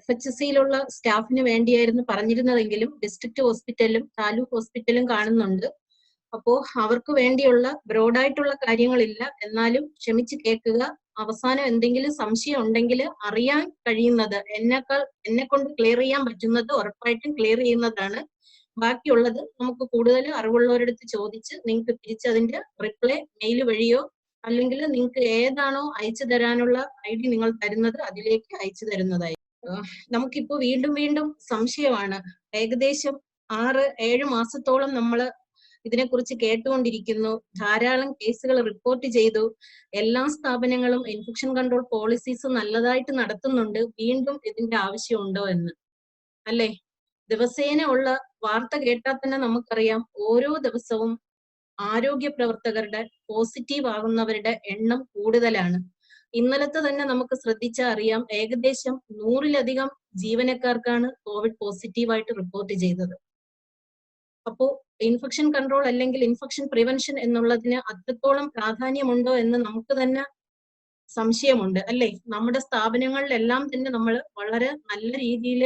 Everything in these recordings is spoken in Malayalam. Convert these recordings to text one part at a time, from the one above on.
FHCയിലുള്ള സ്റ്റാഫിന് വേണ്ടിയായിരുന്നു പറഞ്ഞിരുന്നതെങ്കിലും ഡിസ്ട്രിക്ട് ഹോസ്പിറ്റലും താലൂക്ക് ഹോസ്പിറ്റലും കാണുന്നുണ്ട്. അപ്പോ അവർക്ക് വേണ്ടിയുള്ള ബ്രോഡായിട്ടുള്ള കാര്യങ്ങളില്ല. എന്നാലും ക്ഷമിച്ച് കേൾക്കുക. അവസാനം എന്തെങ്കിലും സംശയം ഉണ്ടെങ്കിൽ അറിയാൻ കഴിയുന്നത് എന്നെ കൊണ്ട് ക്ലിയർ ചെയ്യാൻ പറ്റുന്നത് ഉറപ്പായിട്ടും ക്ലിയർ ചെയ്യുന്നതാണ്. ബാക്കിയുള്ളത് നമുക്ക് കൂടുതൽ അറിവുള്ളവരടുത്ത് ചോദിച്ച് നിങ്ങൾക്ക് തിരിച്ചതിന്റെ റിപ്ലൈ മെയിൽ വഴിയോ അല്ലെങ്കിൽ നിങ്ങൾക്ക് ഏതാണോ അയച്ചു തരാനുള്ള ID നിങ്ങൾ തരുന്നത് അതിലേക്ക് അയച്ചു തരുന്നതായിരിക്കും. നമുക്കിപ്പോ വീണ്ടും സംശയമാണ്. ഏകദേശം 6-7 മാസത്തോളം നമ്മൾ ഇതിനെക്കുറിച്ച് കേട്ടുകൊണ്ടിരിക്കുന്നു. ധാരാളം കേസുകൾ റിപ്പോർട്ട് ചെയ്തു. എല്ലാ സ്ഥാപനങ്ങളും ഇൻഫെക്ഷൻ കൺട്രോൾ പോളിസീസ് നല്ലതായിട്ട് നടത്തുന്നുണ്ട്. വീണ്ടും ഇതിന്റെ ആവശ്യമുണ്ടോ എന്ന് അല്ലേ? ദിവസേന ഉള്ള വാർത്ത കേട്ടാൽ തന്നെ നമുക്കറിയാം ഓരോ ദിവസവും ആരോഗ്യ പ്രവർത്തകരുടെ പോസിറ്റീവ് ആകുന്നവരുടെ എണ്ണം കൂടുതലാണ്. ഇന്നലത്തെ തന്നെ നമുക്ക് ശ്രദ്ധിച്ചാൽ അറിയാം ഏകദേശം 100-ലധികം ജീവനക്കാർക്കാണ് കോവിഡ് പോസിറ്റീവായിട്ട് റിപ്പോർട്ട് ചെയ്തത്. അപ്പോ ഇൻഫെക്ഷൻ കൺട്രോൾ അല്ലെങ്കിൽ ഇൻഫെക്ഷൻ പ്രിവെൻഷൻ എന്നുള്ളതിന് അത്രത്തോളം പ്രാധാന്യമുണ്ടോ എന്ന് നമുക്ക് തന്നെ സംശയമുണ്ട് അല്ലേ? നമ്മുടെ സ്ഥാപനങ്ങളിലെല്ലാം തന്നെ നമ്മൾ വളരെ നല്ല രീതിയിൽ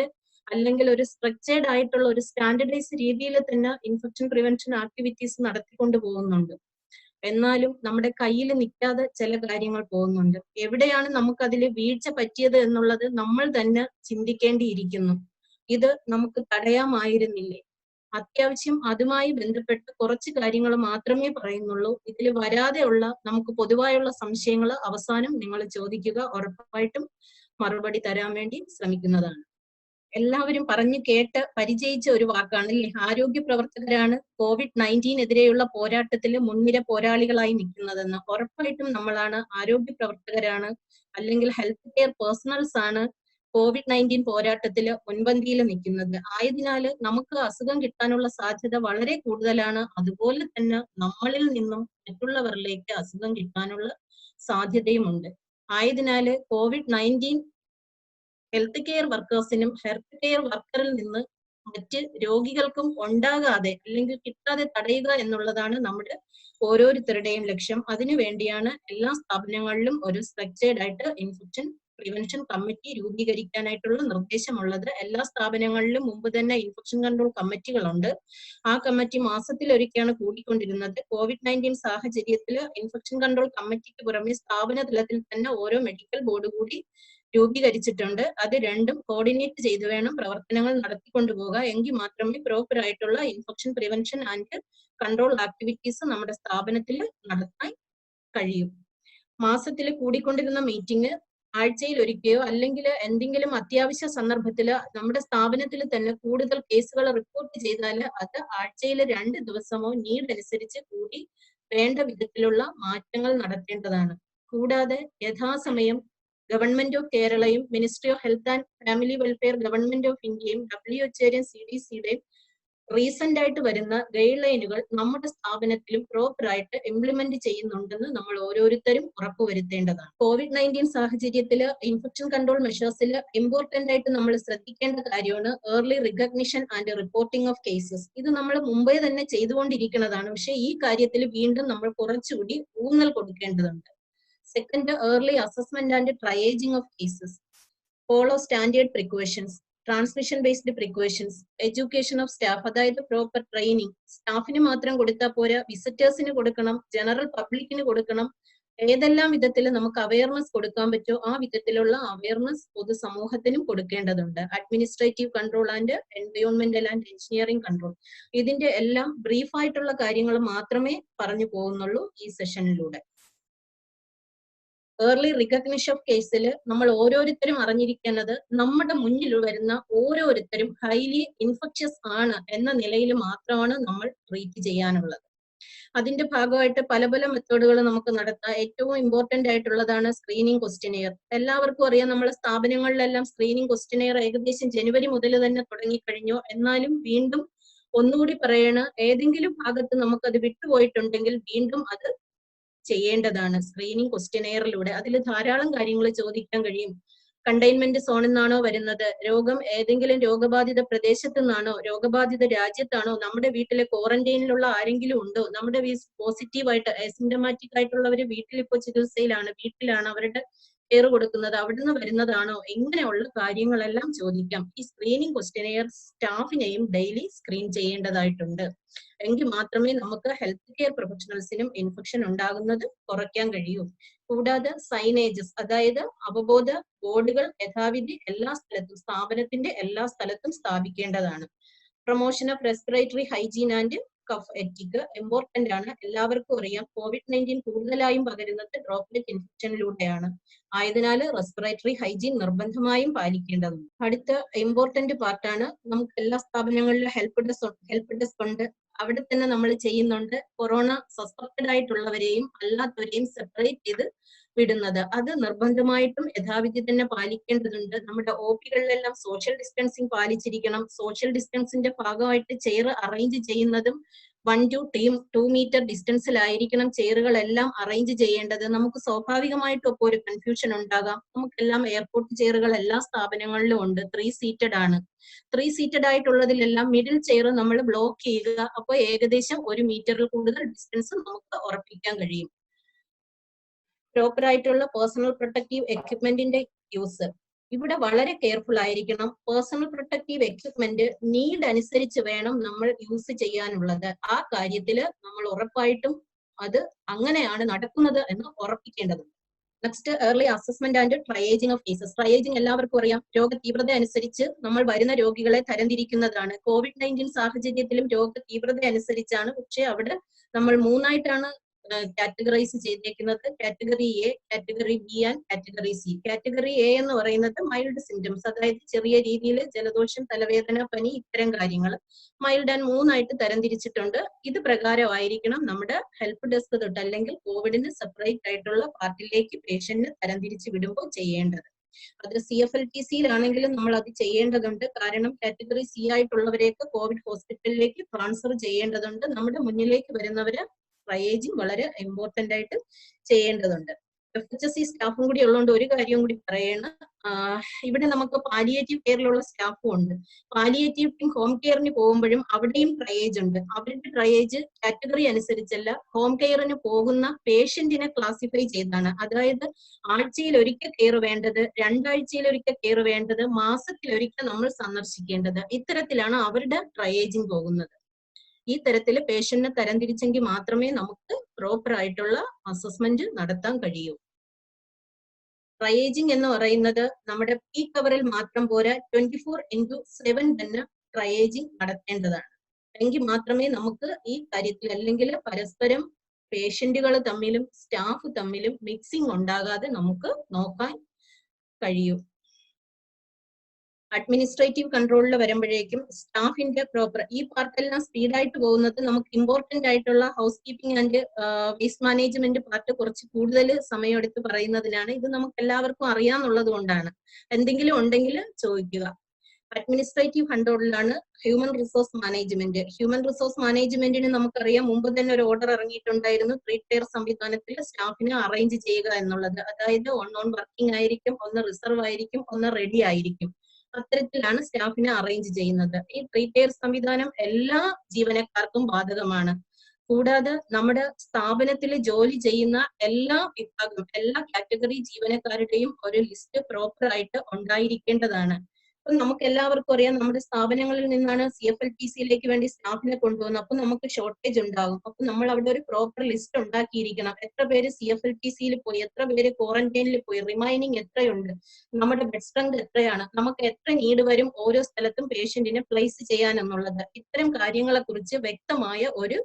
അല്ലെങ്കിൽ ഒരു സ്ട്രക്ചേർഡ് ആയിട്ടുള്ള ഒരു സ്റ്റാൻഡർഡൈസ് രീതിയിൽ തന്നെ ഇൻഫെക്ഷൻ പ്രിവെൻഷൻ ആക്ടിവിറ്റീസ് നടത്തിക്കൊണ്ട് പോകുന്നുണ്ട്. എന്നാലും നമ്മുടെ കയ്യിൽ നിൽക്കാതെ ചില കാര്യങ്ങൾ പോകുന്നുണ്ട്. എവിടെയാണ് നമുക്കതിൽ വീഴ്ച പറ്റിയത് എന്നുള്ളത് നമ്മൾ തന്നെ ചിന്തിക്കേണ്ടിയിരിക്കുന്നു. ഇത് നമുക്ക് തടയാമായിരുന്നില്ലേ? അത്യാവശ്യം അതുമായി ബന്ധപ്പെട്ട് കുറച്ച് കാര്യങ്ങൾ മാത്രമേ പറയുന്നുള്ളൂ. ഇതിൽ വരാതെയുള്ള നമുക്ക് പൊതുവായുള്ള സംശയങ്ങൾ അവസാനം നിങ്ങൾ ചോദിക്കുക. ഉറപ്പായിട്ടും മറുപടി തരാൻ വേണ്ടി ശ്രമിക്കുന്നതാണ്. എല്ലാവരും പറഞ്ഞു കേട്ട് പരിചയിച്ച ഒരു വാക്കാണ് അല്ലേ? ആരോഗ്യ പ്രവർത്തകരാണ് COVID-19 പോരാട്ടത്തിൽ മുൻനിര പോരാളികളായി നിൽക്കുന്നതെന്ന്. ഉറപ്പായിട്ടും നമ്മളാണ്, ആരോഗ്യ പ്രവർത്തകരാണ് അല്ലെങ്കിൽ ഹെൽത്ത് കെയർ പേഴ്സണൽസ് ആണ് COVID-19 പോരാട്ടത്തിൽ മുൻപന്തിയിൽ നിൽക്കുന്നത്. ആയതിനാൽ നമുക്ക് അസുഖം കിട്ടാനുള്ള സാധ്യത വളരെ കൂടുതലാണ്. അതുപോലെ തന്നെ നമ്മളിൽ നിന്നും മറ്റുള്ളവരിലേക്ക് അസുഖം കിട്ടാനുള്ള സാധ്യതയുമുണ്ട്. ആയതിനാൽ COVID-19 ഹെൽത്ത് കെയർ വർക്കേഴ്സിനും ഹെൽത്ത് കെയർ വർക്കറിൽ നിന്ന് മറ്റ് രോഗികൾക്കും ഉണ്ടാകാതെ അല്ലെങ്കിൽ കിട്ടാതെ തടയുക എന്നുള്ളതാണ് നമ്മുടെ ഓരോരുത്തരുടെയും ലക്ഷ്യം. അതിനുവേണ്ടിയാണ് എല്ലാ സ്ഥാപനങ്ങളിലും ഒരു സ്ട്രക്ചേർഡ് ആയിട്ട് ഇൻഫെക്ഷൻ പ്രിവെൻഷൻ കമ്മിറ്റി രൂപീകരിക്കാനായിട്ടുള്ള നിർദ്ദേശമുള്ളത്. എല്ലാ സ്ഥാപനങ്ങളിലും മുമ്പ് തന്നെ ഇൻഫെക്ഷൻ കൺട്രോൾ കമ്മിറ്റികളുണ്ട്. ആ കമ്മിറ്റി മാസത്തിലൊരിക്കലാണ് കൂടിക്കൊണ്ടിരുന്നത്. COVID-19 സാഹചര്യത്തിൽ ഇൻഫെക്ഷൻ കൺട്രോൾ കമ്മിറ്റിക്ക് പുറമെ സ്ഥാപന തലത്തിൽ തന്നെ ഓരോ മെഡിക്കൽ ബോർഡ് കൂടി രൂപീകരിച്ചിട്ടുണ്ട്. അത് രണ്ടും കോർഡിനേറ്റ് ചെയ്ത് വേണം പ്രവർത്തനങ്ങൾ നടത്തിക്കൊണ്ടുപോകുക. എങ്കിൽ മാത്രമേ പ്രോപ്പർ ആയിട്ടുള്ള infection prevention and control activities നമ്മുടെ സ്ഥാപനത്തിൽ നടത്താൻ കഴിയും. മാസത്തിൽ കൂടിക്കൊണ്ടിരുന്ന മീറ്റിംഗ് ആഴ്ചയിൽ ഒരിക്കയോ അല്ലെങ്കിൽ എന്തെങ്കിലും അത്യാവശ്യ സന്ദർഭത്തിൽ നമ്മുടെ സ്ഥാപനത്തിൽ തന്നെ കൂടുതൽ കേസുകൾ റിപ്പോർട്ട് ചെയ്താൽ അത് ആഴ്ചയിൽ 2 ദിവസമോ നീഡ് അനുസരിച്ച് കൂടി വേണ്ട വിധത്തിലുള്ള മാറ്റങ്ങൾ നടത്തേണ്ടതാണ്. കൂടാതെ യഥാസമയം ഗവൺമെന്റ് ഓഫ് കേരളയും ministry of health and family welfare government of ഇന്ത്യയും WHO-യും CDC-യുടെയും റീസെന്റ് ആയിട്ട് വരുന്ന ഗൈഡ് ലൈനുകൾ നമ്മുടെ സ്ഥാപനത്തിലും പ്രോപ്പർ ആയിട്ട് ഇംപ്ലിമെന്റ് ചെയ്യുന്നുണ്ടെന്ന് നമ്മൾ ഓരോരുത്തരും ഉറപ്പുവരുത്തേണ്ടതാണ്. COVID-19 സാഹചര്യത്തിൽ ഇൻഫെക്ഷൻ കൺട്രോൾ മെഷേഴ്സിൽ ഇമ്പോർട്ടന്റ് ആയിട്ട് നമ്മൾ ശ്രദ്ധിക്കേണ്ട കാര്യമാണ് early recognition and reporting of cases. ഇത് നമ്മൾ മുമ്പേ തന്നെ ചെയ്തുകൊണ്ടിരിക്കുന്നതാണ്. പക്ഷെ ഈ കാര്യത്തിൽ വീണ്ടും നമ്മൾ കുറച്ചുകൂടി ഊന്നൽ കൊടുക്കേണ്ടതുണ്ട്. Second, early assessment and triaging of cases. Follow standard precautions, transmission based precautions, education of staff, അതായത് പ്രോപ്പർ ട്രെയിനിങ്. സ്റ്റാഫിന് മാത്രം കൊടുത്താൽ പോരാ, വിസിറ്റേഴ്സിന് കൊടുക്കണം, ജനറൽ പബ്ലിക്കിന് കൊടുക്കണം. ഏതെല്ലാം വിധത്തിൽ നമുക്ക് അവയർനെസ് കൊടുക്കാൻ പറ്റുമോ ആ വിധത്തിലുള്ള അവയർനെസ് പൊതുസമൂഹത്തിനും കൊടുക്കേണ്ടതുണ്ട്. അഡ്മിനിസ്ട്രേറ്റീവ് കൺട്രോൾ ആൻഡ് എൻവയോൺമെന്റൽ ആൻഡ് എഞ്ചിനീയറിംഗ് കൺട്രോൾ. ഇതിന്റെ എല്ലാം ബ്രീഫായിട്ടുള്ള കാര്യങ്ങൾ മാത്രമേ പറഞ്ഞു പോകുന്നുള്ളൂ ഈ സെഷനിലൂടെ. ഏർലി റിക്കഗ്നിഷൻ ഓഫ് കേസിൽ നമ്മൾ ഓരോരുത്തരും അറിഞ്ഞിരിക്കേണ്ടത് നമ്മുടെ മുന്നിൽ വരുന്ന ഓരോരുത്തരും ഹൈലി ഇൻഫെക്ഷ്യസ് ആണ് എന്ന നിലയിൽ മാത്രമാണ് നമ്മൾ ട്രീറ്റ് ചെയ്യാനുള്ളത്. അതിന്റെ ഭാഗമായിട്ട് പല മെത്തേഡുകൾ നമുക്ക് നടത്താം. ഏറ്റവും ഇമ്പോർട്ടന്റ് ആയിട്ടുള്ളതാണ് സ്ക്രീനിങ് ക്വസ്റ്റിനെയർ. എല്ലാവർക്കും അറിയാം, നമ്മുടെ സ്ഥാപനങ്ങളിലെല്ലാം സ്ക്രീനിങ് ക്വസ്റ്റിനെയർ ഏകദേശം ജനുവരി മുതൽ തന്നെ തുടങ്ങിക്കഴിഞ്ഞു. എന്നാലും വീണ്ടും ഒന്നുകൂടി പറയണ, ഏതെങ്കിലും ഭാഗത്ത് നമുക്കത് വിട്ടുപോയിട്ടുണ്ടെങ്കിൽ വീണ്ടും അത് ചെയ്യേണ്ടതാണ് സ്ക്രീനിങ് ക്വസ്റ്റിനെയറിലൂടെ. അതിൽ ധാരാളം കാര്യങ്ങൾ ചോദിക്കാൻ കഴിയും. കണ്ടെയ്ൻമെന്റ് സോണിൽ നിന്നാണോ വരുന്നത്, രോഗം ഏതെങ്കിലും രോഗബാധിത പ്രദേശത്തു നിന്നാണോ, രോഗബാധിത രാജ്യത്താണോ, നമ്മുടെ വീട്ടിലെ ക്വാറന്റൈനിലുള്ള ആരെങ്കിലും ഉണ്ടോ, നമ്മുടെ പോസിറ്റീവായിട്ട് അസിംറ്റമാറ്റിക് ആയിട്ടുള്ളവര് വീട്ടിൽ ഇപ്പോൾ ചികിത്സയിലാണ്, വീട്ടിലാണ്, അവരുടെ കെയർ കൊടുക്കുന്നത് അവിടുന്ന് വരുന്നതാണോ, എങ്ങനെയുള്ള കാര്യങ്ങളെല്ലാം ചോദിക്കാം. ഈ സ്ക്രീനിങ് ക്വസ്റ്റ്യനെയർ സ്റ്റാഫിനെയും ഡെയിലി സ്ക്രീൻ ചെയ്യേണ്ടതായിട്ടുണ്ട്. എങ്കിൽ മാത്രമേ നമുക്ക് ഹെൽത്ത് കെയർ പ്രൊഫഷണൽസിനും ഇൻഫെക്ഷൻ ഉണ്ടാകുന്നത് കുറയ്ക്കാൻ കഴിയൂ. കൂടാതെ സൈനേജസ്, അതായത് അവബോധ ബോർഡുകൾ യഥാവിധി എല്ലാ സ്ഥലത്തും, സ്ഥാപനത്തിന്റെ എല്ലാ സ്ഥലത്തും സ്ഥാപിക്കേണ്ടതാണ്. Promotion of respiratory hygiene and cough etiquette important ആണ്. എല്ലാവർക്കും അറിയാം COVID-19 കൂടുതലായും പകരുന്നത് ഡ്രോപ്ലെറ്റ് ഇൻഫെക്ഷനിലൂടെയാണ്. ആയതിനാൽ റെസ്പിറേറ്ററി ഹൈജീൻ നിർബന്ധമായും പാലിക്കേണ്ടതുണ്ട്. അടുത്ത ഇമ്പോർട്ടന്റ് പാർട്ടാണ്, നമുക്ക് എല്ലാ സ്ഥാപനങ്ങളിലും ഹെൽപ്പ് ഡെസ്ക് ഉണ്ട്. അവിടെ തന്നെ നമ്മൾ ചെയ്യുന്നുണ്ട്. കൊറോണ സസ്പെക്റ്റഡ് ആയിട്ടുള്ളവരെയും അല്ലാത്തവരെയും സെപ്പറേറ്റ് ചെയ്ത് വിടുന്നത്. അത് നിർബന്ധമായിട്ടും യഥാവിധി തന്നെ പാലിക്കേണ്ടതുണ്ട്. നമ്മുടെ OP-കളിലെല്ലാം സോഷ്യൽ ഡിസ്റ്റൻസിങ് പാലിച്ചിരിക്കണം. സോഷ്യൽ ഡിസ്റ്റൻസിന്റെ ഭാഗമായിട്ട് ചെയർ അറേഞ്ച് ചെയ്യുന്നതും 1 to 2 മീറ്റർ ഡിസ്റ്റൻസിലായിരിക്കണം ചെയറുകളെല്ലാം അറേഞ്ച് ചെയ്യേണ്ടത്. നമുക്ക് സ്വാഭാവികമായിട്ടും ഇപ്പോൾ ഒരു കൺഫ്യൂഷൻ ഉണ്ടാകാം. നമുക്കെല്ലാം എയർപോർട്ട് ചെയറുകൾ എല്ലാ സ്ഥാപനങ്ങളിലും ഉണ്ട്, 3 സീറ്റഡ് ആണ്. 3 സീറ്റഡ് ആയിട്ടുള്ളതിലെല്ലാം മിഡിൽ ചെയർ നമ്മൾ ബ്ലോക്ക് ചെയ്യുക. അപ്പോൾ ഏകദേശം 1 മീറ്ററിൽ കൂടുതൽ ഡിസ്റ്റൻസ് നമുക്ക് ഉറപ്പിക്കാൻ കഴിയും. പ്രോപ്പർ ആയിട്ടുള്ള പേഴ്സണൽ പ്രൊട്ടക്റ്റീവ് എക്വിപ്മെന്റിന്റെ യൂസ് ഇവിടെ വളരെ കെയർഫുൾ ആയിരിക്കണം. പേഴ്സണൽ പ്രൊട്ടക്റ്റീവ് എക്വിപ്മെന്റ് നീഡ് അനുസരിച്ച് വേണം നമ്മൾ യൂസ് ചെയ്യാനുള്ളത്. ആ കാര്യത്തിൽ നമ്മൾ ഉറപ്പായിട്ടും അത് അങ്ങനെയാണ് നടക്കുന്നത് എന്ന് ഉറപ്പിക്കേണ്ടതുണ്ട്. Next, early assessment and triaging of cases. Triaging എല്ലാവർക്കും അറിയാം, രോഗ തീവ്രത അനുസരിച്ച് നമ്മൾ വരുന്ന രോഗികളെ തരംതിരിക്കുന്നതാണ്. COVID-19 സാഹചര്യത്തിലും രോഗ തീവ്രത അനുസരിച്ചാണ്. പക്ഷെ അവിടെ നമ്മൾ 3ആയിട്ടാണ് കാറ്റഗറൈസ് ചെയ്തേക്കുന്നത്. Category A, category B and category C. Category A എന്ന് പറയുന്നത് മൈൽഡ് സിംറ്റംസ്, അതായത് ചെറിയ രീതിയിൽ ജലദോഷം, തലവേദന, പനി, ഇത്തരം കാര്യങ്ങൾ. മൈൽഡ് ആൻഡ് 3ആയിട്ട് തരംതിരിച്ചിട്ടുണ്ട്. ഇത് പ്രകാരമായിരിക്കണം നമ്മുടെ ഹെൽപ്പ് ഡെസ്ക് തൊട്ട് അല്ലെങ്കിൽ കോവിഡിന് സെപ്പറേറ്റ് ആയിട്ടുള്ള പാർട്ടിലേക്ക് പേഷ്യന്റിനെ തരംതിരിച്ച് വിടുമ്പോൾ ചെയ്യേണ്ടത്. അത് CFLTC-യിലാണെങ്കിലും നമ്മൾ അത് ചെയ്യേണ്ടതുണ്ട്. കാരണം കാറ്റഗറി C ആയിട്ടുള്ളവരെയൊക്കെ കോവിഡ് ഹോസ്പിറ്റലിലേക്ക് ട്രാൻസ്ഫർ ചെയ്യേണ്ടതുണ്ട്. നമ്മുടെ മുന്നിലേക്ക് വരുന്നവര് ട്രയേജിങ് വളരെ ഇമ്പോർട്ടന്റ് ആയിട്ട് ചെയ്യേണ്ടതുണ്ട്. FHSC സ്റ്റാഫും കൂടി ഉള്ളതുകൊണ്ട് ഒരു കാര്യം കൂടി പറയണം. ഇവിടെ നമുക്ക് പാലിയേറ്റീവ് കെയറിലുള്ള സ്റ്റാഫും ഉണ്ട്. പാലിയേറ്റീവ് ഹോം കെയറിന് പോകുമ്പോഴും അവിടെയും ട്രയേജ് ഉണ്ട്. അവരുടെ ട്രയേജ് കാറ്റഗറി അനുസരിച്ചല്ല, ഹോം കെയറിന് പോകുന്ന പേഷ്യന്റിനെ ക്ലാസിഫൈ ചെയ്താണ്. അതായത് ആഴ്ചയിൽ ഒരിക്കൽ കെയർ വേണ്ടത്, 2 ആഴ്ചയിൽ ഒരിക്കൽ കെയർ വേണ്ടത്, മാസത്തിൽ ഒരിക്കൽ നമ്മൾ സന്ദർശിക്കേണ്ടത്. ഇത്തരത്തിലാണ് അവരുടെ ട്രയേജിങ് പോകുന്നത്. ഈ തരത്തിൽ പേഷ്യന്റിനെ തരംതിരിച്ചെങ്കിൽ മാത്രമേ നമുക്ക് പ്രോപ്പർ ആയിട്ടുള്ള അസസ്മെന്റ് നടത്താൻ കഴിയൂ. ട്രയേജിങ് എന്ന് പറയുന്നത് നമ്മുടെ പീക്ക് അവറിൽ മാത്രം പോരാ, 24/7 തന്നെ ട്രയേജിങ് നടത്തേണ്ടതാണ്. എങ്കിൽ മാത്രമേ നമുക്ക് ഈ കാര്യത്തിൽ, അല്ലെങ്കിൽ പരസ്പരം പേഷ്യന്റുകൾ തമ്മിലും സ്റ്റാഫ് തമ്മിലും മിക്സിംഗ് ഉണ്ടാകാതെ നമുക്ക് നോക്കാൻ കഴിയൂ. അഡ്മിനിസ്ട്രേറ്റീവ് കൺട്രോളിൽ വരുമ്പോഴേക്കും സ്റ്റാഫിന്റെ പ്രോപ്പർ, ഈ പാർട്ടെല്ലാം സ്പീഡായിട്ട് പോകുന്നത് നമുക്ക് ഇമ്പോർട്ടന്റ് ആയിട്ടുള്ള house keeping and waste management part കുറച്ച് കൂടുതൽ സമയമെടുത്ത് പറയുന്നതിനാണ്. ഇത് നമുക്ക് എല്ലാവർക്കും അറിയാന്നുള്ളത് കൊണ്ടാണ്. എന്തെങ്കിലും ഉണ്ടെങ്കിൽ ചോദിക്കുക. അഡ്മിനിസ്ട്രേറ്റീവ് കൺട്രോളിലാണ് human resource management. Human resource മാനേജ്മെന്റിന് നമുക്കറിയാം, മുമ്പ് തന്നെ ഒരു ഓർഡർ ഇറങ്ങിയിട്ടുണ്ടായിരുന്നു 3 ടയർ സംവിധാനത്തിൽ സ്റ്റാഫിനെ അറേഞ്ച് ചെയ്യുക എന്നുള്ളത്. അതായത് ഓൺ വർക്കിംഗ് ആയിരിക്കും, ഒന്ന് റിസർവ് ആയിരിക്കും, ഒന്ന് റെഡി ആയിരിക്കും. അത്തരത്തിലാണ് സ്റ്റാഫിനെ അറേഞ്ച് ചെയ്യുന്നത്. ഈ 3 ടയർ സംവിധാനം എല്ലാ ജീവനക്കാർക്കും ബാധകമാണ്. കൂടാതെ നമ്മുടെ സ്ഥാപനത്തിൽ ജോലി ചെയ്യുന്ന എല്ലാ വിഭാഗം, എല്ലാ കാറ്റഗറി ജീവനക്കാരുടെയും ഒരു ലിസ്റ്റ് പ്രോപ്പർ ആയിട്ട് ഉണ്ടായിരിക്കേണ്ടതാണ്. അപ്പൊ നമുക്ക് എല്ലാവർക്കും അറിയാം, നമ്മുടെ സ്ഥാപനങ്ങളിൽ നിന്നാണ് CFLTC-യിലേക്ക് വേണ്ടി സ്റ്റാഫിനെ കൊണ്ടുപോകുന്നത്. അപ്പൊ നമുക്ക് ഷോർട്ടേജ് ഉണ്ടാകും. അപ്പൊ നമ്മൾ അവിടെ ഒരു പ്രോപ്പർ ലിസ്റ്റ് ഉണ്ടാക്കിയിരിക്കണം. എത്ര പേര് CFLTC-യിൽ പോയി, എത്ര പേര് ക്വാറന്റൈനിൽ പോയി, റിമൈനിങ് എത്രയുണ്ട്, നമ്മുടെ ബെഡ് സ്ട്രെങ്ത് എത്രയാണ്, നമുക്ക് എത്ര നീഡ് വരും ഓരോ സ്ഥലത്തും പേഷ്യന്റിനെ പ്ലേസ് ചെയ്യാൻ എന്നുള്ളത്. ഇത്തരം കാര്യങ്ങളെ കുറിച്ച് വ്യക്തമായ ഒരു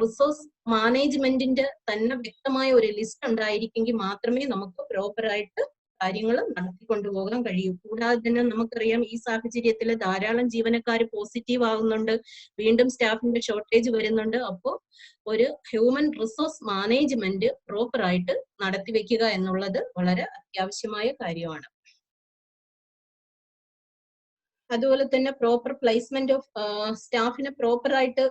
റിസോഴ്സ് മാനേജ്മെന്റിന്റെ തന്നെ വ്യക്തമായ ഒരു ലിസ്റ്റ് ഉണ്ടായിരിക്കെങ്കിൽ മാത്രമേ നമുക്ക് പ്രോപ്പർ ആയിട്ട് കാര്യങ്ങൾ നടത്തിക്കൊണ്ടുപോകാൻ കഴിയൂ. കൂടാതെ തന്നെ നമുക്കറിയാം, ഈ സാഹചര്യത്തിൽ ധാരാളം ജീവനക്കാർ പോസിറ്റീവ് ആകുന്നുണ്ട്, വീണ്ടും സ്റ്റാഫിന്റെ ഷോർട്ടേജ് വരുന്നുണ്ട്. അപ്പോൾ ഒരു ഹ്യൂമൻ റിസോഴ്സ് മാനേജ്മെന്റ് പ്രോപ്പർ ആയിട്ട് നടത്തി വെക്കുക എന്നുള്ളത് വളരെ അത്യാവശ്യമായ കാര്യമാണ്. അതുപോലെ തന്നെ പ്രോപ്പർ പ്ലേസ്മെന്റ് ഓഫ് സ്റ്റാഫിനെ പ്രോപ്പർ ആയിട്ട്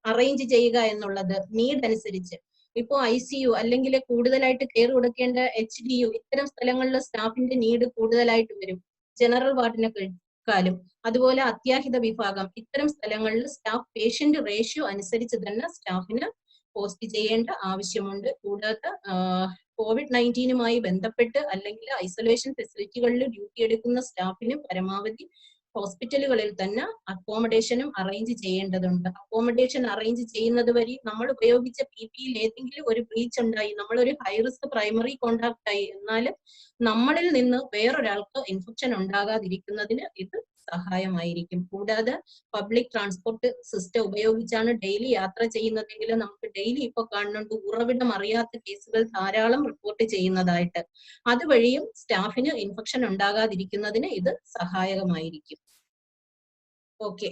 അറേഞ്ച് ചെയ്യുക എന്നുള്ളത് നീഡ് അനുസരിച്ച്. ഇപ്പോ ICU അല്ലെങ്കിൽ കൂടുതലായിട്ട് കെയർ കൊടുക്കേണ്ട HDU, ഇത്തരം സ്ഥലങ്ങളിൽ സ്റ്റാഫിന്റെ നീഡ് കൂടുതലായിട്ട് വരും, ജനറൽ വാർഡിനെക്കാളും. അതുപോലെ അത്യാഹിത വിഭാഗം, ഇത്തരം സ്ഥലങ്ങളിൽ സ്റ്റാഫ് പേഷ്യന്റ് റേഷ്യോ അനുസരിച്ച് തന്നെ സ്റ്റാഫിന് പോസ്റ്റ് ചെയ്യേണ്ട ആവശ്യമുണ്ട്. കൂടാതെ COVID-19 ബന്ധപ്പെട്ട് അല്ലെങ്കിൽ ഐസൊലേഷൻ ഫെസിലിറ്റികളിൽ ഡ്യൂട്ടി എടുക്കുന്ന സ്റ്റാഫിന് പരമാവധി ഹോസ്പിറ്റലുകളിൽ തന്നെ അക്കോമഡേഷനും അറേഞ്ച് ചെയ്യേണ്ടതുണ്ട്. അക്കോമഡേഷൻ അറേഞ്ച് ചെയ്യുന്നത് വഴി നമ്മൾ ഉപയോഗിച്ച PPE ഏതെങ്കിലും ഒരു ബ്രീച്ച് ഉണ്ടായി, നമ്മളൊരു ഹൈ റിസ്ക് പ്രൈമറി കോണ്ടാക്ട് ആയി, എന്നാൽ നമ്മളിൽ നിന്ന് വേറൊരാൾക്ക് ഇൻഫെക്ഷൻ ഉണ്ടാകാതിരിക്കുന്നതിന് ഇത് സഹായമായിരിക്കും. കൂടാതെ പബ്ലിക് ട്രാൻസ്പോർട്ട് സിസ്റ്റം ഉപയോഗിച്ചാണ് ഡെയിലി യാത്ര ചെയ്യുന്നതെങ്കിൽ നമുക്ക് ഡെയിലി ഇപ്പൊ കാണുന്നുണ്ട് ഉറവിടം അറിയാത്ത കേസുകൾ ധാരാളം റിപ്പോർട്ട് ചെയ്യുന്നതായിട്ട്. അതുവഴിയും സ്റ്റാഫിന് ഇൻഫെക്ഷൻ ഉണ്ടാകാതിരിക്കുന്നതിന് ഇത് സഹായകമായിരിക്കും. ഓക്കെ,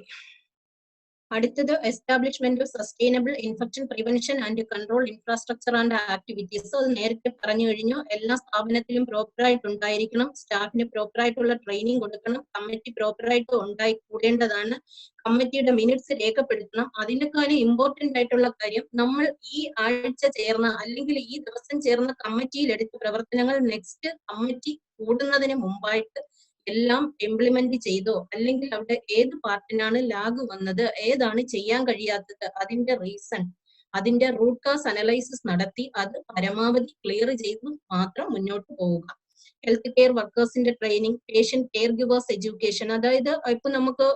അടുത്തത് establishment of sustainable infection prevention and control infrastructure and activities. അത് നേരത്തെ പറഞ്ഞു കഴിഞ്ഞു. എല്ലാ സ്ഥാപനത്തിലും പ്രോപ്പറായിട്ട് ഉണ്ടായിരിക്കണം, സ്റ്റാഫിന് പ്രോപ്പറായിട്ടുള്ള ട്രെയിനിങ് കൊടുക്കണം, കമ്മിറ്റി പ്രോപ്പറായിട്ട് ഉണ്ടായി കൂടേണ്ടതാണ്, കമ്മിറ്റിയുടെ മിനിറ്റ്സ് രേഖപ്പെടുത്തണം. അതിനേക്കാളും ഇമ്പോർട്ടന്റ് ആയിട്ടുള്ള കാര്യം, നമ്മൾ ഈ ആഴ്ച ചേർന്ന അല്ലെങ്കിൽ ഈ ദിവസം ചേർന്ന കമ്മിറ്റിയിൽ എടുത്ത പ്രവർത്തനങ്ങൾ നെക്സ്റ്റ് കമ്മിറ്റി കൂടുന്നതിന് മുമ്പായിട്ട് എല്ലാം ഇംപ്ലിമെന്റ് ചെയ്തോ, അല്ലെങ്കിൽ അവിടെ ഏത് പാർട്ടിനാണ് ലാഗ് വന്നത്, ഏതാണ് ചെയ്യാൻ കഴിയാത്തത്, അതിന്റെ റീസൺ, അതിന്റെ റൂട്ട് കോസ് അനലൈസിസ് നടത്തി അത് പരമാവധി ക്ലിയർ ചെയ്ത് മാത്രം മുന്നോട്ട് പോവുക. ഹെൽത്ത് കെയർ വർക്കേഴ്സിന്റെ training, patient care givers education. അതായത് ഇപ്പൊ നമുക്ക്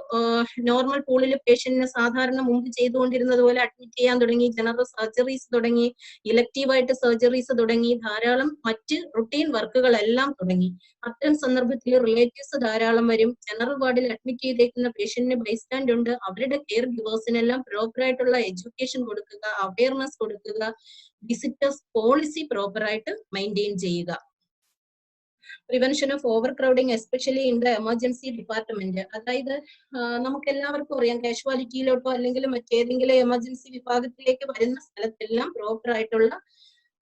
നോർമൽ പൂളിൽ പേഷ്യന്റിനെ സാധാരണ മുമ്പ് ചെയ്തുകൊണ്ടിരുന്നത് പോലെ അഡ്മിറ്റ് ചെയ്യാൻ തുടങ്ങി, ജനറൽ സർജറീസ് തുടങ്ങി, ഇലക്റ്റീവായിട്ട് സർജറീസ് തുടങ്ങി, ധാരാളം മറ്റ് റുട്ടീൻ വർക്കുകളെല്ലാം തുടങ്ങി. അത്തരം സന്ദർഭത്തിൽ റിലേറ്റീവ്സ് ധാരാളം വരും. ജനറൽ വാർഡിൽ അഡ്മിറ്റ് ചെയ്തേക്കുന്ന പേഷ്യന്റിന് ബൈസ്റ്റാൻഡ് ഉണ്ട്, അവരുടെ കെയർ ഗിവേഴ്സിനെല്ലാം പ്രോപ്പറായിട്ടുള്ള എഡ്യൂക്കേഷൻ കൊടുക്കുക, അവയർനെസ് കൊടുക്കുക, വിസിറ്റേഴ്സ് പോളിസി പ്രോപ്പറായിട്ട് മെയിൻറ്റെയിൻ ചെയ്യുക. Prevention of over crowding especially in the emergency department. അതായത് നമുക്ക് എല്ലാവർക്കും അറിയാം, കാഷ്വാലിറ്റിയിലോട്ടോ അല്ലെങ്കിൽ മറ്റേതെങ്കിലും എമർജൻസി വിഭാഗത്തിലേക്ക് വരുന്ന സ്ഥലത്തെല്ലാം പ്രോപ്പർ ആയിട്ടുള്ള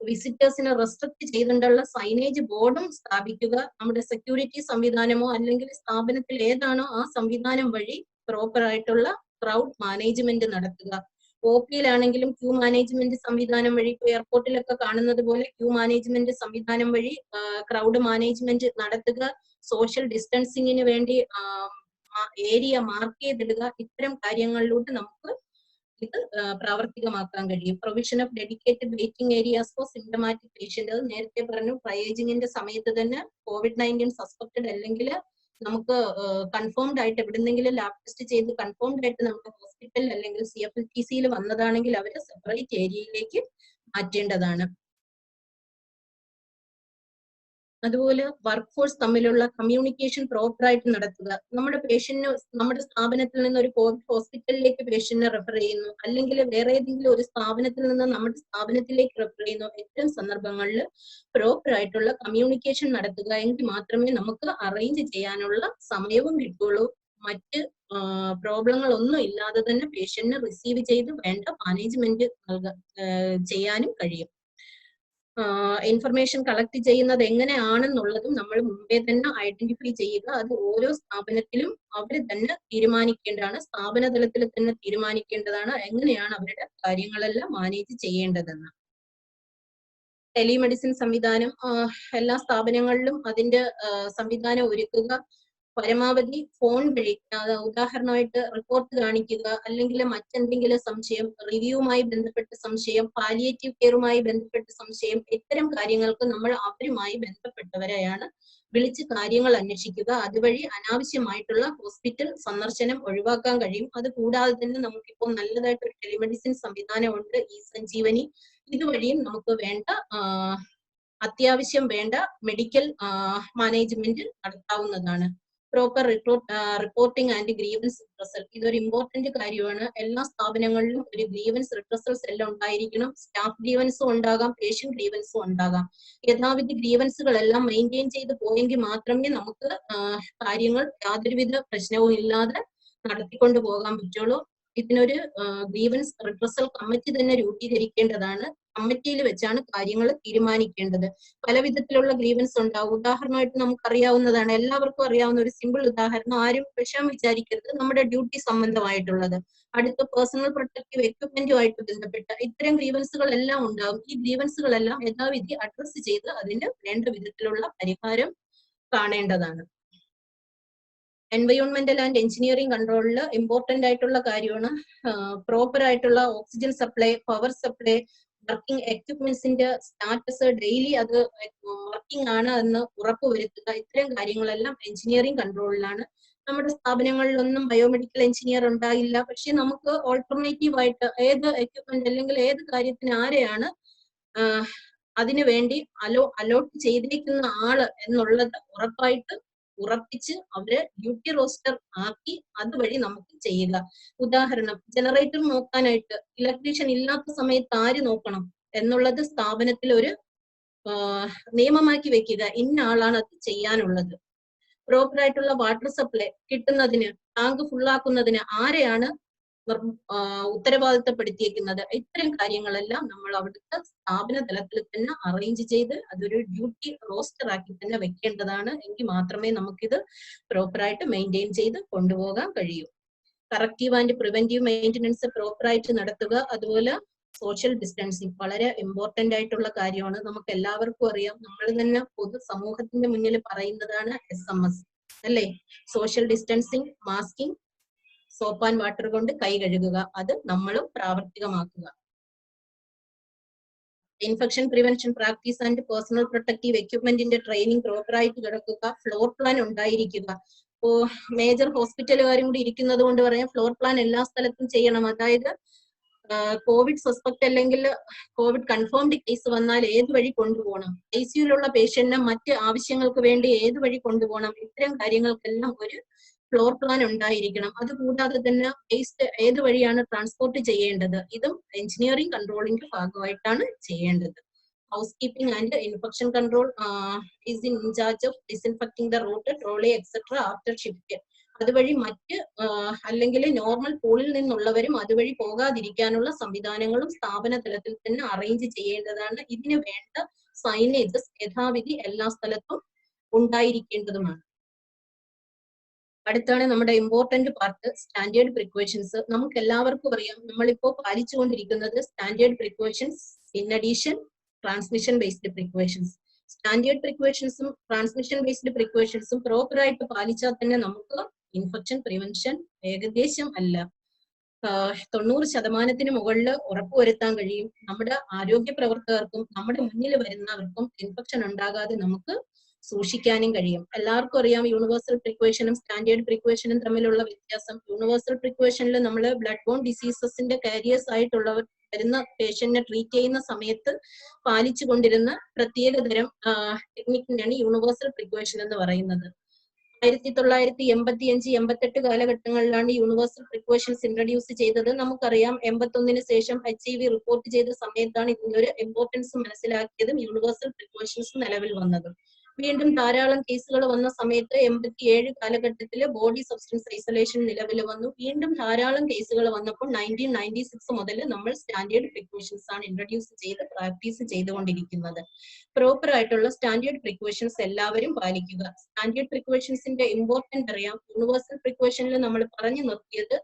വിസിറ്റേഴ്സിനെ റെസ്ട്രിക്ട് ചെയ്തുകൊണ്ടുള്ള സൈനേജ് ബോർഡും സ്ഥാപിക്കുക. നമ്മുടെ സെക്യൂരിറ്റി സംവിധാനമോ അല്ലെങ്കിൽ സ്ഥാപനത്തിൽ ഏതാണോ ആ സംവിധാനം വഴി പ്രോപ്പർ ആയിട്ടുള്ള ക്രൗഡ് മാനേജ്മെന്റ് നടത്തുക. OP-യിലാണെങ്കിലും ക്യൂ മാനേജ്മെന്റ് സംവിധാനം വഴി, ഇപ്പൊ എയർപോർട്ടിലൊക്കെ കാണുന്നത് പോലെ ക്യൂ മാനേജ്മെന്റ് സംവിധാനം വഴി ക്രൗഡ് മാനേജ്മെന്റ് നടത്തുക. സോഷ്യൽ ഡിസ്റ്റൻസിങ്ങിന് വേണ്ടി ഏരിയ മാർക്ക് ചെയ്തിടുക. ഇത്തരം കാര്യങ്ങളിലൂടെ നമുക്ക് ഇത് പ്രാവർത്തികമാക്കാൻ കഴിയും. Provision of dedicated waiting areas for symptomatic patient. അത് നേരത്തെ പറഞ്ഞു, ട്രയേജിങ്ങിന്റെ സമയത്ത് തന്നെ COVID-19 സസ്പെക്റ്റഡ് അല്ലെങ്കിൽ നമുക്ക് കൺഫേംഡ് ആയിട്ട് എവിടെന്നെങ്കിലും ലാബ് ടെസ്റ്റ് ചെയ്ത് കൺഫേംഡ് ആയിട്ട് നമ്മുടെ ഹോസ്പിറ്റലിൽ അല്ലെങ്കിൽ CFLTC-യിൽ വന്നതാണെങ്കിൽ അവരെ സെപ്പറേറ്റ് ഏരിയയിലേക്ക് മാറ്റേണ്ടതാണ്. അതുപോലെ വർക്ക് ഫോഴ്സ് തമ്മിലുള്ള കമ്മ്യൂണിക്കേഷൻ പ്രോപ്പർ ആയിട്ട് നടത്തുക. നമ്മുടെ പേഷ്യന്റിന് നമ്മുടെ സ്ഥാപനത്തിൽ നിന്ന് ഒരു കോവിഡ് ഹോസ്പിറ്റലിലേക്ക് പേഷ്യന്റിനെ റെഫർ ചെയ്യുന്നു, അല്ലെങ്കിൽ വേറെ ഏതെങ്കിലും ഒരു സ്ഥാപനത്തിൽ നിന്ന് നമ്മുടെ സ്ഥാപനത്തിലേക്ക് റെഫർ ചെയ്യുന്നു. ഇത്തരം സന്ദർഭങ്ങളിൽ പ്രോപ്പർ ആയിട്ടുള്ള കമ്മ്യൂണിക്കേഷൻ നടത്തുക. എങ്കിൽ മാത്രമേ നമുക്ക് അറേഞ്ച് ചെയ്യാനുള്ള സമയവും കിട്ടുള്ളൂ. മറ്റ് പ്രോബ്ലങ്ങൾ ഒന്നും ഇല്ലാതെ തന്നെ പേഷ്യന്റിനെ റിസീവ് ചെയ്ത് വേണ്ട മാനേജ്മെന്റ് ചെയ്യാനും കഴിയും. ഇൻഫർമേഷൻ കളക്ട് ചെയ്യുന്നത് എങ്ങനെയാണെന്നുള്ളതും നമ്മൾ മുമ്പേ തന്നെ ഐഡന്റിഫൈ ചെയ്യുക. അത് ഓരോ സ്ഥാപനത്തിലും അവർ തന്നെ തീരുമാനിക്കേണ്ടതാണ്, സ്ഥാപന തലത്തിൽ തന്നെ തീരുമാനിക്കേണ്ടതാണ് എങ്ങനെയാണ് അവരുടെ കാര്യങ്ങളെല്ലാം മാനേജ് ചെയ്യേണ്ടതെന്ന്. ടെലിമെഡിസിൻ സംവിധാനം എല്ലാ സ്ഥാപനങ്ങളിലും അതിന്റെ സംവിധാനം ഒരുക്കുക. പരമാവധി ഫോൺ വഴി, ഉദാഹരണമായിട്ട് റിപ്പോർട്ട് കാണിക്കുക, അല്ലെങ്കിൽ മറ്റെന്തെങ്കിലും സംശയം, റിവ്യൂവുമായി ബന്ധപ്പെട്ട സംശയം, പാലിയേറ്റീവ് കെയറുമായി ബന്ധപ്പെട്ട സംശയം, ഇത്തരം കാര്യങ്ങൾക്ക് നമ്മൾ അവരുമായി ബന്ധപ്പെട്ടവരെയാണ് വിളിച്ച് കാര്യങ്ങൾ അന്വേഷിക്കുക. അതുവഴി അനാവശ്യമായിട്ടുള്ള ഹോസ്പിറ്റൽ സന്ദർശനം ഒഴിവാക്കാൻ കഴിയും. അത് കൂടാതെ തന്നെ നമുക്കിപ്പോൾ നല്ലതായിട്ടൊരു ടെലിമെഡിസിൻ സംവിധാനമുണ്ട്, ഇ-സഞ്ജീവനി. ഇതുവഴിയും നമുക്ക് വേണ്ട അത്യാവശ്യം വേണ്ട മെഡിക്കൽ മാനേജ്മെന്റ് നടത്താവുന്നതാണ്. Proper reporting and grievance redressal. ഇതൊരു ഇമ്പോർട്ടന്റ് കാര്യമാണ്. എല്ലാ സ്ഥാപനങ്ങളിലും ഒരു ഗ്രീവൻസ് റിട്രസൽ സെൽ ഉണ്ടായിരിക്കണം. സ്റ്റാഫ് ഗ്രീവൻസും ഉണ്ടാകാം, പേഷ്യന്റ് ഗ്രീവൻസും ഉണ്ടാകാം. യഥാവിധി ഗ്രീവൻസുകളെല്ലാം മെയിൻറ്റെയിൻ ചെയ്ത് പോയെങ്കിൽ മാത്രമേ നമുക്ക് കാര്യങ്ങൾ യാതൊരുവിധ പ്രശ്നവും ഇല്ലാതെ നടത്തിക്കൊണ്ടു പോകാൻ പറ്റുള്ളൂ. ഇതിനൊരു ഗ്രീവൻസ് റിട്രസൽ കമ്മിറ്റി തന്നെ രൂപീകരിക്കേണ്ടതാണ്. കമ്മിറ്റിയിൽ വെച്ചാണ് കാര്യങ്ങൾ തീരുമാനിക്കേണ്ടത്. പല വിധത്തിലുള്ള ഗ്രീവൻസ് ഉണ്ടാവും. ഉദാഹരണമായിട്ട് നമുക്കറിയാവുന്നതാണ്, എല്ലാവർക്കും അറിയാവുന്ന ഒരു സിമ്പിൾ ഉദാഹരണം, ആരും വിഷമം വിചാരിക്കരുത്, നമ്മുടെ ഡ്യൂട്ടി സംബന്ധമായിട്ടുള്ളത്, അടുത്ത പേഴ്സണൽ പ്രൊട്ടക്റ്റീവ് എക്യുപ്മെന്റുമായിട്ട് ബന്ധപ്പെട്ട ഇത്തരം ഗ്രീവൻസുകൾ എല്ലാം ഉണ്ടാവും. ഈ ഗ്രീവൻസുകളെല്ലാം യഥാവിധി അഡ്രസ് ചെയ്ത് അതിന് വേണ്ട വിധത്തിലുള്ള പരിഹാരം കാണേണ്ടതാണ്. എൻവയോൺമെന്റൽ ആൻഡ് എഞ്ചിനീയറിംഗ് കൺട്രോളിൽ ഇമ്പോർട്ടന്റ് ആയിട്ടുള്ള കാര്യമാണ് പ്രോപ്പർ ആയിട്ടുള്ള oxygen supply, power supply, working എക്യുപ്മെന്റ്സിന്റെ സ്റ്റാറ്റസ് ഡെയിലി അത് വർക്കിംഗ് ആണ് എന്ന് ഉറപ്പുവരുത്തുക. ഇത്തരം കാര്യങ്ങളെല്ലാം എഞ്ചിനീയറിംഗ് കൺട്രോളിലാണ്. നമ്മുടെ സ്ഥാപനങ്ങളിലൊന്നും ബയോമെഡിക്കൽ എഞ്ചിനീയർ ഉണ്ടാകില്ല. പക്ഷെ നമുക്ക് ഓൾട്ടർനേറ്റീവ് ആയിട്ട് ഏത് എക്യുപ്മെന്റ് അല്ലെങ്കിൽ ഏത് കാര്യത്തിന് ആരെയാണ് അതിനു വേണ്ടി അലോട്ട് ചെയ്തിരിക്കുന്ന ആള് എന്നുള്ളത് ഉറപ്പിച്ച് അവരെ ഡ്യൂട്ടി റോസ്റ്റർ ആക്കി അതുവഴി നമുക്ക് ചെയ്യുക. ഉദാഹരണം, ജനറേറ്റർ നോക്കാനായിട്ട് ഇലക്ട്രീഷ്യൻ ഇല്ലാത്ത സമയത്ത് ആര് നോക്കണം എന്നുള്ളത് സ്ഥാപനത്തിൽ ഒരു നിയമമാക്കി വെക്കുക. ഇന്ന ആളാണ് അത് ചെയ്യാനുള്ളത്. പ്രോപ്പർ ആയിട്ടുള്ള വാട്ടർ സപ്ലൈ കിട്ടുന്നതിന്, ടാങ്ക് ഫുള്ളാക്കുന്നതിന് ആരെയാണ് ഉത്തരവാദിത്തപ്പെടുത്തിയിരിക്കുന്നത്. ഇത്തരം കാര്യങ്ങളെല്ലാം നമ്മൾ അവിടുത്തെ സ്ഥാപന തലത്തിൽ തന്നെ അറേഞ്ച് ചെയ്ത് അതൊരു ഡ്യൂട്ടി റോസ്റ്റർ ആക്കി തന്നെ വെക്കേണ്ടതാണ്. എങ്കിൽ മാത്രമേ നമുക്കിത് പ്രോപ്പറായിട്ട് മെയിൻറ്റെയിൻ ചെയ്ത് കൊണ്ടുപോകാൻ കഴിയൂ. കറക്റ്റീവ് ആൻഡ് പ്രിവെന്റീവ് മെയിൻ്റനൻസ് പ്രോപ്പറായിട്ട് നടത്തുക. അതുപോലെ സോഷ്യൽ ഡിസ്റ്റൻസിങ് വളരെ ഇമ്പോർട്ടന്റ് ആയിട്ടുള്ള കാര്യമാണ്. നമുക്ക് എല്ലാവർക്കും അറിയാം, നമ്മൾ തന്നെ പൊതു സമൂഹത്തിന്റെ മുന്നിൽ പറയുന്നതാണ് SMS അല്ലേ? Social distancing, masking, soap and water കൊണ്ട് കൈ കഴുകുക, അത് നമ്മളും പ്രാവർത്തികമാക്കുക. Infection prevention practice and personal protective എക്യുപ്മെന്റിന്റെ ട്രെയിനിങ് പ്രോപ്പറായിട്ട് കിടക്കുക. ഫ്ലോർ പ്ലാൻ ഉണ്ടായിരിക്കുക. ഇപ്പോ മേജർ ഹോസ്പിറ്റലുകാരും കൂടി ഇരിക്കുന്നത് കൊണ്ട് പറയാം, ഫ്ലോർ പ്ലാൻ എല്ലാ സ്ഥലത്തും ചെയ്യണം. അതായത് കോവിഡ് സസ്പെക്ട് അല്ലെങ്കിൽ കോവിഡ് കൺഫേംഡ് കേസ് വന്നാൽ ഏത് വഴി കൊണ്ടുപോകണം, ICUലുള്ള പേഷ്യന്റിനെ മറ്റ് ആവശ്യങ്ങൾക്ക് വേണ്ടി ഏത് വഴി കൊണ്ടുപോകണം, ഇത്തരം കാര്യങ്ങൾക്കെല്ലാം ഒരു ഫ്ലോർ പ്ലാൻ ഉണ്ടായിരിക്കണം. അതുകൂടാതെ തന്നെ വേസ്റ്റ് ഏത് വഴിയാണ് ട്രാൻസ്പോർട്ട് ചെയ്യേണ്ടത്, ഇതും എഞ്ചിനീയറിംഗ് കൺട്രോളിന്റെ ഭാഗമായിട്ടാണ് ചെയ്യേണ്ടത്. House keeping and infection control is in charge of disinfecting the route, trolley etcetera after shift. അതുവഴി മറ്റ് അല്ലെങ്കിൽ നോർമൽ പൂളിൽ നിന്നുള്ളവരും അതുവഴി പോകാതിരിക്കാനുള്ള സംവിധാനങ്ങളും സ്ഥാപന തലത്തിൽ തന്നെ അറേഞ്ച് ചെയ്യേണ്ടതാണ്. ഇതിന് വേണ്ട സൈനേജസ് യഥാവിധി എല്ലാ സ്ഥലത്തും ഉണ്ടായിരിക്കേണ്ടതുമാണ്. അടുത്താണ് നമ്മുടെ ഇമ്പോർട്ടന്റ് പാർട്ട്, സ്റ്റാൻഡേർഡ് പ്രിക്കോഷൻസ്. നമുക്ക് എല്ലാവർക്കും അറിയാം, നമ്മളിപ്പോ പാലിച്ചുകൊണ്ടിരിക്കുന്നത് standard precautions in addition transmission based precautions. Standard പ്രിക്കോഷൻസും ട്രാൻസ്മിഷൻ ബേസ്ഡ് പ്രിക്കോഷൻസും പ്രോപ്പറായിട്ട് പാലിച്ചാൽ തന്നെ നമുക്ക് ഇൻഫെക്ഷൻ പ്രിവെൻഷൻ ഏകദേശം അല്ല 90% മുകളിൽ ഉറപ്പുവരുത്താൻ കഴിയും. നമ്മുടെ ആരോഗ്യ പ്രവർത്തകർക്കും നമ്മുടെ മുന്നിൽ വരുന്നവർക്കും ഇൻഫെക്ഷൻ ഉണ്ടാകാതെ നമുക്ക് സൂക്ഷിക്കാനും കഴിയും. എല്ലാവർക്കും അറിയാം യൂണിവേഴ്സൽ പ്രിക്കോഷനും സ്റ്റാൻഡേർഡ് പ്രിക്കോഷനും തമ്മിലുള്ള വ്യത്യാസം. യൂണിവേഴ്സൽ പ്രിക്കോഷനിൽ നമ്മൾ ബ്ലഡ് ബോൺ ഡിസീസസിന്റെ കാരിയേഴ്സ് ആയിട്ടുള്ളവർ വരുന്ന പേഷ്യന്റിനെ ട്രീറ്റ് ചെയ്യുന്ന സമയത്ത് പാലിച്ചു കൊണ്ടിരുന്ന പ്രത്യേകതരം ടെക്നിക്കിനാണ് യൂണിവേഴ്സൽ പ്രിക്കോഷൻ എന്ന് പറയുന്നത്. 1985-88 കാലഘട്ടങ്ങളിലാണ് യൂണിവേഴ്സൽ പ്രിക്കോഷൻസ് ഇൻട്രൊഡ്യൂസ് ചെയ്തത്. നമുക്കറിയാം 81 ശേഷം HIV റിപ്പോർട്ട് ചെയ്ത സമയത്താണ് ഇതിന്റെ ഒരു ഇമ്പോർട്ടൻസ് മനസ്സിലാക്കിയതും യൂണിവേഴ്സൽ പ്രിക്കോഷൻസ് നിലവിൽ വന്നതും. വീണ്ടും ധാരാളം കേസുകൾ വന്ന സമയത്ത് 87 കാലഘട്ടത്തിൽ ബോഡി സബ്സ്റ്റൻസ് ഐസൊലേഷൻ നിലവിൽ വന്നു. വീണ്ടും ധാരാളം കേസുകൾ വന്നപ്പോൾ 1996 മുതൽ നമ്മൾ സ്റ്റാൻഡേർഡ് പ്രിക്കോഷൻസ് ആണ് ഇൻട്രൊഡ്യൂസ് ചെയ്ത് പ്രാക്ടീസ് ചെയ്തുകൊണ്ടിരിക്കുന്നത്. പ്രോപ്പർ ആയിട്ടുള്ള സ്റ്റാൻഡേർഡ് പ്രിക്കോഷൻസ് എല്ലാവരും പാലിക്കുക. സ്റ്റാൻഡേർഡ് പ്രിക്കോഷൻസിന്റെ ഇമ്പോർട്ടന്റ് അറിയാം. യൂണിവേഴ്സൽ പ്രിക്കോഷനിൽ നമ്മൾ പറഞ്ഞു നിർത്തിയത്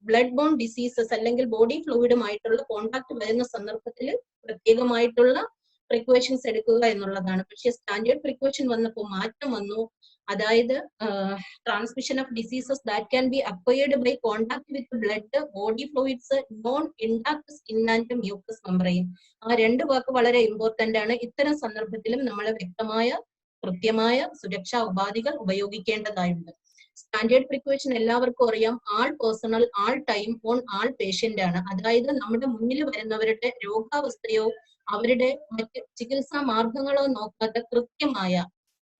ബ്ലഡ് ബോൺ ഡിസീസസ് അല്ലെങ്കിൽ ബോഡി ഫ്ലൂയിഡുമായിട്ടുള്ള കോണ്ടാക്ട് വരുന്ന സന്ദർഭത്തിൽ പ്രത്യേകമായിട്ടുള്ള പ്രിക്കോഷൻസ് എടുക്കുക എന്നുള്ളതാണ്. പക്ഷെ സ്റ്റാൻഡേർഡ് പ്രിക്കോഷൻ വന്നപ്പോൾ മാറ്റം വന്നു. അതായത് transmission of diseases that can be acquired by contact with blood, body fluids, non intact skin and mucous membrane. ആ രണ്ട് വാക്ക് വളരെ ഇമ്പോർട്ടന്റ് ആണ്. ഇത്തരം സന്ദർഭത്തിലും നമ്മൾ വ്യക്തമായ കൃത്യമായ സുരക്ഷാ ഉപാധികൾ ഉപയോഗിക്കേണ്ടതായുണ്ട്. സ്റ്റാൻഡേർഡ് പ്രിക്കോഷൻ എല്ലാവർക്കും അറിയാം, all personnel, all time on all patient ആണ്. അതായത് നമ്മുടെ മുന്നിൽ വരുന്നവരുടെ രോഗാവസ്ഥയോ അവരുടെ മറ്റ് ചികിത്സാ മാർഗങ്ങളോ നോക്കാതെ കൃത്യമായ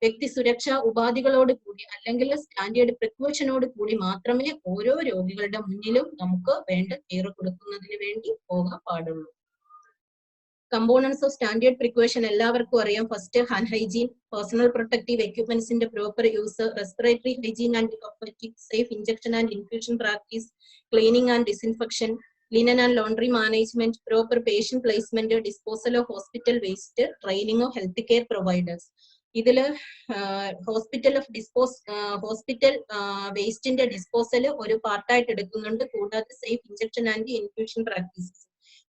വ്യക്തി സുരക്ഷാ ഉപാധികളോട് കൂടി അല്ലെങ്കിൽ സ്റ്റാൻഡേർഡ് പ്രിക്കോഷനോട് കൂടി മാത്രമേ ഓരോ രോഗികളുടെ മുന്നിലും നമുക്ക് വേണ്ട കെയർ കൊടുക്കുന്നതിന് വേണ്ടി പോകാൻ പാടുള്ളൂ. കമ്പോണൻസ് ഓഫ് സ്റ്റാൻഡേർഡ് പ്രിക്കോഷൻ എല്ലാവർക്കും അറിയാം. First, hand hygiene, personal protective എക്യുപ്മെന്റ്സിന്റെ proper use, respiratory hygiene and cooperative, safe injection and infusion practice, cleaning and disinfection, linen and laundry management, proper patient placement, disposal of hospital waste, training of healthcare providers. ഇതില് ഹോസ്പിറ്റൽ വേസ്റ്റിന്റെ ഡിസ്പോസൽ ഒരു പാർട്ടായിട്ട് എടുക്കുന്നുണ്ട്. കൂടാതെ safe injection and infusion practices.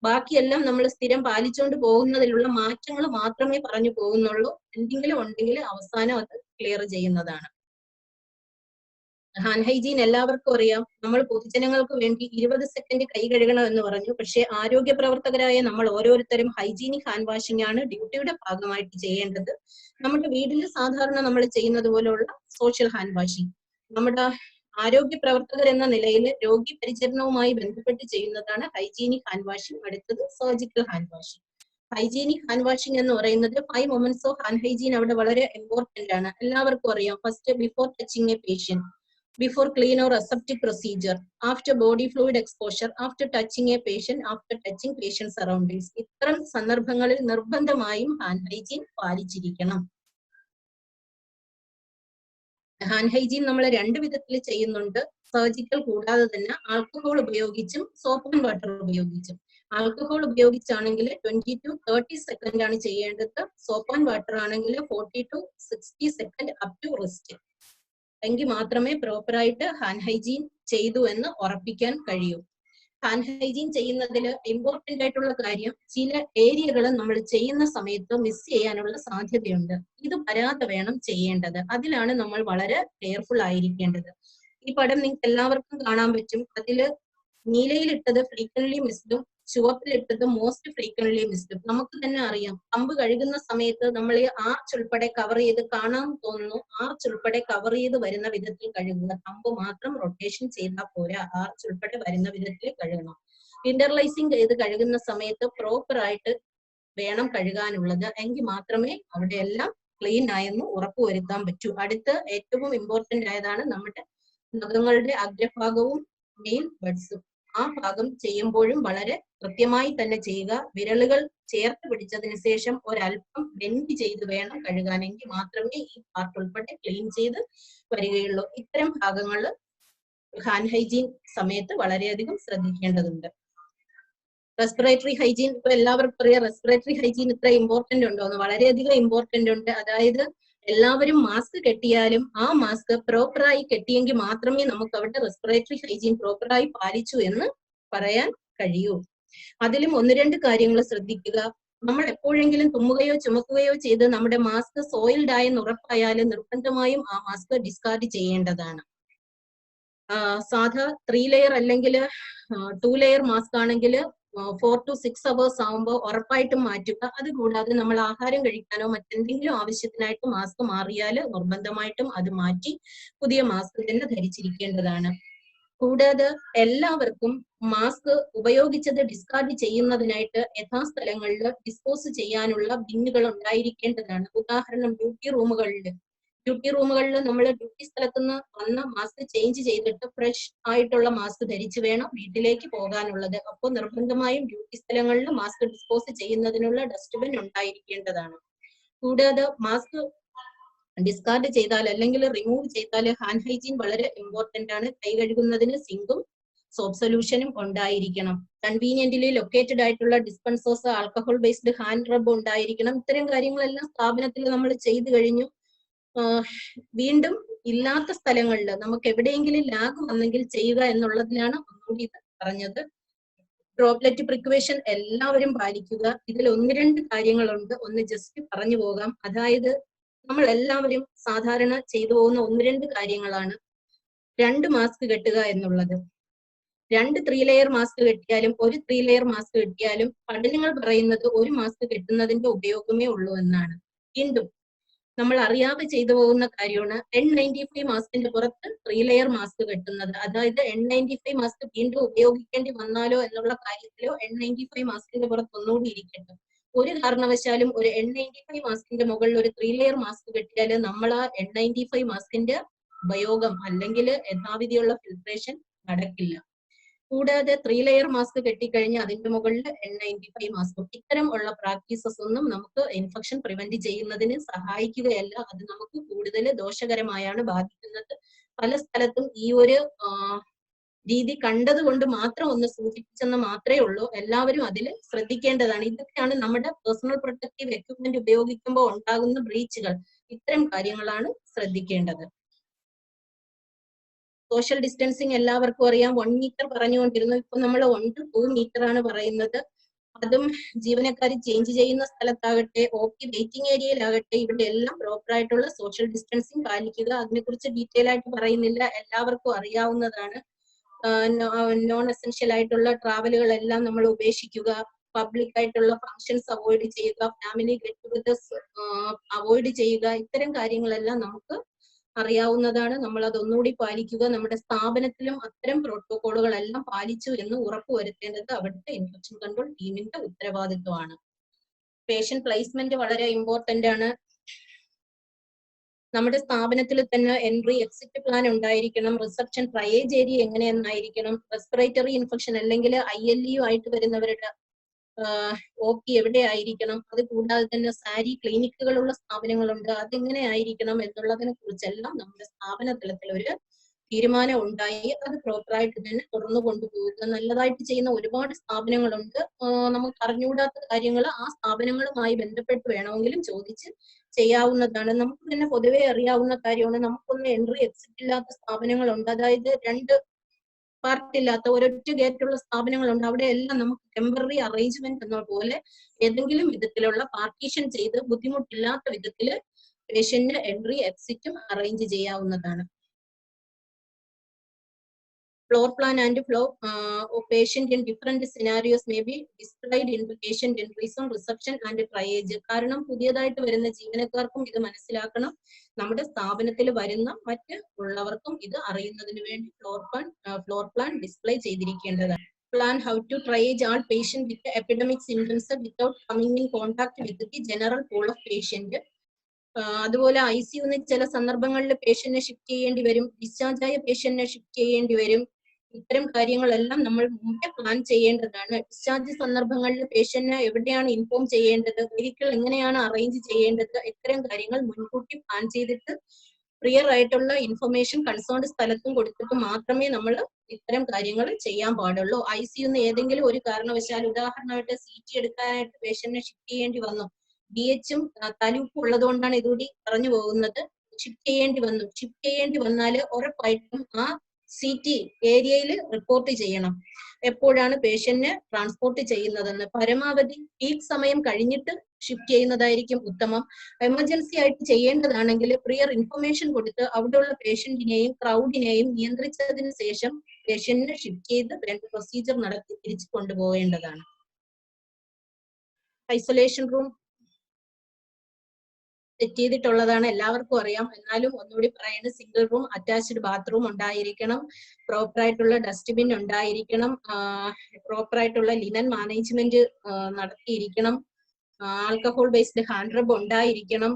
ബാക്കിയെല്ലാം നമ്മൾ സ്ഥിരം പാലിച്ചുകൊണ്ട് പോകുന്നതിലുള്ള മാറ്റങ്ങൾ മാത്രമേ പറഞ്ഞു പോകുന്നുള്ളൂ. എന്തെങ്കിലും ഉണ്ടെങ്കിൽ അവസാനം അത് ക്ലിയർ ചെയ്യുന്നതാണ്. ഹാൻഡ് ഹൈജീൻ എല്ലാവർക്കും അറിയാം. നമ്മൾ പൊതുജനങ്ങൾക്ക് വേണ്ടി 20 സെക്കൻഡ് കൈ കഴുകണം എന്ന് പറഞ്ഞു. പക്ഷേ ആരോഗ്യ പ്രവർത്തകരായ നമ്മൾ ഓരോരുത്തരും ഹൈജീനിക് ഹാൻഡ് വാഷിംഗ് ആണ് ഡ്യൂട്ടിയുടെ ഭാഗമായിട്ട് ചെയ്യേണ്ടത്. നമ്മുടെ വീട്ടിൽ സാധാരണ നമ്മൾ ചെയ്യുന്നത് പോലെയുള്ള സോഷ്യൽ ഹാൻഡ് വാഷിംഗ് നമ്മുടെ ആരോഗ്യ പ്രവർത്തകർ എന്ന നിലയിൽ രോഗി പരിചരണവുമായി ബന്ധപ്പെട്ട് ചെയ്യുന്നതാണ് ഹൈജീനിക് ഹാൻഡ് വാഷിംഗ്. അടുത്തത് surgical hand washing. Hygienic hand washing എന്ന് പറയുന്നത് 5 മൊമെന്റ്സ് ഓഫ് ഹാൻഡ് ഹൈജീൻ അവിടെ വളരെ ഇമ്പോർട്ടന്റ് ആണ്. എല്ലാവർക്കും അറിയാം. First, before touching A patient, before clean or aseptic procedure, after body fluid exposure, after touching a patient, after touching patient surroundings. ഇത്തരം സന്ദർഭങ്ങളിൽ നിർബന്ധമായും ഹാൻഡ് ഹൈജീൻ പാലിച്ചിരിക്കണം. ഹാൻഡ് ഹൈജീൻ നമ്മൾ 2 വിധത്തിൽ ചെയ്യുന്നുണ്ട്. സർജിക്കൽ കൂടാതെ തന്നെ ആൽക്കഹോൾ ഉപയോഗിച്ചും സോപ്പ് ആൻഡ് വാട്ടർ ഉപയോഗിച്ചും. ആൽക്കഹോൾ ഉപയോഗിച്ചാണെങ്കിൽ 20 to 30 സെക്കൻഡ് ആണ് ചെയ്യേണ്ടത്. സോപ്പ് ആൻഡ് വാട്ടർ ആണെങ്കിൽ 40 to 60 second up to wrist. എങ്കിൽ മാത്രമേ പ്രോപ്പറായിട്ട് ഹാൻഡ് ഹൈജീൻ ചെയ്തു എന്ന് ഉറപ്പിക്കാൻ കഴിയൂ. ഹാൻഡ് ഹൈജീൻ ചെയ്യുന്നതിൽ ഇമ്പോർട്ടന്റ് ആയിട്ടുള്ള കാര്യം, ചില ഏരിയകൾ നമ്മൾ ചെയ്യുന്ന സമയത്ത് മിസ് ചെയ്യാനുള്ള സാധ്യതയുണ്ട്. ഇത് വരാതെ വേണം ചെയ്യേണ്ടത്. അതിലാണ് നമ്മൾ വളരെ കെയർഫുൾ ആയിരിക്കേണ്ടത്. ഈ പടം നിങ്ങൾക്ക് എല്ലാവർക്കും കാണാൻ പറ്റും. അതില് നീലയിലിട്ടത് ഫ്രീക്വന്റ്ലി മിസ്ഡും ചുവപ്പിലിട്ടത് മോസ്റ്റ് ഫ്രീക്വന്റ്ലി മിസ്ഡും. നമുക്ക് തന്നെ അറിയാം, കമ്പ് കഴുകുന്ന സമയത്ത് നമ്മൾ ആർച്ച് ഉൾപ്പെടെ കവർ ചെയ്ത് കാണാൻ തോന്നുന്നു. ആർച്ച് ഉൾപ്പെടെ കവർ ചെയ്ത് വരുന്ന വിധത്തിൽ കഴുകുക. കമ്പ് മാത്രം റൊട്ടേഷൻ ചെയ്താൽ പോരാ, ആർച്ച് ഉൾപ്പെടെ വരുന്ന വിധത്തിൽ കഴുകണം. ഇന്റർലൈസിങ് ചെയ്ത് കഴുകുന്ന സമയത്ത് പ്രോപ്പർ ആയിട്ട് വേണം കഴുകാനുള്ളത്. എങ്കിൽ മാത്രമേ അവിടെ എല്ലാം ക്ലീൻ ആയെന്ന് ഉറപ്പുവരുത്താൻ പറ്റൂ. അടുത്ത് ഏറ്റവും ഇമ്പോർട്ടന്റ് ആയതാണ് നമ്മുടെ നഖങ്ങളുടെ അഗ്രഭാഗവും നെയിൽ ബഡ്സും. ആ ഭാഗം ചെയ്യുമ്പോഴും വളരെ കൃത്യമായി തന്നെ ചെയ്യുക. വിരലുകൾ ചേർത്ത് പിടിച്ചതിന് ശേഷം ഒരല്പം ബെൻഡ് ചെയ്ത് വേണം കഴുകാനെങ്കിൽ മാത്രമേ ഈ പാർട്ട് ഉൾപ്പെടെ ക്ലീൻ ചെയ്ത് വരികയുള്ളൂ. ഇത്തരം ഭാഗങ്ങൾ ഹാൻഡ് ഹൈജീൻ സമയത്ത് വളരെയധികം ശ്രദ്ധിക്കേണ്ടതുണ്ട്. റെസ്പിറേറ്ററി ഹൈജീൻ ഇപ്പൊ എല്ലാവർക്കും അറിയാം. റെസ്പിറേറ്ററി ഹൈജീൻ ഇത്ര ഇമ്പോർട്ടന്റ് ഉണ്ടോ എന്ന്? വളരെയധികം ഇമ്പോർട്ടന്റ് ഉണ്ട്. അതായത് എല്ലാവരും മാസ്ക് കെട്ടിയാലും ആ മാസ്ക് പ്രോപ്പറായി കെട്ടിയെങ്കിൽ മാത്രമേ നമുക്ക് അവിടെ റെസ്പിറേറ്ററി ഹൈജീൻ പ്രോപ്പറായി പാലിച്ചു എന്ന് പറയാൻ കഴിയൂ. അതിലും 1-2 കാര്യങ്ങൾ ശ്രദ്ധിക്കുക. നമ്മൾ എപ്പോഴെങ്കിലും തുമ്മുകയോ ചുമക്കുകയോ ചെയ്ത് നമ്മുടെ മാസ്ക് സോയിൽഡ് ആയെന്ന് ഉറപ്പായാൽ നിർബന്ധമായും ആ മാസ്ക് ഡിസ്കാർഡ് ചെയ്യേണ്ടതാണ്. സാധാ 3 ലെയർ അല്ലെങ്കിൽ 2 ലെയർ മാസ്ക് ആണെങ്കിൽ 4 to 6 hours ആവുമ്പോൾ ഉറപ്പായിട്ടും മാറ്റുക. അതുകൂടാതെ നമ്മൾ ആഹാരം കഴിക്കാനോ മറ്റെന്തെങ്കിലും ആവശ്യത്തിനായിട്ട് മാസ്ക് മാറിയാൽ നിർബന്ധമായിട്ടും അത് മാറ്റി പുതിയ മാസ്ക് തന്നെ ധരിച്ചിരിക്കേണ്ടതാണ്. കൂടാതെ എല്ലാവർക്കും മാസ്ക് ഉപയോഗിച്ചത് ഡിസ്കാർഡ് ചെയ്യുന്നതിനായിട്ട് യഥാസ്ഥലങ്ങളിൽ ഡിസ്പോസ് ചെയ്യാനുള്ള ബിന്നുകൾ ഉണ്ടായിരിക്കേണ്ടതാണ്. ഉദാഹരണം, ഡ്യൂട്ടി റൂമുകളിൽ നമ്മൾ ഡ്യൂട്ടി സ്ഥലത്തുനിന്ന് വന്ന മാസ്ക് ചേഞ്ച് ചെയ്തിട്ട് ഫ്രഷ് ആയിട്ടുള്ള മാസ്ക് ധരിച്ചു വേണം വീട്ടിലേക്ക് പോകാനുള്ളത്. അപ്പോൾ നിർബന്ധമായും ഡ്യൂട്ടി സ്ഥലങ്ങളിൽ മാസ്ക് ഡിസ്പോസ് ചെയ്യുന്നതിനുള്ള ഡസ്റ്റ്ബിൻ ഉണ്ടായിരിക്കേണ്ടതാണ്. കൂടാതെ മാസ്ക് ഡിസ്കാർഡ് ചെയ്താൽ അല്ലെങ്കിൽ റിമൂവ് ചെയ്താൽ ഹാൻഡ് ഹൈജീൻ വളരെ ഇമ്പോർട്ടന്റ് ആണ്. കൈ കഴുകുന്നതിന് സിങ്കും സോപ്പ് സൊല്യൂഷനും ഉണ്ടായിരിക്കണം. കൺവീനിയന്റ്ലി ലൊക്കേറ്റഡ് ആയിട്ടുള്ള ഡിസ്പെൻസേഴ്സ്, ആൽക്കഹോൾ ബേസ്ഡ് ഹാൻഡ് റബ്ബ് ഉണ്ടായിരിക്കണം. ഇത്തരം കാര്യങ്ങളെല്ലാം സ്ഥാപനത്തിൽ നമ്മൾ ചെയ്തു കഴിഞ്ഞു. വീണ്ടും ഇല്ലാത്ത സ്ഥലങ്ങളിൽ നമുക്ക് എവിടെയെങ്കിലും ലാഗ് വന്നെങ്കിൽ ചെയ്യുക എന്നുള്ളതിലാണ് ഒന്നുകൂടി പറഞ്ഞത്. ഡ്രോപ്ലെറ്റ് പ്രിക്വേഷൻ എല്ലാവരും പാലിക്കുക. ഇതിൽ 1-2 കാര്യങ്ങളുണ്ട്. ഒന്ന് ജസ്റ്റ് പറഞ്ഞു പോകാം. അതായത് നമ്മൾ എല്ലാവരും സാധാരണ ചെയ്തു പോകുന്ന 1-2 കാര്യങ്ങളാണ്. 2 മാസ്ക് കെട്ടുക എന്നുള്ളത്. 2 3 ലെയർ മാസ്ക് കെട്ടിയാലും 1 3 ലെയർ മാസ്ക് കെട്ടിയാലും പഠനങ്ങൾ പറയുന്നത് 1 മാസ്ക് കെട്ടുന്നതിന്റെ ഉപയോഗമേ ഉള്ളൂ എന്നാണ്. വീണ്ടും നമ്മൾ അറിയാതെ ചെയ്തു പോകുന്ന കാര്യമാണ് N95 മാസ്കിന്റെ പുറത്ത് 3 ലെയർ മാസ്ക് കെട്ടുന്നത്. അതായത് N95 മാസ്ക് വീണ്ടും ഉപയോഗിക്കേണ്ടി വന്നാലോ എന്നുള്ള കാര്യത്തിലോ N95 മാസ്കിന്റെ പുറത്ത് ഒന്നുകൂടി ഇരിക്കട്ടെ. ഒരു കാരണവശാലും ഒരു N95 മാസ്കിന്റെ മുകളിൽ ഒരു 3 ലെയർ മാസ്ക് കെട്ടിയാൽ നമ്മൾ ആ N95 മാസ്കിന്റെ ഉപയോഗം അല്ലെങ്കിൽ യഥാവിധിയുള്ള ഫിൽട്രേഷൻ നടക്കില്ല. കൂടാതെ 3 ലെയർ മാസ്ക് കെട്ടിക്കഴിഞ്ഞാൽ അതിന്റെ മുകളിൽ N95 മാസ്കും. ഇത്തരം ഉള്ള പ്രാക്ടീസസ് ഒന്നും നമുക്ക് ഇൻഫെക്ഷൻ പ്രിവെന്റ് ചെയ്യുന്നതിന് സഹായിക്കുകയല്ല. അത് നമുക്ക് കൂടുതൽ ദോഷകരമായാണ് ബാധിക്കുന്നത്. പല സ്ഥലത്തും ഈ ഒരു രീതി കണ്ടതുകൊണ്ട് മാത്രം ഒന്ന് സൂചിപ്പിച്ചെന്ന് മാത്രമേ ഉള്ളൂ. എല്ലാവരും അതിൽ ശ്രദ്ധിക്കേണ്ടതാണ്. ഇതൊക്കെയാണ് നമ്മുടെ പേഴ്സണൽ പ്രൊട്ടക്റ്റീവ് എക്യുപ്മെന്റ് ഉപയോഗിക്കുമ്പോൾ ഉണ്ടാകുന്ന ബ്രീച്ചുകൾ. ഇത്തരം കാര്യങ്ങളാണ് ശ്രദ്ധിക്കേണ്ടത്. സോഷ്യൽ ഡിസ്റ്റൻസിങ് എല്ലാവർക്കും അറിയാം. 1 മീറ്റർ പറഞ്ഞുകൊണ്ടിരുന്നു. ഇപ്പൊ നമ്മൾ 1 to 2 മീറ്റർ ആണ് പറയുന്നത്. അതും ജീവനക്കാർ ചേഞ്ച് ചെയ്യുന്ന സ്ഥലത്താകട്ടെ, ഓപ്പി വെയിറ്റിംഗ് ഏരിയയിലാകട്ടെ, ഇവിടെ എല്ലാം പ്രോപ്പർ ആയിട്ടുള്ള സോഷ്യൽ ഡിസ്റ്റൻസിങ് പാലിക്കുക. അതിനെക്കുറിച്ച് ഡീറ്റെയിൽ ആയിട്ട് പറയുന്നില്ല, എല്ലാവർക്കും അറിയാവുന്നതാണ്. നോൺ എസെൻഷ്യൽ ആയിട്ടുള്ള ട്രാവലുകളെല്ലാം നമ്മൾ ഉപേക്ഷിക്കുക. പബ്ലിക് ആയിട്ടുള്ള ഫങ്ഷൻസ് അവോയ്ഡ് ചെയ്യുക. ഫാമിലി ഗെറ്റ് ടുഗദേഴ്സ് അവോയ്ഡ് ചെയ്യുക. ഇത്തരം കാര്യങ്ങളെല്ലാം നമുക്ക് അറിയാവുന്നതാണ്. നമ്മൾ അതൊന്നുകൂടി പാലിക്കുക. നമ്മുടെ സ്ഥാപനത്തിലും അത്തരം പ്രോട്ടോകോളുകളെല്ലാം പാലിച്ചു എന്ന് ഉറപ്പുവരുത്തേണ്ടത് അവിടുത്തെ ഇൻഫെക്ഷൻ കൺട്രോൾ ടീമിന്റെ ഉത്തരവാദിത്വമാണ്. പേഷ്യന്റ് പ്ലേസ്മെന്റ് വളരെ ഇമ്പോർട്ടന്റ് ആണ്. നമ്മുടെ സ്ഥാപനത്തിൽ തന്നെ എൻട്രി എക്സിറ്റ് പ്ലാൻ ഉണ്ടായിരിക്കണം. റിസപ്ഷൻ ട്രയേജ് ഏരിയ എങ്ങനെയെന്നായിരിക്കണം. റെസ്പിറേറ്ററി ഇൻഫെക്ഷൻ അല്ലെങ്കിൽ ILU ആയിട്ട് വരുന്നവരുടെ OP എവിടെ ആയിരിക്കണം. അത് കൂടാതെ തന്നെ സാരി ക്ലിനിക്കുകളുള്ള സ്ഥാപനങ്ങളുണ്ട്, അതെങ്ങനെ ആയിരിക്കണം എന്നുള്ളതിനെ കുറിച്ചെല്ലാം നമ്മുടെ സ്ഥാപന തലത്തിൽ ഒരു തീരുമാനം ഉണ്ടായി അത് പ്രോപ്പറായിട്ട് തന്നെ തുറന്നു കൊണ്ടുപോകുക. നല്ലതായിട്ട് ചെയ്യുന്ന ഒരുപാട് സ്ഥാപനങ്ങളുണ്ട്. നമുക്ക് അറിഞ്ഞുകൂടാത്ത കാര്യങ്ങൾ ആ സ്ഥാപനങ്ങളുമായി ബന്ധപ്പെട്ട് വേണമെങ്കിലും ചോദിച്ച് ചെയ്യാവുന്നതാണ്. നമുക്ക് തന്നെ പൊതുവെ അറിയാവുന്ന കാര്യമാണ്. നമുക്കൊന്ന് എൻട്രി എക്സിറ്റ് ഇല്ലാത്ത സ്ഥാപനങ്ങളുണ്ട്. അതായത് 2 പാർട്ടില്ലാത്ത ഒരൊറ്റ ഗേറ്റുള്ള സ്ഥാപനങ്ങളുണ്ട്. അവിടെ എല്ലാം നമുക്ക് ടെമ്പററി അറേഞ്ച്മെന്റ് എന്ന പോലെ ഏതെങ്കിലും വിധത്തിലുള്ള പാർട്ടീഷൻ ചെയ്ത് ബുദ്ധിമുട്ടില്ലാത്ത വിധത്തില് പേഷ്യന്റിന് എൻട്രി എക്സിറ്റും അറേഞ്ച് ചെയ്യാവുന്നതാണ്. Floor plan and flow patient in different scenarios may be displayed in the patient entries on reception and triage. കാരണം പുതിയതായിട്ട് വരുന്ന ജീവനക്കാർക്കും ഇത് മനസ്സിലാക്കണം. നമ്മുടെ സ്ഥാപനത്തിൽ വരുന്ന മറ്റ് ഉള്ളവർക്കും ഇത് അറിയുന്നതിന് വേണ്ടി ഫ്ലോർ പ്ലാൻ ഡിസ്പ്ലേ ചെയ്തിരിക്കേണ്ടതാണ്. Plan how to triage all patient with epidemic symptoms without coming in contact with the general pool of patient. അതുപോലെ ICU ചില സന്ദർഭങ്ങളിൽ പേഷ്യന്റിനെ ഷിഫ്റ്റ് ചെയ്യേണ്ടി വരും. ഡിസ്ചാർജ് ആയ പേഷ്യന്റിനെ ഷിഫ്റ്റ് ചെയ്യേണ്ടി വരും. ഇത്തരം കാര്യങ്ങളെല്ലാം നമ്മൾ മുമ്പേ പ്ലാൻ ചെയ്യേണ്ടതാണ്. ഡിസ്ചാർജ് സന്ദർഭങ്ങളിൽ പേഷ്യന്റിനെ എവിടെയാണ് ഇൻഫോം ചെയ്യേണ്ടത്, വെഹിക്കിൾ എങ്ങനെയാണ് അറേഞ്ച് ചെയ്യേണ്ടത്, ഇത്തരം കാര്യങ്ങൾ മുൻകൂട്ടി പ്ലാൻ ചെയ്തിട്ട് ക്ലിയർ ആയിട്ടുള്ള ഇൻഫർമേഷൻ കൺസേൺഡ് സ്ഥലത്തും കൊടുത്തിട്ട് മാത്രമേ നമ്മൾ ഇത്തരം കാര്യങ്ങൾ ചെയ്യാൻ പാടുള്ളൂ. ICU ഏതെങ്കിലും ഒരു കാരണവശാൽ ഉദാഹരണമായിട്ട് CT എടുക്കാനായിട്ട് പേഷ്യന്റിനെ ഷിഫ്റ്റ് ചെയ്യേണ്ടി വന്നു, DH-ഉം താലൂക്കും ഉള്ളതുകൊണ്ടാണ് ഇതുകൂടി പറഞ്ഞു പോകുന്നത്. ഷിഫ്റ്റ് ചെയ്യേണ്ടി വന്നാൽ ഉറപ്പായിട്ടും ആ CT ഏരിയയിൽ റിപ്പോർട്ട് ചെയ്യണം എപ്പോഴാണ് പേഷ്യന്റിനെ ട്രാൻസ്പോർട്ട് ചെയ്യുന്നതെന്ന്. പരമാവധി പീക്ക് സമയം കഴിഞ്ഞിട്ട് ഷിഫ്റ്റ് ചെയ്യുന്നതായിരിക്കും ഉത്തമം. എമർജൻസി ആയിട്ട് ചെയ്യേണ്ടതാണെങ്കിൽ പ്രിയർ ഇൻഫർമേഷൻ കൊടുത്ത് അവിടെയുള്ള പേഷ്യന്റിനെയും ക്രൗഡിനെയും നിയന്ത്രിച്ചതിന് ശേഷം പേഷ്യന്റിനെ ഷിഫ്റ്റ് ചെയ്ത് വേണ്ട പ്രൊസീജിയർ നടത്തി തിരിച്ചു കൊണ്ടുപോകേണ്ടതാണ്. ഐസൊലേഷൻ റൂം സെറ്റ് ചെയ്തിട്ടുള്ളതാണ്, എല്ലാവർക്കും അറിയാം. എന്നാലും ഒന്നുകൂടി പറയുന്നത്, സിംഗിൾ റൂം അറ്റാച്ച്ഡ് ബാത്റൂം ഉണ്ടായിരിക്കണം, പ്രോപ്പർ ആയിട്ടുള്ള ഡസ്റ്റ്ബിൻ ഉണ്ടായിരിക്കണം, പ്രോപ്പർ ആയിട്ടുള്ള ലിനൻ മാനേജ്മെന്റ് നടത്തിയിരിക്കണം, ആൽക്കഹോൾ ബേസ്ഡ് ഹാൻഡ് റബ് ഉണ്ടായിരിക്കണം,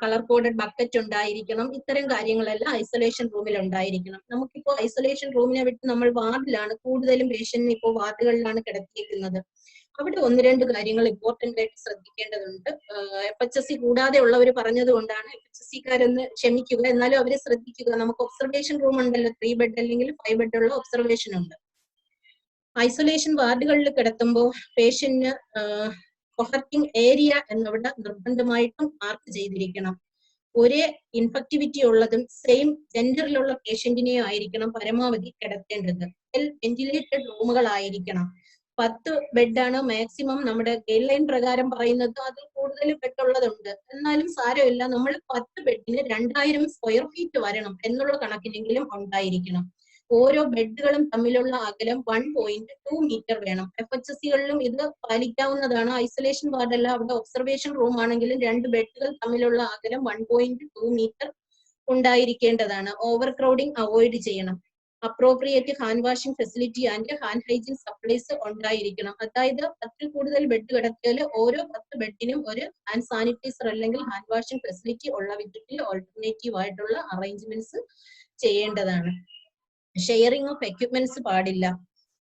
കളർ കോഡഡ് ബക്കറ്റ് ഉണ്ടായിരിക്കണം. ഇത്തരം കാര്യങ്ങളെല്ലാം ഐസൊലേഷൻ റൂമിൽ ഉണ്ടായിരിക്കണം. നമുക്കിപ്പോ ഐസൊലേഷൻ റൂമിനെ വിട്ട് നമ്മൾ വാർഡിലാണ് കൂടുതലും പേഷ്യന്റിന് ഇപ്പോൾ വാർഡുകളിലാണ് കിടത്തിയിരിക്കുന്നത്. അവിടെ 1-2 കാര്യങ്ങൾ ഇമ്പോർട്ടന്റ് ആയിട്ട് ശ്രദ്ധിക്കേണ്ടതുണ്ട്. FHC കൂടാതെ ഉള്ളവർ പറഞ്ഞത് കൊണ്ടാണ്, FHC-കാരൊന്ന് ക്ഷമിക്കുക, എന്നാലും അവരെ ശ്രദ്ധിക്കുക. നമുക്ക് ഒബ്സർവേഷൻ റൂം ഉണ്ടല്ലോ, 3 ബെഡ് അല്ലെങ്കിൽ 5 ബെഡ് ഉള്ള ഒബ്സർവേഷൻ ഉണ്ട്. ഐസൊലേഷൻ വാർഡുകളിൽ കിടത്തുമ്പോൾ പേഷ്യന്റിന് കൊഹർട്ടിംഗ് ഏരിയ എന്നിവിടെ നിർബന്ധമായിട്ടും മാർക്ക് ചെയ്തിരിക്കണം. ഒരേ ഇൻഫെക്ടിവിറ്റി ഉള്ളതും സെയിം ജെൻഡറിലുള്ള പേഷ്യന്റിനെയും ആയിരിക്കണം പരമാവധി കിടത്തേണ്ടത്. വെന്റിലേറ്റഡ് റൂമുകളായിരിക്കണം. 10 ബെഡാണ് മാക്സിമം നമ്മുടെ ഗൈഡ് ലൈൻ പ്രകാരം പറയുന്നത്. അതിൽ കൂടുതൽ ബെഡ് ഉള്ളതുണ്ട്, എന്നാലും സാരമില്ല. നമ്മൾ 10 ബെഡിന് 2000 സ്ക്വയർ ഫീറ്റ് വരണം എന്നുള്ള കണക്കിനെങ്കിലും ഉണ്ടായിരിക്കണം. ഓരോ ബെഡുകളും തമ്മിലുള്ള അകലം 1.2 മീറ്റർ വേണം. FHC-കളിലും ഇത് പാലിക്കാവുന്നതാണ്. ഐസൊലേഷൻ വാർഡല്ല, അവിടെ ഒബ്സർവേഷൻ റൂം ആണെങ്കിലും 2 ബെഡുകൾ തമ്മിലുള്ള അകലം 1.2 മീറ്റർ ഉണ്ടായിരിക്കേണ്ടതാണ്. ഓവർ ക്രൗഡിംഗ് അവോയ്ഡ് ചെയ്യണം. Appropriate hand washing facility and hand hygiene supplies ഉണ്ടായിരിക്കണം. അതായത് 10-ൽ കൂടുതൽ ബെഡ് കിടത്തിയാൽ ഓരോ 10 ബെഡിനും ഒരു ഹാൻഡ് സാനിറ്റൈസർ അല്ലെങ്കിൽ ഹാൻഡ് വാഷിംഗ് ഫെസിലിറ്റി ഉള്ള വിധത്തിൽ ഓൾട്ടർനേറ്റീവ് ആയിട്ടുള്ള അറേഞ്ച്മെന്റ്സ് ചെയ്യേണ്ടതാണ്. ഷെയറിംഗ് ഓഫ് എക്യുപ്മെന്റ്സ് പാടില്ല.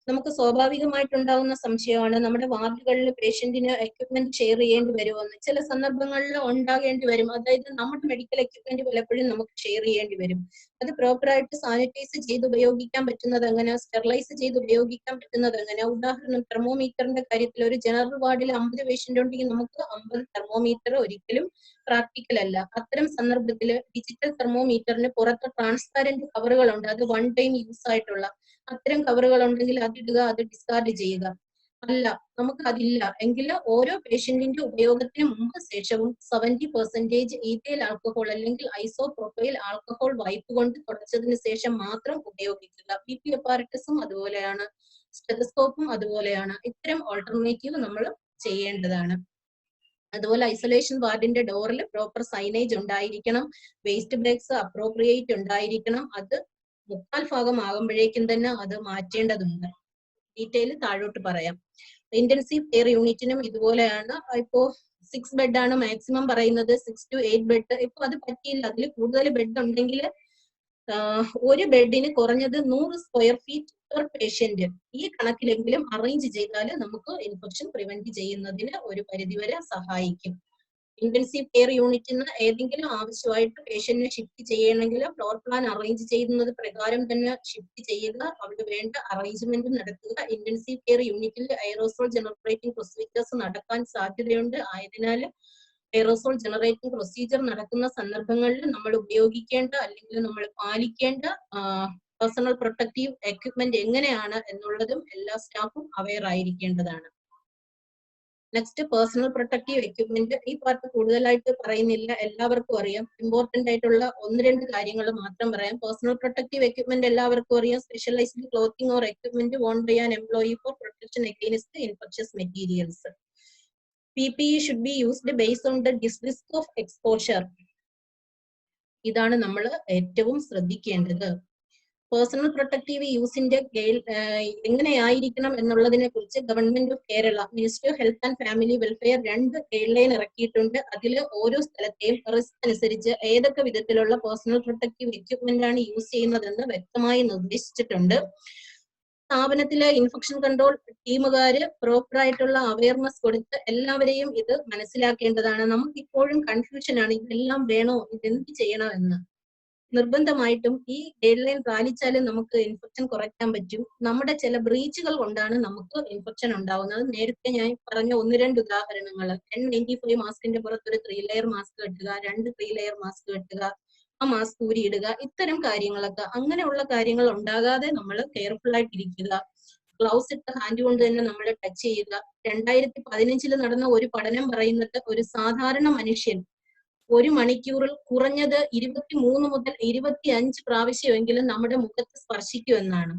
നമുക്ക് സ്വാഭാവികമായിട്ടുണ്ടാകുന്ന സംശയമാണ്, നമ്മുടെ വാർഡുകളിൽ പേഷ്യന്റിന് എക്യുപ്മെന്റ് ഷെയർ ചെയ്യേണ്ടി വരുമെന്ന്. ചില സന്ദർഭങ്ങളിൽ ഉണ്ടാകേണ്ടി വരും. അതായത് നമ്മുടെ മെഡിക്കൽ എക്യുപ്മെന്റ് പലപ്പോഴും നമുക്ക് ഷെയർ ചെയ്യേണ്ടി വരും. അത് പ്രോപ്പറായിട്ട് സാനിറ്റൈസ് ചെയ്ത് ഉപയോഗിക്കാൻ പറ്റുന്നത് എങ്ങനെ, സ്റ്റെറിലൈസ് ചെയ്ത് ഉപയോഗിക്കാൻ പറ്റുന്നത് എങ്ങനെ. ഉദാഹരണം, തെർമോമീറ്ററിന്റെ കാര്യത്തിൽ ഒരു ജനറൽ വാർഡിൽ 50 പേഷ്യന്റ് ഉണ്ടെങ്കിൽ നമുക്ക് 50 തെർമോമീറ്റർ ഒരിക്കലും പ്രാക്ടിക്കൽ അല്ല. അത്തരം സന്ദർഭത്തിൽ ഡിജിറ്റൽ തെർമോമീറ്ററിന് പുറത്ത് ട്രാൻസ്പാരന്റ് കവറുകളുണ്ട്, അത് 1 ടൈം യൂസ് ആയിട്ടുള്ള. അത്തരം കവറുകൾ ഉണ്ടെങ്കിൽ അതിടുക, അത് ഡിസ്കാർഡ് ചെയ്യുക. അല്ല, നമുക്ക് അതില്ല എങ്കിൽ ഓരോ പേഷ്യന്റിന്റെ ഉപയോഗത്തിന് മുമ്പ് ശേഷവും 70% ഈഥൈൽ ആൽക്കഹോൾ അല്ലെങ്കിൽ ഐസോപ്രോപ്പൈൽ ആൽക്കഹോൾ വൈപ്പ് കൊണ്ട് തുടച്ചതിന് ശേഷം മാത്രം ഉപയോഗിക്കുക. BP അപ്പാരറ്റസും അതുപോലെയാണ്, സ്റ്റെതസ്കോപ്പും അതുപോലെയാണ്. ഇത്തരം ഓൾട്ടർനേറ്റീവ് നമ്മൾ ചെയ്യേണ്ടതാണ്. അതുപോലെ ഐസൊലേഷൻ വാർഡിന്റെ ഡോറിൽ പ്രോപ്പർ സൈനേജ് ഉണ്ടായിരിക്കണം, വേസ്റ്റ് ബ്രേക്സ് അപ്രോപ്രിയേറ്റ് ഉണ്ടായിരിക്കണം. അത് 3/4 ഭാഗം ആകുമ്പോഴേക്കും തന്നെ അത് മാറ്റേണ്ടതുണ്ട്. ഡീറ്റെയിൽ താഴോട്ട് പറയാം. ഇന്റൻസീവ് കെയർ യൂണിറ്റിനും ഇതുപോലെയാണ്. ഇപ്പോ 6 ബെഡാണ് മാക്സിമം പറയുന്നത്, 6 to 8 ബെഡ്. ഇപ്പൊ അത് പറ്റിയില്ല, അതിൽ കൂടുതൽ ബെഡ് ഉണ്ടെങ്കിൽ ഒരു ബെഡിന് കുറഞ്ഞത് 100 സ്ക്വയർ ഫീറ്റ് പെർ പേഷ്യന്റ് ഈ കണക്കിലെങ്കിലും അറേഞ്ച് ചെയ്താൽ നമുക്ക് ഇൻഫെക്ഷൻ പ്രിവെന്റ് ചെയ്യുന്നതിന് ഒരു പരിധിവരെ സഹായിക്കും. ഇന്റൻസീവ് കെയർ യൂണിറ്റിന് ഏതെങ്കിലും ആവശ്യമായിട്ട് പേഷ്യന്റിനെ ഷിഫ്റ്റ് ചെയ്യണമെങ്കിൽ ഫ്ലോർ പ്ലാൻ അറേഞ്ച് ചെയ്യുന്നത് പ്രകാരം തന്നെ ഷിഫ്റ്റ് ചെയ്യുക, അവിടെ വേണ്ട അറേഞ്ച്മെന്റ് നടത്തുക. ഇന്റൻസീവ് കെയർ യൂണിറ്റിൽ എയറോസോൾ ജനറേറ്റിംഗ് പ്രൊസീജിയേഴ്സ് നടക്കാൻ സാധ്യതയുണ്ട്. ആയതിനാൽ എയറോസോൾ ജനറേറ്റിംഗ് പ്രൊസീജിയർ നടക്കുന്ന സന്ദർഭങ്ങളിൽ നമ്മൾ ഉപയോഗിക്കേണ്ട അല്ലെങ്കിൽ നമ്മൾ പാലിക്കേണ്ട പേഴ്സണൽ പ്രൊട്ടക്റ്റീവ് എക്വിപ്മെന്റ് എങ്ങനെയാണ് എന്നുള്ളതും എല്ലാ സ്റ്റാഫും അവെയർ ആയിരിക്കേണ്ടതാണ്. Next, personal protective equipment. ഈ പാർട്ട് കൂടുതലായിട്ട് പറയുന്നില്ല, എല്ലാവർക്കും അറിയാം. ഇമ്പോർട്ടന്റ് ആയിട്ടുള്ള 1-2 കാര്യങ്ങൾ മാത്രം പറയാം. പേഴ്സണൽ പ്രൊട്ടക്റ്റീവ് എക്വിപ്മെന്റ് എല്ലാവർക്കും അറിയാം. Specialised clothing or equipment worn by an employee for protection against infectious materials. PPE should be used based on the risk of exposure. ഇതാണ് നമ്മൾ ഏറ്റവും ശ്രദ്ധിക്കേണ്ടത്. പേഴ്സണൽ പ്രൊട്ടക്റ്റീവ് യൂസിന്റെ എങ്ങനെയായിരിക്കണം എന്നുള്ളതിനെ കുറിച്ച് government of Kerala, ministry of health and family welfare 2 guide line ഇറക്കിയിട്ടുണ്ട്. അതിൽ ഓരോ സ്ഥലത്തെയും റിസ്ക് അനുസരിച്ച് ഏതൊക്കെ വിധത്തിലുള്ള പേഴ്സണൽ പ്രൊട്ടക്റ്റീവ് എക്വിപ്മെന്റ് ആണ് യൂസ് ചെയ്യുന്നതെന്ന് വ്യക്തമായി നിർദ്ദേശിച്ചിട്ടുണ്ട്. സ്ഥാപനത്തിലെ ഇൻഫെക്ഷൻ കൺട്രോൾ ടീമുകാര് പ്രോപ്പർ ആയിട്ടുള്ള അവയർനെസ് കൊടുത്ത് എല്ലാവരെയും ഇത് മനസ്സിലാക്കേണ്ടതാണ്. നമുക്ക് ഇപ്പോഴും കൺഫ്യൂഷൻ ആണ്, ഇതെല്ലാം വേണോ, ഇതെന്ത് ചെയ്യണം എന്ന്. നിർബന്ധമായിട്ടും ഈ ഗൈഡ് ലൈൻ പാലിച്ചാലും നമുക്ക് ഇൻഫെക്ഷൻ കുറയ്ക്കാൻ പറ്റും. നമ്മുടെ ചില ബ്രീച്ചുകൾ കൊണ്ടാണ് നമുക്ക് ഇൻഫെക്ഷൻ ഉണ്ടാവുന്നത്. നേരത്തെ ഞാൻ പറഞ്ഞ 1-2 ഉദാഹരണങ്ങൾ, N95 മാസ്കിന്റെ പുറത്തൊരു 3 ലെയർ മാസ്ക് കെട്ടുക, 2 3 ലെയർ മാസ്ക് കെട്ടുക, ആ മാസ്ക് ഊരിയിടുക, ഇത്തരം കാര്യങ്ങളൊക്കെ, അങ്ങനെയുള്ള കാര്യങ്ങൾ ഉണ്ടാകാതെ നമ്മൾ കെയർഫുൾ ആയിട്ടിരിക്കുക. ഗ്ലൗസ് ഇട്ട ഹാൻഡ് കൊണ്ട് തന്നെ നമ്മൾ ടച്ച് ചെയ്യുക. 2015 നടന്ന ഒരു പഠനം പറയുന്നത് ഒരു സാധാരണ മനുഷ്യൻ 1 മണിക്കൂറിൽ കുറഞ്ഞത് 23 മുതൽ 25 പ്രാവശ്യമെങ്കിലും നമ്മുടെ മുഖത്ത് സ്പർശിക്കുമെന്നാണ്.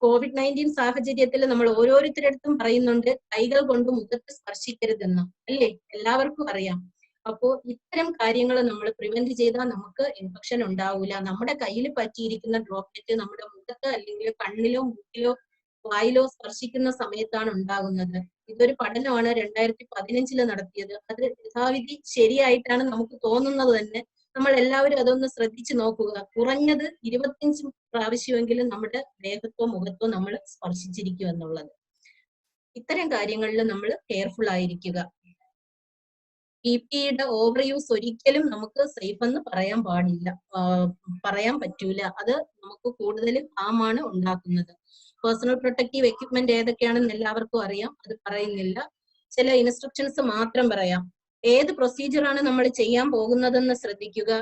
COVID-19 സാഹചര്യത്തിൽ നമ്മൾ ഓരോരുത്തരടുത്തും പറയുന്നുണ്ട് കൈകൾ കൊണ്ട് മുഖത്ത് സ്പർശിക്കരുതെന്ന്, അല്ലേ? എല്ലാവർക്കും അറിയാം. അപ്പോ ഇത്തരം കാര്യങ്ങൾ നമ്മൾ പ്രിവെന്റ് ചെയ്താൽ നമുക്ക് ഇൻഫെക്ഷൻ ഉണ്ടാവില്ല. നമ്മുടെ കയ്യിൽ പറ്റിയിരിക്കുന്ന ഡ്രോപ്ലെറ്റ് നമ്മുടെ മുഖത്ത് അല്ലെങ്കിൽ കണ്ണിലോ മൂക്കിലോ വായിലോ സ്പർശിക്കുന്ന സമയത്താണ് ഉണ്ടാകുന്നത്. ഇതൊരു പഠനമാണ് 2015 നടത്തിയത്. അത് യഥാവിധി ശരിയായിട്ടാണ് നമുക്ക് തോന്നുന്നത് തന്നെ. നമ്മൾ എല്ലാവരും അതൊന്ന് ശ്രദ്ധിച്ചു നോക്കുക. കുറഞ്ഞത് 25 പ്രാവശ്യമെങ്കിലും നമ്മുടെ ദേഹത്തോ മുഖത്തോ നമ്മൾ സ്പർശിച്ചിരിക്കും എന്നുള്ളത്. ഇത്തരം കാര്യങ്ങളിൽ നമ്മൾ കെയർഫുൾ ആയിരിക്കുക. PPEയുടെ ഓവർ യൂസ് ഒരിക്കലും നമുക്ക് സേഫ് എന്ന് പറയാൻ പാടില്ല, പറയാൻ പറ്റൂല. അത് നമുക്ക് കൂടുതൽ ഹാമാണ് ഉണ്ടാക്കുന്നത്. പേഴ്സണൽ പ്രൊട്ടക്റ്റീവ് എക്വിപ്മെന്റ് ഏതൊക്കെയാണെന്ന് എല്ലാവർക്കും അറിയാം, അത് പറയുന്നില്ല. ചില ഇൻസ്ട്രക്ഷൻസ് മാത്രം പറയാം. ഏത് പ്രൊസീജിയർ ആണ് നമ്മൾ ചെയ്യാൻ പോകുന്നതെന്ന് ശ്രദ്ധിക്കുക.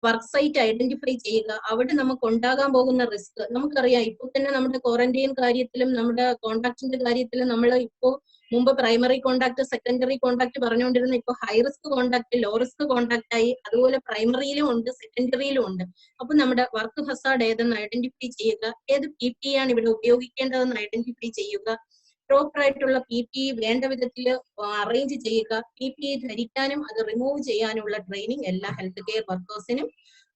വർക്ക് സൈറ്റ് ഐഡന്റിഫൈ ചെയ്യുക. അവിടെ നമുക്ക് ഉണ്ടാകാൻ പോകുന്ന റിസ്ക് നമുക്കറിയാം. ഇപ്പോൾ തന്നെ നമ്മുടെ ക്വാറന്റൈൻ കാര്യത്തിലും നമ്മുടെ കോണ്ടാക്ടിന്റെ കാര്യത്തിലും നമ്മൾ മുമ്പ് പ്രൈമറി കോണ്ടാക്ട്, സെക്കൻഡറി കോണ്ടാക്ട് പറഞ്ഞുകൊണ്ടിരുന്ന ഇപ്പൊ high risk contact, low risk contact ആയി. അതുപോലെ പ്രൈമറിയിലും ഉണ്ട്, സെക്കൻഡറിയിലും ഉണ്ട്. അപ്പൊ നമ്മുടെ വർക്ക് ഹസാർഡ് ഏതെന്ന് ഐഡന്റിഫൈ ചെയ്യുക. ഏത് PPE ആണ് ഇവിടെ ഉപയോഗിക്കേണ്ടതെന്ന് ഐഡന്റിഫൈ ചെയ്യുക. പ്രോപ്പർ ആയിട്ടുള്ള PPE വേണ്ട വിധത്തിൽ അറേഞ്ച് ചെയ്യുക. PPE ധരിക്കാനും അത് റിമൂവ് ചെയ്യാനുള്ള ട്രെയിനിങ് എല്ലാ ഹെൽത്ത് കെയർ വർക്കേഴ്സിനും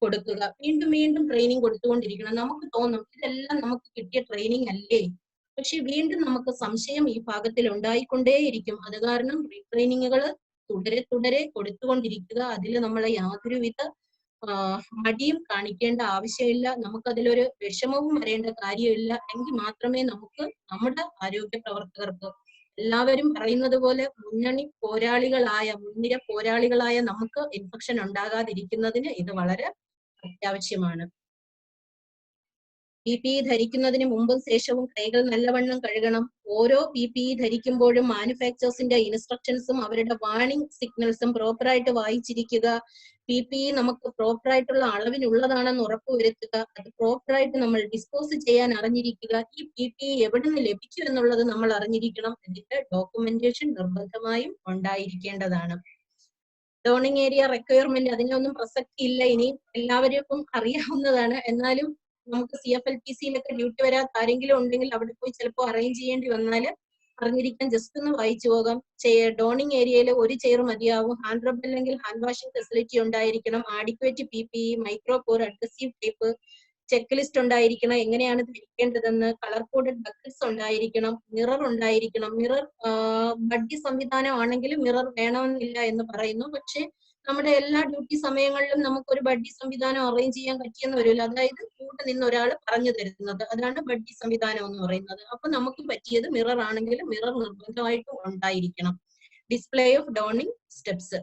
കൊടുക്കുക. വീണ്ടും വീണ്ടും ട്രെയിനിങ് കൊടുത്തുകൊണ്ടിരിക്കണം. നമുക്ക് തോന്നും ഇതെല്ലാം നമുക്ക് കിട്ടിയ ട്രെയിനിങ് അല്ലേ, പക്ഷെ വീണ്ടും നമുക്ക് സംശയം ഈ ഭാഗത്തിൽ ഉണ്ടായിക്കൊണ്ടേയിരിക്കും. അത് കാരണം റീട്രെയിനിങ്ങുകൾ തുടരെ കൊടുത്തുകൊണ്ടിരിക്കുക. അതിൽ നമ്മളെ യാതൊരുവിധ മടിയും കാണിക്കേണ്ട ആവശ്യമില്ല. നമുക്ക് വിഷമവും വരേണ്ട കാര്യമില്ല. എങ്കിൽ മാത്രമേ നമുക്ക് നമ്മുടെ ആരോഗ്യ പ്രവർത്തകർക്ക് എല്ലാവരും പറയുന്നത് പോലെ മുൻനിര പോരാളികളായ നമുക്ക് ഇൻഫെക്ഷൻ ഉണ്ടാകാതിരിക്കുന്നതിന് ഇത് വളരെ അത്യാവശ്യമാണ്. PPE ധരിക്കുന്നതിന് മുമ്പും ശേഷവും കൈകൾ നല്ലവണ്ണം കഴുകണം. ഓരോ PPE ധരിക്കുമ്പോഴും മാനുഫാക്ചേഴ്സിന്റെ ഇൻസ്ട്രക്ഷൻസും അവരുടെ വാർണിംഗ് സിഗ്നൽസും പ്രോപ്പറായിട്ട് വായിച്ചിരിക്കുക. PPE നമുക്ക് പ്രോപ്പർ ആയിട്ടുള്ള അളവിനുള്ളതാണെന്ന് ഉറപ്പുവരുത്തുക. അത് പ്രോപ്പർ ആയിട്ട് നമ്മൾ ഡിസ്പോസ് ചെയ്യാൻ അറിഞ്ഞിരിക്കുക. ഈ PPE എവിടെ നിന്ന് ലഭിച്ചു എന്നുള്ളത് നമ്മൾ അറിഞ്ഞിരിക്കണം. ഇതിന്റെ ഡോക്യുമെന്റേഷൻ നിർബന്ധമായും ഉണ്ടായിരിക്കേണ്ടതാണ്. ഡോണിങ് ഏരിയ റിക്വയർമെന്റ് അതിനൊന്നും പ്രസക്തി ഇല്ല, ഇനി എല്ലാവർക്കും അറിയാവുന്നതാണ്. എന്നാലും നമുക്ക് CFLPCയിലൊക്കെ ഡ്യൂട്ടി വരാത്ത ആരെങ്കിലും ഉണ്ടെങ്കിൽ അവിടെ പോയി ചിലപ്പോൾ അറേഞ്ച് ചെയ്യേണ്ടി വന്നാൽ അറിഞ്ഞിരിക്കാൻ ജസ്റ്റ് ഒന്ന് വായിച്ചു പോകാം. ഡോണിങ് ഏരിയയിൽ ഒരു ചെയർ മതിയാവും. ഹാൻഡ് റബ് അല്ലെങ്കിൽ ഹാൻഡ് വാഷിംഗ് ഫെസിലിറ്റി ഉണ്ടായിരിക്കണം. Adequate PPE, Micropore, adhesive tape, check list ഉണ്ടായിരിക്കണം. എങ്ങനെയാണ് ധരിക്കേണ്ടതെന്ന്, കളർ കോഡഡ് ബക്കറ്റ്സ് ഉണ്ടായിരിക്കണം, മിറർ ഉണ്ടായിരിക്കണം. മിറർ ബഡ്ഡി സംവിധാനം ആണെങ്കിൽ മിറർ വേണമെന്നില്ല എന്ന് പറയുന്നു. പക്ഷെ നമ്മുടെ എല്ലാ ഡ്യൂട്ടി സമയങ്ങളിലും നമുക്കൊരു ബഡ്ഡി സംവിധാനം അറേഞ്ച് ചെയ്യാൻ പറ്റിയെന്ന് വരില്ല. അതായത് കൂടെ നിന്ന് ഒരാൾ പറഞ്ഞു തരുന്നത്, അതാണ് ബഡ്ഡി സംവിധാനം എന്ന് പറയുന്നത്. അപ്പൊ നമുക്ക് പറ്റിയത് മിറർ ആണെങ്കിൽ മിറർ നിർബന്ധമായിട്ടും ഉണ്ടായിരിക്കണം. Display of donning steps.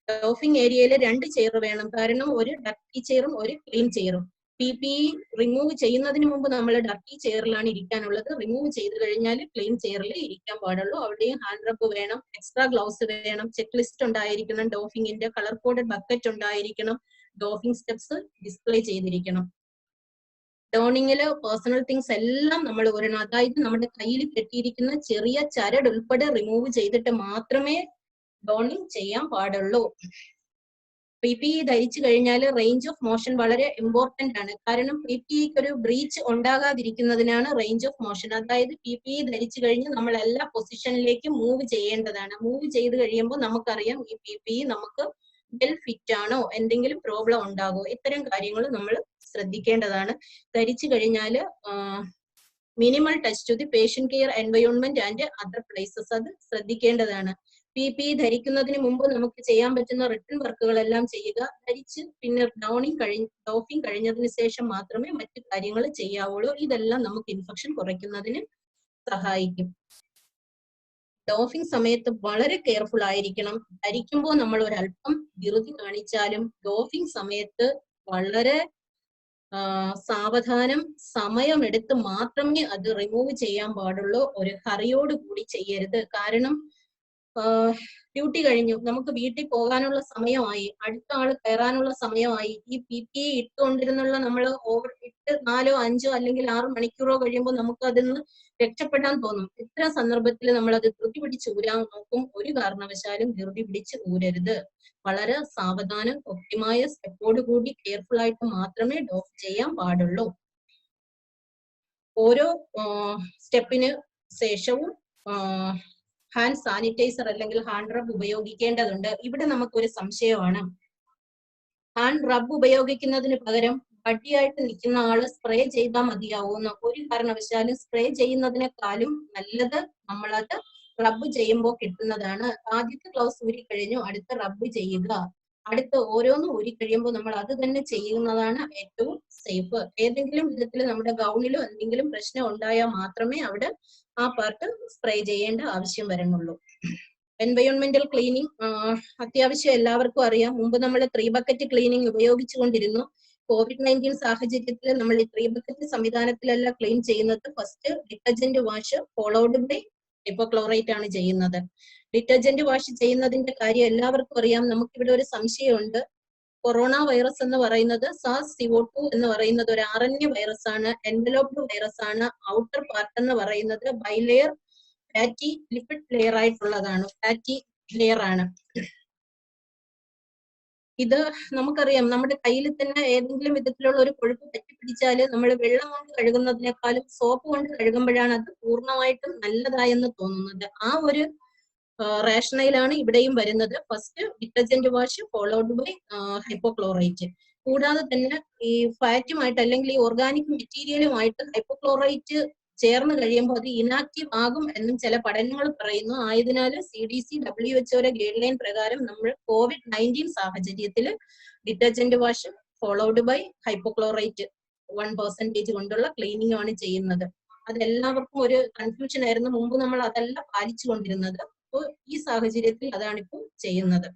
Doffing ഏരിയയിൽ 2 ചെയർ വേണം. കാരണം ഒരു ഡർട്ടി ചെയറും ഒരു ക്ലീൻ ചെയറും. PPE റിമൂവ് ചെയ്യുന്നതിന് മുമ്പ് നമ്മൾ ഡർട്ടി ചെയറിലാണ് ഇരിക്കാനുള്ളത്. റിമൂവ് ചെയ്ത് കഴിഞ്ഞാൽ ക്ലീൻ ചെയറിൽ ഇരിക്കാൻ പാടുള്ളൂ. അവിടെയും ഹാൻഡ് റബ്ബ് വേണം, എക്സ്ട്രാ ഗ്ലൗസ് വേണം, ചെക്ക് ലിസ്റ്റ് ഉണ്ടായിരിക്കണം, ഡോഫിങ്ങിന്റെ കളർ കോഡഡ് ബക്കറ്റ് ഉണ്ടായിരിക്കണം, ഡോഫിംഗ് സ്റ്റെപ്സ് ഡിസ്പ്ലേ ചെയ്തിരിക്കണം. ഡോണിങ്ങില് പേഴ്സണൽ തിങ്സ് എല്ലാം നമ്മൾ ഒരെണ്ണം, അതായത് നമ്മുടെ കയ്യിൽ കെട്ടിയിരിക്കുന്ന ചെറിയ ചരട് ഉൾപ്പെടെ റിമൂവ് ചെയ്തിട്ട് മാത്രമേ ഡോണിങ് ചെയ്യാൻ പാടുള്ളൂ. PPE ധരിച്ചു കഴിഞ്ഞാൽ റേഞ്ച് ഓഫ് മോഷൻ വളരെ ഇമ്പോർട്ടന്റ് ആണ്. കാരണം PPEക്ക് ഒരു ബ്രീച്ച് ഉണ്ടാകാതിരിക്കുന്നതിനാണ് റേഞ്ച് ഓഫ് മോഷൻ. അതായത് PPE ധരിച്ചു കഴിഞ്ഞ് നമ്മൾ എല്ലാ പൊസിഷനിലേക്കും മൂവ് ചെയ്യേണ്ടതാണ്. മൂവ് ചെയ്ത് കഴിയുമ്പോൾ നമുക്കറിയാം ഈ PPE നമുക്ക് വെൽ ഫിറ്റ് ആണോ, എന്തെങ്കിലും പ്രോബ്ലം ഉണ്ടാകോ, ഇത്തരം കാര്യങ്ങൾ നമ്മൾ ശ്രദ്ധിക്കേണ്ടതാണ്. ധരിച്ചു കഴിഞ്ഞാൽ minimal touch to the patient care environment and other places, അത് ശ്രദ്ധിക്കേണ്ടതാണ്. PPE ധരിക്കുന്നതിന് മുമ്പ് നമുക്ക് ചെയ്യാൻ പറ്റുന്ന റിട്ടൺ വർക്കുകളെല്ലാം ചെയ്യുക. ധരിച്ച് പിന്നെ ഡോഫിംഗ് കഴിഞ്ഞതിന് ശേഷം മാത്രമേ മറ്റു കാര്യങ്ങൾ ചെയ്യാവുള്ളൂ. ഇതെല്ലാം നമുക്ക് ഇൻഫെക്ഷൻ കുറയ്ക്കുന്നതിന് സഹായിക്കും. ഡോഫിംഗ് സമയത്ത് വളരെ കെയർഫുൾ ആയിരിക്കണം. ധരിക്കുമ്പോൾ നമ്മൾ ഒരല്പം ധൃതി കാണിച്ചാലും ഡോഫിംഗ് സമയത്ത് വളരെ സാവധാനം സമയമെടുത്ത് മാത്രമേ അത് റിമൂവ് ചെയ്യാൻ പാടുള്ളൂ. ഒരു ഹറിയോട് കൂടി ചെയ്യരുത്. കാരണം ഡ്യൂട്ടി കഴിഞ്ഞു, നമുക്ക് വീട്ടിൽ പോകാനുള്ള സമയമായി, അടുത്ത ആള് കയറാനുള്ള സമയമായി. ഈ PPE ഇട്ടുകൊണ്ടിരുന്നുള്ള നമ്മൾ ഓവർ ഇട്ട് 4, 5 അല്ലെങ്കിൽ 6 മണിക്കൂറോ കഴിയുമ്പോൾ നമുക്ക് അതിന്ന് രക്ഷപ്പെടാൻ തോന്നും. ഇത്തരം സന്ദർഭത്തിൽ നമ്മൾ അത് ധൃതി പിടിച്ച് ഊരാൻ നോക്കും. ഒരു കാരണവശാലും ധൃതി പിടിച്ച് ഊരരുത്. വളരെ സാവധാനം കൃത്യമായ സ്റ്റെപ്പോട് കൂടി കെയർഫുൾ ആയിട്ട് മാത്രമേ ഡോഫ് ചെയ്യാൻ പാടുള്ളൂ. ഓരോ സ്റ്റെപ്പിന് ശേഷവും ഹാൻഡ് സാനിറ്റൈസർ അല്ലെങ്കിൽ ഹാൻഡ് റബ്ബ് ഉപയോഗിക്കേണ്ടതുണ്ട്. ഇവിടെ നമുക്കൊരു സംശയമാണ്. ഹാൻഡ് റബ്ബ് ഉപയോഗിക്കുന്നതിന് പകരം ബഡ്ഡിയായിട്ട് നിൽക്കുന്ന ആള് സ്പ്രേ ചെയ്താൽ മതിയാവുന്ന. ഒരു കാരണവശാലും സ്പ്രേ ചെയ്യുന്നതിനേക്കാളും നല്ലത് നമ്മളത് റബ്ബ് ചെയ്യുമ്പോൾ കിട്ടുന്നതാണ്. ആദ്യത്തെ ഗ്ലൗസ് ഊരി കഴിഞ്ഞു, അടുത്ത റബ്ബ് ചെയ്യുക. അടുത്ത് ഓരോന്നും ഊരി കഴിയുമ്പോൾ നമ്മൾ അത് തന്നെ ചെയ്യുന്നതാണ് ഏറ്റവും സേഫ്. ഏതെങ്കിലും വിധത്തിൽ നമ്മുടെ ഗൗണിലോ എന്തെങ്കിലും പ്രശ്നം ഉണ്ടായാൽ മാത്രമേ അവിടെ ആ പാർട്ട് സ്പ്രേ ചെയ്യേണ്ട ആവശ്യം വരുന്നുള്ളൂ. എൻവയോൺമെന്റൽ ക്ലീനിങ് അത്യാവശ്യം എല്ലാവർക്കും അറിയാം. മുമ്പ് നമ്മൾ 3 ബക്കറ്റ് ക്ലീനിങ് ഉപയോഗിച്ചുകൊണ്ടിരുന്നു. COVID-19 സാഹചര്യത്തിൽ നമ്മൾ ഈ 3 ബക്കറ്റ് സംവിധാനത്തിലല്ല ക്ലീൻ ചെയ്യുന്നത്. First detergent wash followed by hypochlorite ആണ് ചെയ്യുന്നത്. ഡിറ്റർജന്റ് വാഷ് ചെയ്യുന്നതിന്റെ കാര്യം എല്ലാവർക്കും അറിയാം. നമുക്കിവിടെ ഒരു സംശയമുണ്ട്. കൊറോണ വൈറസ് എന്ന് പറയുന്നത് SARS-CoV-2 എന്ന് പറയുന്നത് ഒരു RNA വൈറസ് ആണ്, എൻവലപ്ഡ് വൈറസ് ആണ്. ഔട്ടർ പാർട്ട് എന്ന് പറയുന്നത് ബൈലെയർ ഫാറ്റി ലിപ്പിഡ് ലെയർ ആയിട്ടുള്ളതാണ്, ഫാറ്റി ലെയർ ആണ്. ഇത് നമുക്കറിയാം, നമ്മുടെ കയ്യിൽ തന്നെ ഏതെങ്കിലും വിധത്തിലുള്ള ഒരു കൊഴുപ്പ് പറ്റിപ്പിടിച്ചാൽ നമ്മൾ വെള്ളം കൊണ്ട് കഴുകുന്നതിനേക്കാളും സോപ്പ് കൊണ്ട് കഴുകുമ്പോഴാണ് അത് പൂർണ്ണമായിട്ടും നല്ലതായെന്ന് തോന്നുന്നത്. ആ ഒരു റേഷനയിലാണ് ഇവിടെയും വരുന്നത്. First detergent wash followed by hypochlorite. കൂടാതെ തന്നെ ഈ ഫാറ്റുമായിട്ട് അല്ലെങ്കിൽ ഈ ഓർഗാനിക് മെറ്റീരിയലുമായിട്ട് ഹൈപ്പോക്ലോറൈറ്റ് ചേർന്ന് കഴിയുമ്പോൾ അത് ഇനാക്റ്റീവ് ആകും എന്നും ചില പഠനങ്ങൾ പറയുന്നു. ആയതിനാൽ CDC WHO ഗൈഡ് ലൈൻ പ്രകാരം നമ്മൾ COVID-19 സാഹചര്യത്തിൽ detergent wash followed by hypochlorite 1% കൊണ്ടുള്ള ക്ലീനിങ് ആണ് ചെയ്യുന്നത്. അതെല്ലാവർക്കും ഒരു കൺഫ്യൂഷൻ ആയിരുന്നു. മുമ്പ് നമ്മൾ അതല്ല പാലിച്ചു കൊണ്ടിരുന്നത്. അപ്പോൾ ഈ സാഹചര്യത്തിൽ അതാണിപ്പോൾ ചെയ്യുന്നത്.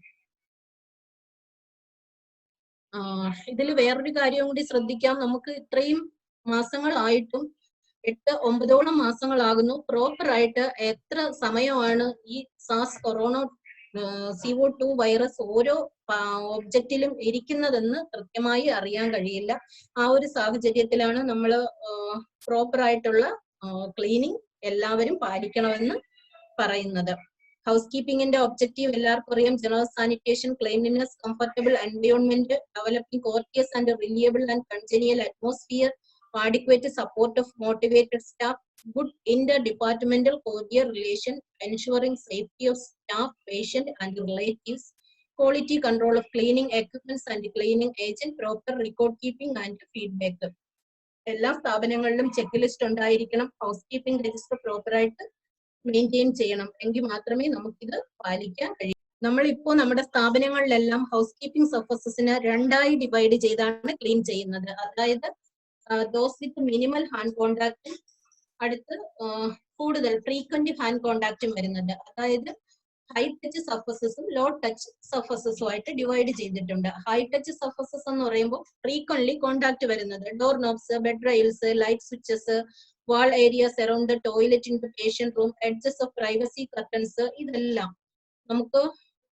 ഇതിൽ വേറൊരു കാര്യം കൂടി ശ്രദ്ധിക്കാം. നമുക്ക് ഇത്രയും മാസങ്ങളായിട്ടും 8-9 മാസങ്ങളാകുന്നു പ്രോപ്പർ ആയിട്ട് എത്ര സമയമാണ് ഈ SARS കൊറോണ CO2 വൈറസ് ഓരോ ഒബ്ജക്റ്റിലും ഇരിക്കുന്നതെന്ന് കൃത്യമായി അറിയാൻ കഴിയില്ല. ആ ഒരു സാഹചര്യത്തിലാണ് നമ്മൾ പ്രോപ്പർ ആയിട്ടുള്ള ക്ലീനിങ് എല്ലാവരും പാലിക്കണമെന്ന് പറയുന്നത്. ഹൗസ് കീപ്പിംഗിന്റെ ഒബ്ജക്റ്റീവ് എല്ലാവർക്കും അറിയാം. General sanitation, cleanliness, comfortable environment, developing courteous and reliable and congenial atmosphere, adequate support of motivated staff, good interdepartmental cordial relation, ensuring safety of staff, patient and relatives, quality control of cleaning equipments and cleaning agent, proper record keeping and feedback. എല്ലാ സ്ഥാപനങ്ങളിലും ചെക്ക് ലിസ്റ്റ് ഉണ്ടായിരിക്കണം. ഹൗസ് കീപ്പിംഗ് രജിസ്റ്റർ പ്രോപ്പർ ആയിട്ട് മെയിൻറ്റെയിൻ ചെയ്യണം. എങ്കിൽ മാത്രമേ നമുക്കിത് പാലിക്കാൻ കഴിയൂ. നമ്മളിപ്പോ നമ്മുടെ സ്ഥാപനങ്ങളിലെല്ലാം ഹൗസ് കീപ്പിംഗ് സർഫസസിനെ 2ആയി ഡിവൈഡ് ചെയ്താണ് ക്ലീൻ ചെയ്യുന്നത്. അതായത് those with minimal hand contact, അടുത്ത് കൂടുതൽ ഫ്രീക്വന്റ് ഹാൻഡ് കോണ്ടാക്റ്റും വരുന്നുണ്ട്. അതായത് ഹൈ ടച്ച് സർഫസസും ലോ ടച്ച് സർഫസസും ആയിട്ട് ഡിവൈഡ് ചെയ്തിട്ടുണ്ട്. ഹൈ ടച്ച് സർഫസസ് എന്ന് പറയുമ്പോൾ ഫ്രീക്വന്റ്ലി കോണ്ടാക്ട് വരുന്നത് door നോബ്സ്, bed rails, light switches, wall areas around the toilet in the patient room, edges of privacy curtains, ഇതെല്ലാം നമുക്ക്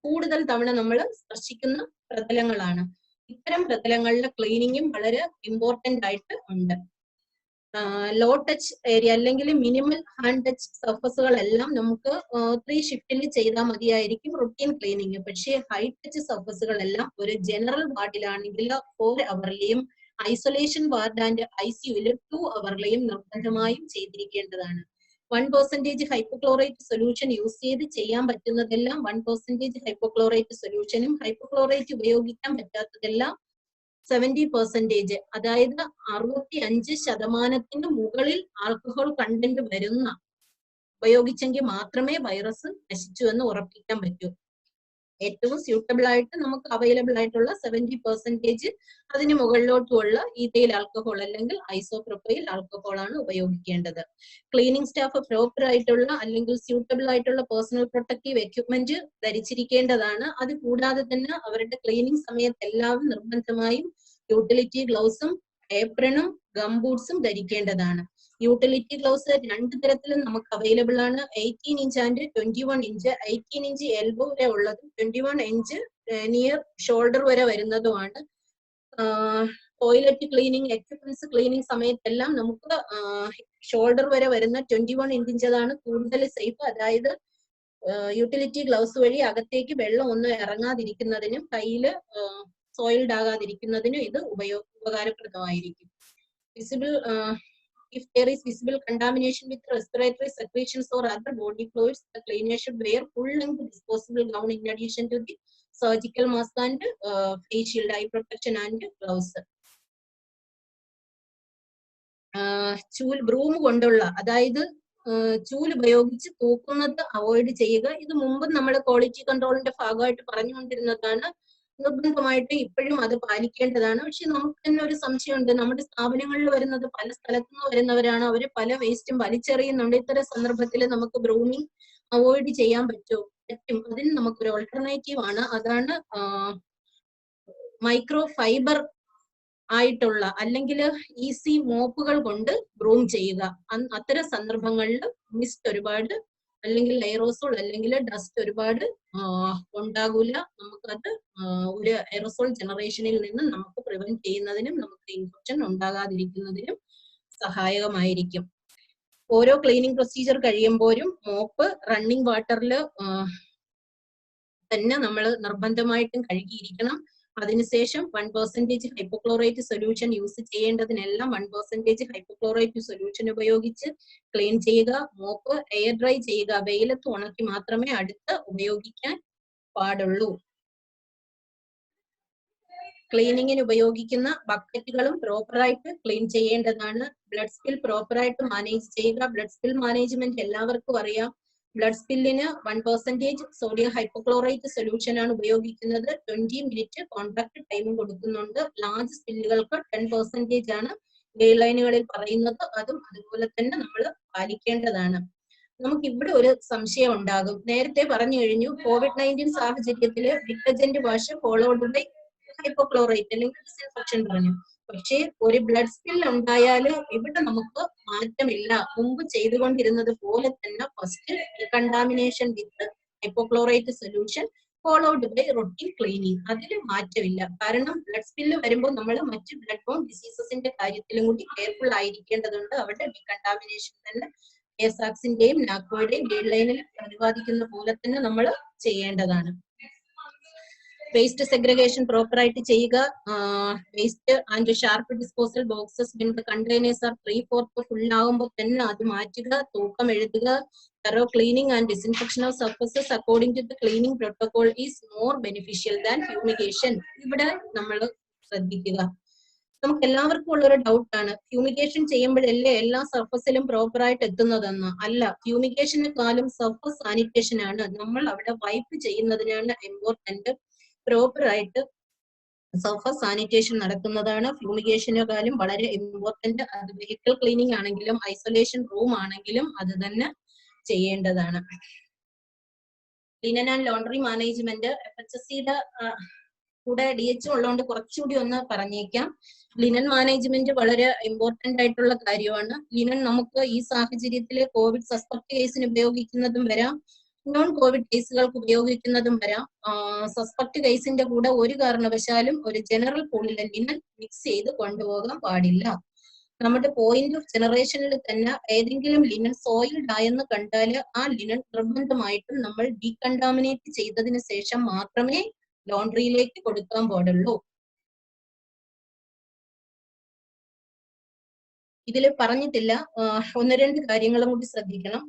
കൂടുതൽ തവണ നമ്മൾ സ്പർശിക്കുന്ന പ്രതലങ്ങളാണ്. ഇത്തരം പ്രതലങ്ങളിലെ ക്ലീനിങ്ങും വളരെ ഇമ്പോർട്ടന്റ് ആയിട്ട് ഉണ്ട്. ലോ ടച്ച് ഏരിയ അല്ലെങ്കിൽ മിനിമൽ ഹാൻഡ് ടച്ച് സർഫസുകളെല്ലാം നമുക്ക് 3 ഷിഫ്റ്റിൽ ചെയ്താൽ മതിയായിരിക്കും റുട്ടീൻ ക്ലീനിങ്. പക്ഷേ ഹൈ ടച്ച് സർഫസുകളെല്ലാം ഒരു ജനറൽ വാർഡിലാണെങ്കിൽ 4 അവർലെയും ഐസൊലേഷൻ വാർഡ് ആൻഡ് ICUവിൽ 2 അവർലെയും നിർബന്ധമായും ചെയ്തിരിക്കേണ്ടതാണ്. 1% ഹൈപ്പോക്ലോറേറ്റ് സൊല്യൂഷൻ യൂസ് ചെയ്ത് ചെയ്യാൻ പറ്റുന്നതെല്ലാം 1% ഹൈപ്പോക്ലോറേറ്റ് സൊല്യൂഷനും, ഹൈപ്പോക്ലോറേറ്റ് ഉപയോഗിക്കാൻ പറ്റാത്തതെല്ലാം 70%, അതായത് 65% മുകളിൽ ആൽക്കഹോൾ കണ്ടന്റ് വരുന്ന ഉപയോഗിച്ചെങ്കിൽ മാത്രമേ വൈറസ് നശിച്ചു എന്ന് ഉറപ്പിക്കാൻ പറ്റൂ. ഏറ്റവും സ്യൂട്ടബിൾ ആയിട്ട് നമുക്ക് അവൈലബിൾ ആയിട്ടുള്ള 70% അതിന് മുകളിലോട്ടുള്ള ഈഥൈൽ ആൽക്കഹോൾ അല്ലെങ്കിൽ ഐസോപ്രോപ്പൈൽ ആൽക്കഹോൾ ആണ് ഉപയോഗിക്കേണ്ടത്. ക്ലീനിങ് സ്റ്റാഫ് പ്രോപ്പർ ആയിട്ടുള്ള അല്ലെങ്കിൽ സ്യൂട്ടബിൾ ആയിട്ടുള്ള പേഴ്സണൽ പ്രൊട്ടക്റ്റീവ് എക്യുപ്മെന്റ് ധരിച്ചിരിക്കേണ്ടതാണ്. അത് കൂടാതെ തന്നെ അവരുടെ ക്ലീനിങ് സമയത്ത് എല്ലാവരും നിർബന്ധമായും യൂട്ടിലിറ്റി ഗ്ലൗസും ഏപ്രണും ഗംബൂട്ട്സും ധരിക്കേണ്ടതാണ്. യൂട്ടിലിറ്റി ഗ്ലൗസ് 2 തരത്തിലും നമുക്ക് അവൈലബിൾ ആണ്. 18 inch and 21 inch. 18 inch elbow വരെ ഉള്ളതും 21 ഇഞ്ച് നിയർ ഷോൾഡർ വരെ വരുന്നതുമാണ്. ടോയ്ലറ്റ് ക്ലീനിങ് എക്യുപ്മെന്റ്സ് ക്ലീനിങ് സമയത്തെല്ലാം നമുക്ക് ഷോൾഡർ വരെ വരുന്ന 21 ഇഞ്ചതാണ് കൂടുതൽ സേഫ്. അതായത് യൂട്ടിലിറ്റി ഗ്ലൗസ് വഴി അകത്തേക്ക് വെള്ളം ഒന്നും ഇറങ്ങാതിരിക്കുന്നതിനും കയ്യില് സോയിൽഡ് ആകാതിരിക്കുന്നതിനും ഇത് ഉപകാരപ്രദമായിരിക്കും. Visible if there is visible contamination with respiratory secretions or other body fluids, the cleaner should wear full-length disposable gown in addition to the surgical mask and face shield, eye protection and gloves. ചൂൽ ബ്രൂം കൊണ്ടുള്ള, അതായത് ചൂൽ ഉപയോഗിച്ച് തൂക്കുന്നത് അവോയ്ഡ് ചെയ്യുക. ഇത് മുമ്പ് നമ്മൾ ക്വാളിറ്റി കൺട്രോളിന്റെ ഭാഗമായിട്ട് പറഞ്ഞുകൊണ്ടിരുന്നതാണ്. നിർബന്ധമായിട്ട് ഇപ്പോഴും അത് പാലിക്കേണ്ടതാണ്. പക്ഷെ നമുക്ക് തന്നെ ഒരു സംശയമുണ്ട്. നമ്മുടെ സ്ഥാപനങ്ങളിൽ വരുന്നത് പല സ്ഥലത്തുനിന്ന് വരുന്നവരാണ്. അവര് പല വേസ്റ്റും വലിച്ചെറിയുന്നുണ്ട്. ഇത്തരം സന്ദർഭത്തിൽ നമുക്ക് ബ്രൂമിങ് അവോയ്ഡ് ചെയ്യാൻ പറ്റും. അതിന് നമുക്കൊരു ഓൾട്ടർനേറ്റീവ് ആണ്. അതാണ് മൈക്രോ ഫൈബർ ആയിട്ടുള്ള അല്ലെങ്കിൽ ഈസി മോപ്പുകൾ കൊണ്ട് ബ്രൂം ചെയ്യുക. അത്തരം സന്ദർഭങ്ങളിൽ മിസ്റ്റ് ഒരുപാട് അല്ലെങ്കിൽ എയറോസോൾ അല്ലെങ്കിൽ ഡസ്റ്റ് ഒരുപാട് ഉണ്ടാകൂല. നമുക്കത് ഒരു എയറോസോൾ ജനറേഷനിൽ നിന്ന് നമുക്ക് പ്രിവെന്റ് ചെയ്യുന്നതിനും നമുക്ക് ഇൻഫെക്ഷൻ ഉണ്ടാകാതിരിക്കുന്നതിനും സഹായകമായിരിക്കും. ഓരോ ക്ലീനിങ് പ്രൊസീജിയർ കഴിയുമ്പോഴും മോപ്പ് റണ്ണിങ് വാട്ടറിൽ തന്നെ നമ്മൾ നിർബന്ധമായിട്ടും കഴുകിയിരിക്കണം. അതിനുശേഷം 1% ഹൈപ്പോക്ലോറേറ്റ് സൊല്യൂഷൻ യൂസ് ചെയ്യേണ്ടതിനെല്ലാം 1% ഹൈപ്പോക്ലോറേറ്റ് സൊല്യൂഷൻ ഉപയോഗിച്ച് ക്ലീൻ ചെയ്യുക. മോപ്പ് എയർ ഡ്രൈ ചെയ്യുക. വെയിലത്ത് ഉണക്കി മാത്രമേ അടുത്ത് ഉപയോഗിക്കാൻ പാടുള്ളൂ. ക്ലീനിങ്ങിന് ഉപയോഗിക്കുന്ന ബക്കറ്റുകളും പ്രോപ്പറായിട്ട് ക്ലീൻ ചെയ്യേണ്ടതാണ്. ബ്ലഡ് സ്പിൽ പ്രോപ്പറായിട്ട് മാനേജ് ചെയ്യുക. ബ്ലഡ് സ്പിൽ മാനേജ്മെന്റ് എല്ലാവർക്കും അറിയാം. ബ്ലഡ് സ്പില്ലിന് 1% സോഡിയം ഹൈപ്പോക്ലോറേറ്റ് സൊല്യൂഷൻ ആണ് ഉപയോഗിക്കുന്നത്. 20 മിനിറ്റ് കോൺടാക്ട് ടൈമും കൊടുക്കുന്നുണ്ട്. ലാർജ് സ്പില്ലുകൾക്ക് 10% ആണ് ഗൈഡ് ലൈനുകളിൽ പറയുന്നത്. അതും അതുപോലെ തന്നെ നമ്മൾ പാലിക്കേണ്ടതാണ്. നമുക്ക് ഇവിടെ ഒരു സംശയം ഉണ്ടാകും. നേരത്തെ പറഞ്ഞു കഴിഞ്ഞു, COVID-19 സാഹചര്യത്തിൽ detergent wash followed by hypochlorite അല്ലെങ്കിൽ ഡിസ്ഇൻഫെക്ഷൻ പറഞ്ഞു. പക്ഷേ ഒരു ബ്ലഡ് സ്പിൽ ഉണ്ടായാൽ ഇവിടെ നമുക്ക് മാറ്റമില്ല. മുമ്പ് ചെയ്തുകൊണ്ടിരുന്നത് പോലെ തന്നെ first decontamination with hypochlorite solution followed by routine cleaning. അതിൽ മാറ്റമില്ല. കാരണം ബ്ലഡ് സ്പില്ല് വരുമ്പോൾ നമ്മൾ മറ്റ് ബ്ലഡ് ബോൺ ഡിസീസസിന്റെ കാര്യത്തിലും കൂടി കെയർഫുൾ ആയിരിക്കേണ്ടതുണ്ട്. അവിടെ ഡികണ്ടാമിനേഷൻ തന്നെ എസാക്സിന്റെയും നാക്കോയുടെയും ഗൈഡ് ലൈനിൽ പ്രതിപാദിക്കുന്ന പോലെ തന്നെ നമ്മൾ ചെയ്യേണ്ടതാണ്. വേസ്റ്റ് സെഗ്രിഗേഷൻ പ്രോപ്പർ ആയിട്ട് ചെയ്യുക. Waste and sharp disposal boxes when the containers are 3/4 full ആകുമ്പോൾ തന്നെ അത് മാറ്റുക, തൂക്കം എഴുതുക. thorough cleaning and disinfection of surfaces according to the cleaning protocol is more beneficial than fumigation. ഇവിടെ നമ്മൾ ശ്രദ്ധിക്കുക. നമുക്ക് എല്ലാവർക്കും ഉള്ളൊരു ഡൗട്ടാണ്, ഫ്യൂമിഗേഷൻ ചെയ്യുമ്പോഴല്ലേ എല്ലാ സർഫസിലും പ്രോപ്പർ ആയിട്ട് എത്തുന്നതെന്ന്. അല്ല, ഫ്യൂമിഗേഷനെക്കാളും സർഫസ് സാനിറ്റേഷൻ ആണ്. നമ്മൾ അവിടെ വൈപ്പ് ചെയ്യുന്നതിനാണ് ഇമ്പോർട്ടന്റ്. പ്രോപ്പർ ആയിട്ട് സർഫസ് സാനിറ്റേഷൻ നടക്കുന്നതാണ് ഫ്യൂമിഗേഷനെക്കാളും വളരെ ഇമ്പോർട്ടന്റ്. അത് വെഹിക്കിൾ ക്ലീനിങ് ആണെങ്കിലും ഐസൊലേഷൻ റൂം ആണെങ്കിലും അത് തന്നെ ചെയ്യേണ്ടതാണ്. ലിനൻ ആൻഡ് ലോണ്ടറി മാനേജ്മെന്റ് FHSCയുടെ കൂടെ DH ഉള്ളതുകൊണ്ട് കുറച്ചുകൂടി ഒന്ന് പറഞ്ഞേക്കാം. ലിനൻ മാനേജ്മെന്റ് വളരെ ഇമ്പോർട്ടന്റ് ആയിട്ടുള്ള കാര്യമാണ്. ലിനൻ നമുക്ക് ഈ സാഹചര്യത്തിൽ കോവിഡ് സസ്പെക്ട് കേസിന് ഉപയോഗിക്കുന്നതും വരാം, നോൺ കോവിഡ് കേസുകൾക്ക് ഉപയോഗിക്കുന്നതും വരാം. സസ്പെക്ട് കേസിന്റെ കൂടെ ഒരു കാരണവശാലും ഒരു ജനറൽ പൂളിൽ ലിനൻ മിക്സ് ചെയ്ത് കൊണ്ടുപോകാൻ പാടില്ല. നമ്മുടെ പോയിന്റ് ഓഫ് ജനറേഷനിൽ തന്നെ ഏതെങ്കിലും ലിനൻ സോയിൽഡ് ആയെന്ന് കണ്ടാൽ ആ ലിനൻ നിർബന്ധമായിട്ടും നമ്മൾ ഡീകണ്ടാമിനേറ്റ് ചെയ്തതിന് ശേഷം മാത്രമേ ലോണ്ടറിയിലേക്ക് കൊടുക്കാൻ പാടുള്ളൂ. ഇതിൽ പറഞ്ഞിട്ടില്ല, ഒന്ന് രണ്ട് കാര്യങ്ങളും കൂടി ശ്രദ്ധിക്കണം.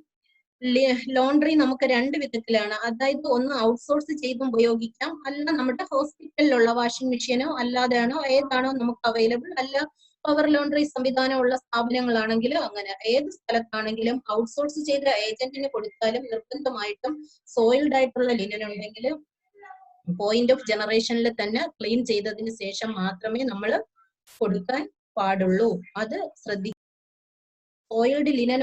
ലോണ്ടറി നമുക്ക് രണ്ട് വിധത്തിലാണ്. അതായത് ഒന്ന് ഔട്ട്സോഴ്സ് ചെയ്ത് ഉപയോഗിക്കാം, അല്ല നമ്മുടെ ഹോസ്പിറ്റലിലുള്ള വാഷിംഗ് മെഷീനോ അല്ലാതെയാണോ ഏതാണോ നമുക്ക് അവൈലബിൾ, അല്ല പവർ ലോണ്ടറി സംവിധാനമുള്ള സ്ഥാപനങ്ങളാണെങ്കിൽ അങ്ങനെ ഏത് സ്ഥലത്താണെങ്കിലും ഔട്ട്സോഴ്സ് ചെയ്ത ഏജന്റിന് കൊടുത്താലും നിർബന്ധമായിട്ടും സോയിൽഡ് ആയിട്ടുള്ള ലിനൻ ഉണ്ടെങ്കിൽ പോയിന്റ് ഓഫ് ജനറേഷനിൽ തന്നെ ക്ലീൻ ചെയ്തതിന് ശേഷം മാത്രമേ നമ്മൾ കൊടുക്കാൻ പാടുള്ളൂ. അത് ശ്രദ്ധിക്കുക. സോയിൽഡ് ലിനൻ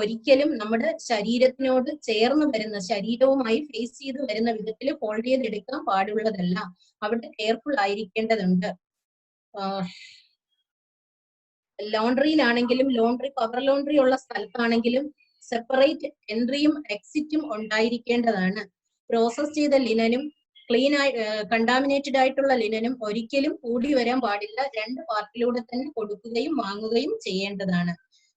ഒരിക്കലും നമ്മുടെ ശരീരത്തിനോട് ചേർന്ന് വരുന്ന, ശരീരവുമായി ഫേസ് ചെയ്ത് വരുന്ന വിധത്തിൽ ഹോൾഡ് ചെയ്തെടുക്കാൻ പാടുള്ളതല്ല. അവിടെ കെയർഫുൾ ആയിരിക്കേണ്ടതുണ്ട്. ലോണ്ടറിയിലാണെങ്കിലും ലോണ്ടറി പവർ ലോണ്ടറി ഉള്ള സ്ഥലത്താണെങ്കിലും സെപ്പറേറ്റ് എൻട്രിയും എക്സിറ്റും ഉണ്ടായിരിക്കേണ്ടതാണ്. പ്രോസസ് ചെയ്ത ലിനനും ക്ലീൻ ആയി കണ്ടാമിനേറ്റഡ് ആയിട്ടുള്ള ലിനനും ഒരിക്കലും കൂടി വരാൻ പാടില്ല. രണ്ട് പാർട്ടിലൂടെ തന്നെ കൊടുക്കുകയും വാങ്ങുകയും ചെയ്യേണ്ടതാണ്.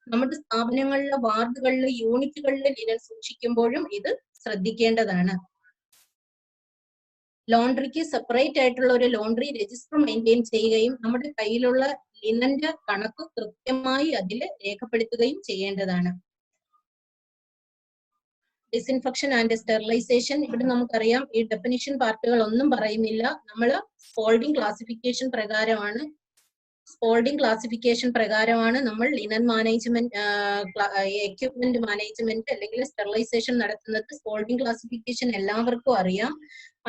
നമ്മുടെ സ്ഥാപനങ്ങളിലെ വാർഡുകളിലെ യൂണിറ്റുകളിലെ ലിനൻ സൂക്ഷിക്കുമ്പോഴും ഇത് ശ്രദ്ധിക്കേണ്ടതാണ്. ലോണ്ടറിക്ക് സെപ്പറേറ്റ് ആയിട്ടുള്ള ഒരു ലോണ്ടറി രജിസ്റ്റർ മെയിൻറ്റെയിൻ ചെയ്യുകയും നമ്മുടെ കയ്യിലുള്ള ലിനന്റെ കണക്ക് കൃത്യമായി അതിൽ രേഖപ്പെടുത്തുകയും ചെയ്യേണ്ടതാണ്. ഡിസിൻഫെക്ഷൻ ആൻഡ് സ്റ്റെറിലൈസേഷൻ, ഇവിടെ നമുക്കറിയാം ഈ ഡെഫിനിഷൻ പാർട്ടുകൾ ഒന്നും പറയുന്നില്ല. നമ്മൾ സ്പോൾഡിംഗ് ക്ലാസിഫിക്കേഷൻ പ്രകാരമാണ് നമ്മൾ ലിനൻ മാനേജ്മെന്റ് എക്യുപ്മെന്റ് മാനേജ്മെന്റ് അല്ലെങ്കിൽ സ്റ്റെറിലൈസേഷൻ നടത്തുന്നത്. സ്പോൾഡിംഗ് ക്ലാസിഫിക്കേഷൻ എല്ലാവർക്കും അറിയാം.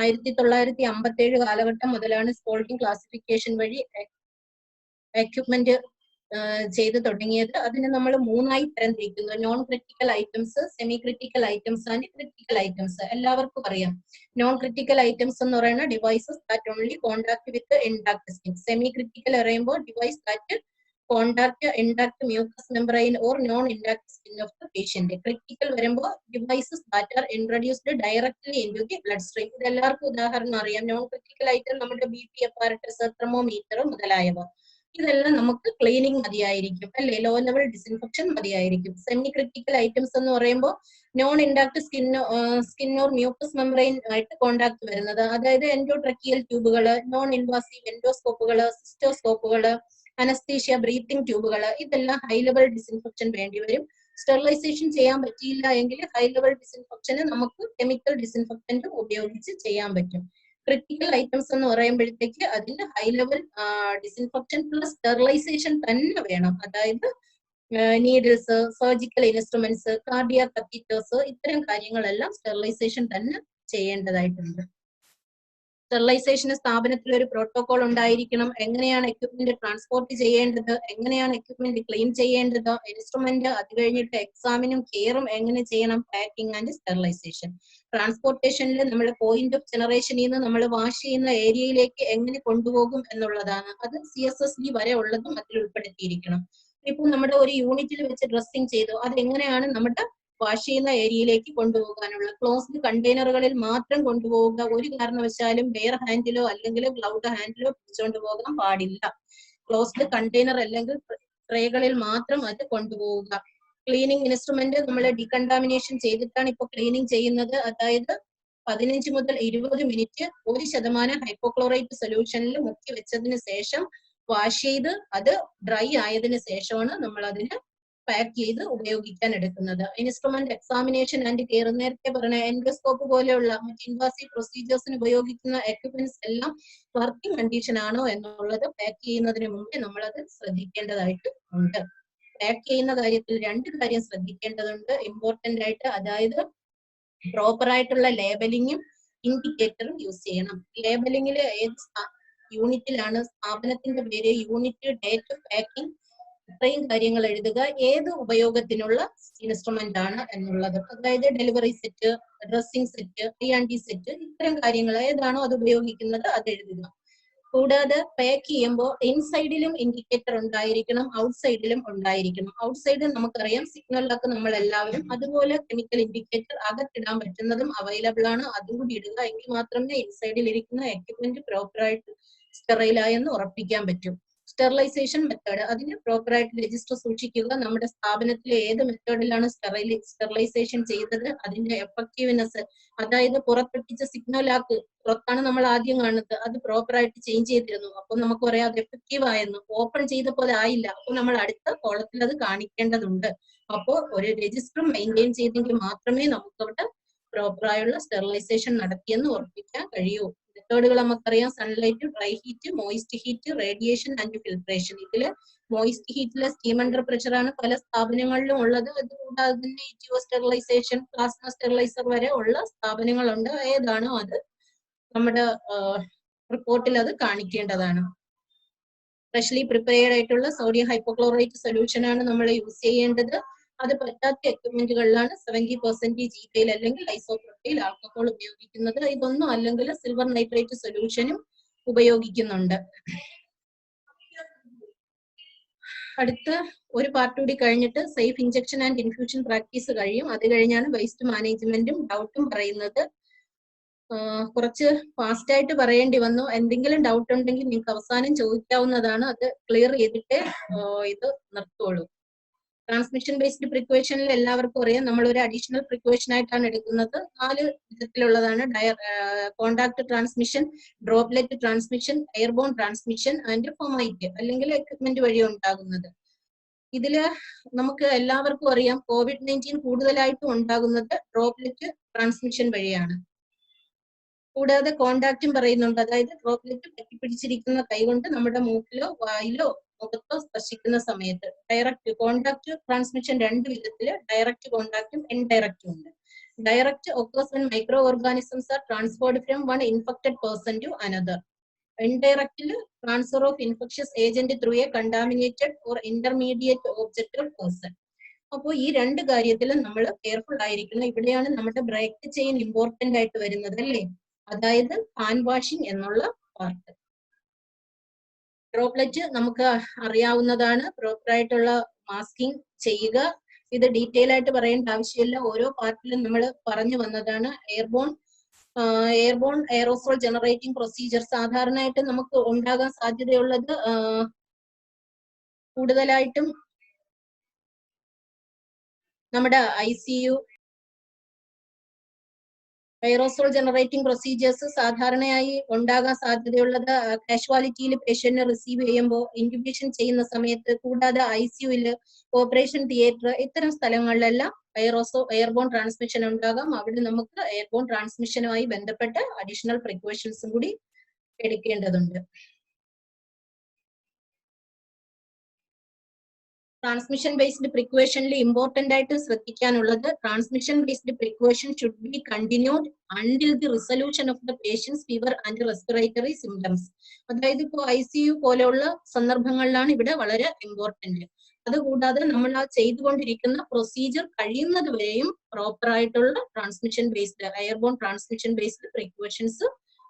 1957 കാലഘട്ടം മുതലാണ് സ്പോൾഡിംഗ് ക്ലാസിഫിക്കേഷൻ വഴി എക്യുപ്മെന്റ് ചെയ്ത് തുടങ്ങിയത്. അതിന് നമ്മൾ മൂന്നായി തരംതിരിക്കുന്നു: non critical items, semi critical items and critical items. എല്ലാവർക്കും അറിയാം. നോൺ ക്രിട്ടിക്കൽ ഐറ്റംസ് എന്ന് പറയുന്ന devices that only contact with intact skin. Semi critical പറയുമ്പോൾ device that contact intact mucous membrane or non intact skin of the patient. Critical വരുമ്പോൾ devices that are introduced directly into the blood stream. ഇത് എല്ലാവർക്കും ഉദാഹരണം അറിയാം. നോൺ ക്രിട്ടിക്കൽ ഐറ്റം നമ്മുടെ BP അപ്പാരറ്റസ്, തെർമോമീറ്റർ മുതലായവ. ഇതെല്ലാം നമുക്ക് ക്ലീനിങ് മതിയായിരിക്കും, അല്ലെ? ലോ ലെവൽ ഡിസിൻഫെക്ഷൻ മതിയായിരിക്കും. സെമി ക്രിട്ടിക്കൽ ഐറ്റംസ് എന്ന് പറയുമ്പോൾ non intact skin or mucous membrane ആയിട്ട് കോണ്ടാക്ട് വരുന്നത്, അതായത് എൻഡോട്രക്കിയൽ ട്യൂബുകള്, നോൺ ഇൻവാസീവ് എൻഡോസ്കോപ്പുകള്, സിസ്റ്റോസ്കോപ്പുകള്, അനസ്തീഷ്യ ബ്രീത്തിങ് ട്യൂബുകള്, ഇതെല്ലാം ഹൈ ലെവൽ ഡിസിൻഫെക്ഷൻ വേണ്ടി വരും. സ്റ്റെറിലൈസേഷൻ ചെയ്യാൻ പറ്റിയില്ല എങ്കിൽ ഹൈ ലെവൽ ഡിസിൻഫെക്ഷന് നമുക്ക് കെമിക്കൽ ഡിസിൻഫെക്ടന്റ് ഉപയോഗിച്ച് ചെയ്യാൻ പറ്റും. ക്രിട്ടിക്കൽ ഐറ്റംസ് എന്ന് പറയുമ്പോഴത്തേക്ക് അതിന് high level disinfection plus sterilisation തന്നെ വേണം. അതായത് needles, surgical instruments, cardiac catheters, ഇത്തരം കാര്യങ്ങളെല്ലാം സ്റ്റെറിലൈസേഷൻ തന്നെ ചെയ്യേണ്ടതായിട്ടുണ്ട്. സ്റ്റെറിലൈസേഷന് സ്ഥാപനത്തിൽ ഒരു പ്രോട്ടോകോൾ ഉണ്ടായിരിക്കണം. എങ്ങനെയാണ് എക്യുപ്മെന്റ് ട്രാൻസ്പോർട്ട് ചെയ്യേണ്ടത്, എങ്ങനെയാണ് എക്യുപ്മെന്റ് ക്ലീൻ ചെയ്യേണ്ടത്, ഇൻസ്ട്രുമെന്റ്, അത് കഴിഞ്ഞിട്ട് എക്സാമിനും കെയറും എങ്ങനെ ചെയ്യണം, പാക്കിംഗ് ആൻഡ് സ്റ്റെറിലൈസേഷൻ. ട്രാൻസ്പോർട്ടേഷനിൽ നമ്മൾ പോയിന്റ് ഓഫ് ജനറേഷനിൽ നിന്ന് നമ്മൾ വാഷ് ചെയ്യുന്ന ഏരിയയിലേക്ക് എങ്ങനെ കൊണ്ടുപോകും എന്നുള്ളതാണ്. അത് CSSD വരെ ഉള്ളതും അതിൽ ഉൾപ്പെടുത്തിയിരിക്കണം. ഇപ്പൊ നമ്മുടെ ഒരു യൂണിറ്റിൽ വെച്ച് ഡ്രസ്സിംഗ് ചെയ്തു, അത് എങ്ങനെയാണ് നമ്മുടെ വാഷ് ചെയ്യുന്ന ഏരിയയിലേക്ക് കൊണ്ടുപോകാനുള്ള. ക്ലോസ്ഡ് കണ്ടെയ്നറുകളിൽ മാത്രം കൊണ്ടുപോവുക. ഒരു കാരണവശാലും ബെയർ ഹാൻഡിലോ അല്ലെങ്കിൽ ഗ്ലൗഡ് ഹാൻഡിലോ പിടിച്ചുകൊണ്ട് പോകാൻ പാടില്ല. ക്ലോസ്ഡ് കണ്ടെയ്നർ അല്ലെങ്കിൽ ട്രേകളിൽ മാത്രം അത് കൊണ്ടുപോവുക. ക്ലീനിങ് ഇൻസ്ട്രുമെന്റ് നമ്മൾ ഡീകണ്ടാമിനേഷൻ ചെയ്തിട്ടാണ് ഇപ്പോൾ ക്ലീനിങ് ചെയ്യുന്നത്. അതായത് 15 മുതൽ 20 മിനിറ്റ് 1% ഹൈപ്പോക്ലോറൈറ്റ് സൊല്യൂഷനിൽ മുക്കി വെച്ചതിന് ശേഷം വാഷ് ചെയ്ത് അത് ഡ്രൈ ആയതിനു ശേഷമാണ് നമ്മൾ അതിന് പാക്ക് ചെയ്ത് ഉപയോഗിക്കാൻ എടുക്കുന്നത്. ഇൻസ്ട്രുമെന്റ് എക്സാമിനേഷൻ ആൻഡ് കെയർ, നേരത്തെ പറഞ്ഞ എൻഡോസ്കോപ്പ് പോലെയുള്ള മറ്റ് ഇൻവാസീവ് പ്രൊസീജിയേഴ്സിന് ഉപയോഗിക്കുന്ന എക്യുപ്മെന്റ്സ് എല്ലാം വർക്കിംഗ് കണ്ടീഷൻ ആണോ എന്നുള്ളത് പാക്ക് ചെയ്യുന്നതിന് മുമ്പേ നമ്മൾ അത് ശ്രദ്ധിക്കേണ്ടതായിട്ട് ഉണ്ട്. പാക്ക് ചെയ്യുന്ന കാര്യത്തിൽ 2 കാര്യം ശ്രദ്ധിക്കേണ്ടതുണ്ട് ഇമ്പോർട്ടന്റ് ആയിട്ട്. അതായത് പ്രോപ്പർ ആയിട്ടുള്ള ലേബലിങ്ങും ഇൻഡിക്കേറ്ററും യൂസ് ചെയ്യണം. ലേബലിംഗിൽ ഏത് യൂണിറ്റിലാണ്, സ്ഥാപനത്തിന്റെ പേര്, യൂണിറ്റ്, ഡേറ്റ്, പാക്കിംഗ്, ഇത്രയും കാര്യങ്ങൾ എഴുതുക. ഏത് ഉപയോഗത്തിനുള്ള ഇൻസ്ട്രുമെന്റ് ആണ് എന്നുള്ളത്, അതായത് delivery set, dressing set, P&D set, ഇത്തരം കാര്യങ്ങൾ ഏതാണോ അത് ഉപയോഗിക്കുന്നത് അത് എഴുതുക. കൂടാതെ പാക്ക് ചെയ്യുമ്പോൾ ഇൻസൈഡിലും ഇൻഡിക്കേറ്റർ ഉണ്ടായിരിക്കണം, ഔട്ട്സൈഡിലും ഉണ്ടായിരിക്കണം. ഔട്ട്സൈഡ് നമുക്കറിയാം സിഗ്നലിലൊക്കെ നമ്മൾ എല്ലാവരും, അതുപോലെ കെമിക്കൽ ഇൻഡിക്കേറ്റർ അകത്തിടാൻ പറ്റുന്നതും അവൈലബിൾ ആണ്. അതുകൂടി ഇടുക. എങ്കിൽ മാത്രമേ ഇൻസൈഡിൽ ഇരിക്കുന്ന എക്യുപ്മെന്റ് പ്രോപ്പറായിട്ട് സ്റ്റെറൈലായെന്ന് ഉറപ്പിക്കാൻ പറ്റും. സ്റ്റെറിലൈസേഷൻ മെത്തേഡ്, അതിന് പ്രോപ്പറായിട്ട് രജിസ്റ്റർ സൂക്ഷിക്കുക. നമ്മുടെ സ്ഥാപനത്തിലെ ഏത് മെത്തേഡിലാണ് സ്റ്റെറിലൈസേഷൻ ചെയ്തത്, അതിന്റെ എഫക്റ്റീവ്നെസ്, അതായത് പുറത്തെത്തിച്ച സിഗ്നലാക്ക് പുറത്താണ് നമ്മൾ ആദ്യം കാണുന്നത്, അത് പ്രോപ്പറായിട്ട് ചേഞ്ച് ചെയ്തിരുന്നു, അപ്പൊ നമുക്ക് പറയാം അത് എഫക്റ്റീവ് ആയിരുന്നു. ഓപ്പൺ ചെയ്തപ്പോൾ ആയില്ല, അപ്പൊ നമ്മൾ അടുത്ത കോളത്തിൽ അത് കാണിക്കേണ്ടതുണ്ട്. അപ്പോൾ ഒരു രജിസ്റ്റർ മെയിൻറ്റെയിൻ ചെയ്തെങ്കിൽ മാത്രമേ നമുക്ക് അവിടെ പ്രോപ്പറായുള്ള സ്റ്റെറിലൈസേഷൻ നടത്തിയെന്ന് ഉറപ്പിക്കാൻ കഴിയൂ. മെത്തേഡുകൾ നമുക്കറിയാം: sunlight, dry heat, moist heat, radiation and filtration. ഇതില് മോയിസ്റ്റ് ഹീറ്റിലെ സ്റ്റീം അണ്ടർ പ്രഷർ ആണ് പല സ്ഥാപനങ്ങളിലും ഉള്ളത്. അതുകൂടാതെ തന്നെ ജിയോ സ്റ്റെറിലൈസേഷൻ, പ്ലാസ്മ സ്റ്റെറിലൈസർ വരെ ഉള്ള സ്ഥാപനങ്ങളുണ്ട്. ഏതാണോ അത് നമ്മുടെ റിപ്പോർട്ടിൽ അത് കാണിക്കേണ്ടതാണ്. ഫ്രഷ്ലി പ്രിപ്പയർഡ് ആയിട്ടുള്ള സോഡിയം ഹൈപ്പോക്ലോറൈറ്റ് സൊല്യൂഷൻ ആണ് നമ്മൾ യൂസ് ചെയ്യേണ്ടത്. അത് പറ്റാത്ത എക്യുപ്മെന്റുകളിലാണ് 70% ഈഥൈൽ അല്ലെങ്കിൽ ഐസോപ്രോപ്പൈൽ ആൽക്കഹോൾ ഉപയോഗിക്കുന്നത്. ഇതൊന്നും അല്ലെങ്കിൽ സിൽവർ നൈട്രേറ്റ് സൊല്യൂഷനും ഉപയോഗിക്കുന്നുണ്ട്. അടുത്ത ഒരു പാർട്ട് കൂടി കഴിഞ്ഞിട്ട് safe injection and infusion practice കഴിയും. അത് കഴിഞ്ഞാണ് വേസ്റ്റ് മാനേജ്മെന്റും ഡൗട്ടും പറയുന്നത്. കുറച്ച് ഫാസ്റ്റ് ആയിട്ട് പറയേണ്ടി വന്നു. എന്തെങ്കിലും ഡൗട്ട് ഉണ്ടെങ്കിൽ നിങ്ങൾക്ക് അവസാനം ചോദിക്കാവുന്നതാണ്. അത് ക്ലിയർ ചെയ്തിട്ട് ഇത് നിർത്തുള്ളൂ. ട്രാൻസ്മിഷൻ ബേസ്ഡ് പ്രിക്വേഷനിൽ എല്ലാവർക്കും അറിയാം, നമ്മൾ ഒരു അഡീഷണൽ പ്രിക്വേഷൻ ആയിട്ടാണ് എടുക്കുന്നത്. 4 വിധത്തിലുള്ളതാണ്: contact transmission, droplet transmission, airborne transmission and fomite അല്ലെങ്കിൽ എക്വിപ്മെന്റ് വഴി ഉണ്ടാകുന്നത്. ഇതില് നമുക്ക് എല്ലാവർക്കും അറിയാം COVID-19 കൂടുതലായിട്ടും ഉണ്ടാകുന്നത് ഡ്രോപ്ലെറ്റ് ട്രാൻസ്മിഷൻ വഴിയാണ്. കൂടാതെ കോണ്ടാക്റ്റും പറയുന്നുണ്ട്, അതായത് ഡ്രോപ്ലെറ്റ് പറ്റിപ്പിടിച്ചിരിക്കുന്ന കൈകൊണ്ട് നമ്മുടെ മൂക്കിലോ വായിലോ മുഖത്തോ സ്പർശിക്കുന്ന സമയത്ത്. ഡയറക്റ്റ് കോണ്ടാക്ട് ട്രാൻസ്മിഷൻ 2 വിധത്തില് ഡയറക്റ്റ് കോണ്ടാക്റ്റും ഇൻഡയറക്റ്റും ഉണ്ട്. Direct occurs when micro organisms are transferred from one infected person to another. Indirectly, transfer of infectious agent through a contaminated or intermediate object or person. അപ്പോൾ ഈ 2 കാര്യത്തിലും നമ്മൾ കെയർഫുൾ ആയിരിക്കണം. ഇവിടെയാണ് നമ്മുടെ ബ്രേക്ക് ചെയിൻ ഇമ്പോർട്ടന്റ് ആയിട്ട് വരുന്നത് അല്ലേ, അതായത് ഹാൻഡ് വാഷിംഗ് എന്നുള്ള പാർട്ട്. ഡ്രോപ്ലെറ്റ് നമുക്ക് അറിയാവുന്നതാണ്, പ്രോപ്പറായിട്ടുള്ള മാസ്കിംഗ് ചെയ്യുക. ഇത് ഡീറ്റെയിൽ ആയിട്ട് പറയേണ്ട ആവശ്യമില്ല, ഓരോ പാർട്ടിലും നമ്മൾ പറഞ്ഞു വന്നതാണ്. എയർബോൺ എയറോസോൾ ജനറേറ്റിംഗ് പ്രൊസീജിയർ സാധാരണയായിട്ട് നമുക്ക് ഉണ്ടാകാൻ സാധ്യതയുള്ളത് കൂടുതലായിട്ടും നമ്മുടെ ICU എയറോസോൾ ജനറേറ്റിംഗ് പ്രൊസീജിയേഴ്സ് സാധാരണയായി ഉണ്ടാകാൻ സാധ്യതയുള്ളത് കാഷ്വാലിറ്റിയിൽ പേഷ്യന്റിനെ റിസീവ് ചെയ്യുമ്പോൾ, ഇൻക്യുബേഷൻ ചെയ്യുന്ന സമയത്ത്, കൂടാതെ ICUയിൽ, ഓപ്പറേഷൻ തിയേറ്റർ, ഇത്തരം സ്ഥലങ്ങളിലെല്ലാം എയർബോൺ ട്രാൻസ്മിഷൻ ഉണ്ടാകാം. അവിടെ നമുക്ക് എയർബോൺ ട്രാൻസ്മിഷനുമായി ബന്ധപ്പെട്ട അഡീഷണൽ പ്രിക്കോഷൻസും കൂടി എടുക്കേണ്ടതുണ്ട്. ട്രാൻസ്മിഷൻ ബേസ്ഡ് പ്രിക്വേഷനിൽ ഇമ്പോർട്ടന്റ് ആയിട്ട് ശ്രദ്ധിക്കാനുള്ളത്, transmission based precaution should be continued until the resolution of the patient's fever and respiratory symptoms. അതായത് ഇപ്പോൾ ICU പോലെയുള്ള സന്ദർഭങ്ങളിലാണ് ഇവിടെ വളരെ ഇമ്പോർട്ടന്റ്. അതുകൂടാതെ നമ്മൾ ആ ചെയ്തുകൊണ്ടിരിക്കുന്ന പ്രൊസീജിയർ കഴിയുന്നത് വരെയും പ്രോപ്പർ ആയിട്ടുള്ള transmission based airborne transmission based precautions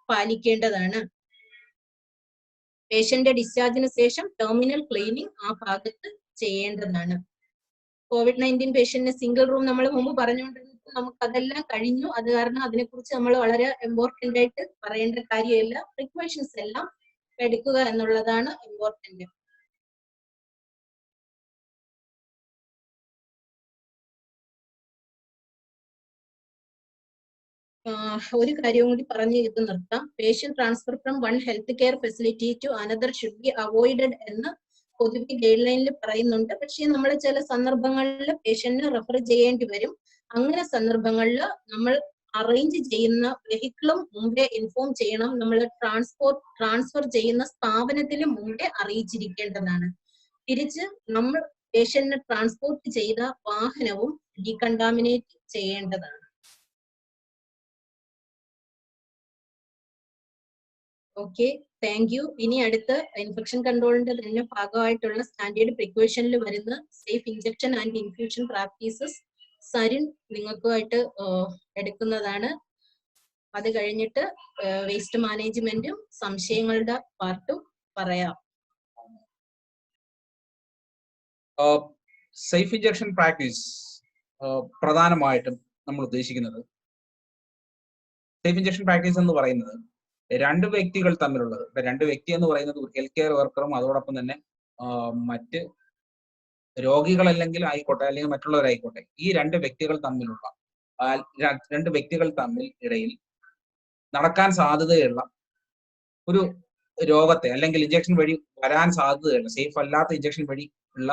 പാലിക്കേണ്ടതാണ്. പേഷ്യന്റ് ഡിസ്ചാർജിന് ശേഷം ടെർമിനൽ ക്ലീനിങ് ആ ഭാഗത്ത് ചെയ്യേണ്ടതാണ്. COVID-19 പേഷ്യന്റിന് സിംഗിൾ റൂം നമ്മൾ മുമ്പ് പറഞ്ഞുകൊണ്ടിരുന്നത് നമുക്ക് അതെല്ലാം കഴിഞ്ഞു. അത് കാരണം അതിനെക്കുറിച്ച് നമ്മൾ വളരെ ഇമ്പോർട്ടന്റ് ആയിട്ട് പറയേണ്ട കാര്യമില്ല. പ്രിക്കോഷൻസ് എല്ലാം എടുക്കുക എന്നുള്ളതാണ് ഇമ്പോർട്ടന്റ്. ഒരു കാര്യവും കൂടി പറഞ്ഞ് ഇത് നിർത്താം. Patient transfer from one health care facility to another should be avoided എന്ന് പൊതുവെ ഗൈഡ് ലൈനിൽ പറയുന്നുണ്ട്. പക്ഷേ നമ്മൾ ചില സന്ദർഭങ്ങളിൽ പേഷ്യന്റിന് റെഫർ ചെയ്യേണ്ടി വരും. അങ്ങനെ സന്ദർഭങ്ങളിൽ നമ്മൾ അറേഞ്ച് ചെയ്യുന്ന വെഹിക്കിളും മുമ്പേ ഇൻഫോം ചെയ്യണം. നമ്മൾ ട്രാൻസ്ഫർ ചെയ്യുന്ന സ്ഥാപനത്തിൽ മുമ്പേ അറിയിച്ചിരിക്കേണ്ടതാണ്. തിരിച്ച് നമ്മൾ പേഷ്യന്റിനെ ട്രാൻസ്പോർട്ട് ചെയ്ത വാഹനവും ഡീകണ്ടാമിനേറ്റ് ചെയ്യേണ്ടതാണ്. Okay, thank you. ഇനി അടുത്ത ഇൻഫെക്ഷൻ കൺട്രോളിന്റെ തന്നെ ഭാഗമായിട്ടുള്ള സ്റ്റാൻഡേർഡ് പ്രിക്കോഷനിൽ വരുന്ന safe injection and infusion practices Sarin നിങ്ങൾക്കുമായിട്ട് എടുക്കുന്നതാണ്. അത് കഴിഞ്ഞിട്ട് വേസ്റ്റ് മാനേജ്മെന്റും സംശയങ്ങളുടെ പാർട്ടും പറയാം. സേഫ് ഇൻജെക്ഷൻ പ്രാക്ടീസ് പ്രധാനമായിട്ടും നമ്മൾ ഉദ്ദേശിക്കുന്നത്, സേഫ് ഇൻജെക്ഷൻ പ്രാക്ടീസ് എന്ന് പറയുന്നത് രണ്ട് വ്യക്തികൾ തമ്മിലുള്ളത്. രണ്ട് വ്യക്തി എന്ന് പറയുന്നത് ഒരു ഹെൽത്ത് കെയർ വർക്കറും അതോടൊപ്പം തന്നെ മറ്റ് രോഗികളല്ലെങ്കിൽ ആയിക്കോട്ടെ, അല്ലെങ്കിൽ മറ്റുള്ളവരായിക്കോട്ടെ, ഈ രണ്ട് വ്യക്തികൾ തമ്മിലുള്ള രണ്ട് വ്യക്തികൾ തമ്മിൽ ഇടയിൽ നടക്കാൻ സാധ്യതയുള്ള ഒരു രോഗത്തെ അല്ലെങ്കിൽ ഇഞ്ചക്ഷൻ വഴി വരാൻ സാധ്യതയുള്ള സേഫ് അല്ലാത്ത ഇഞ്ചക്ഷൻ വഴി ഉള്ള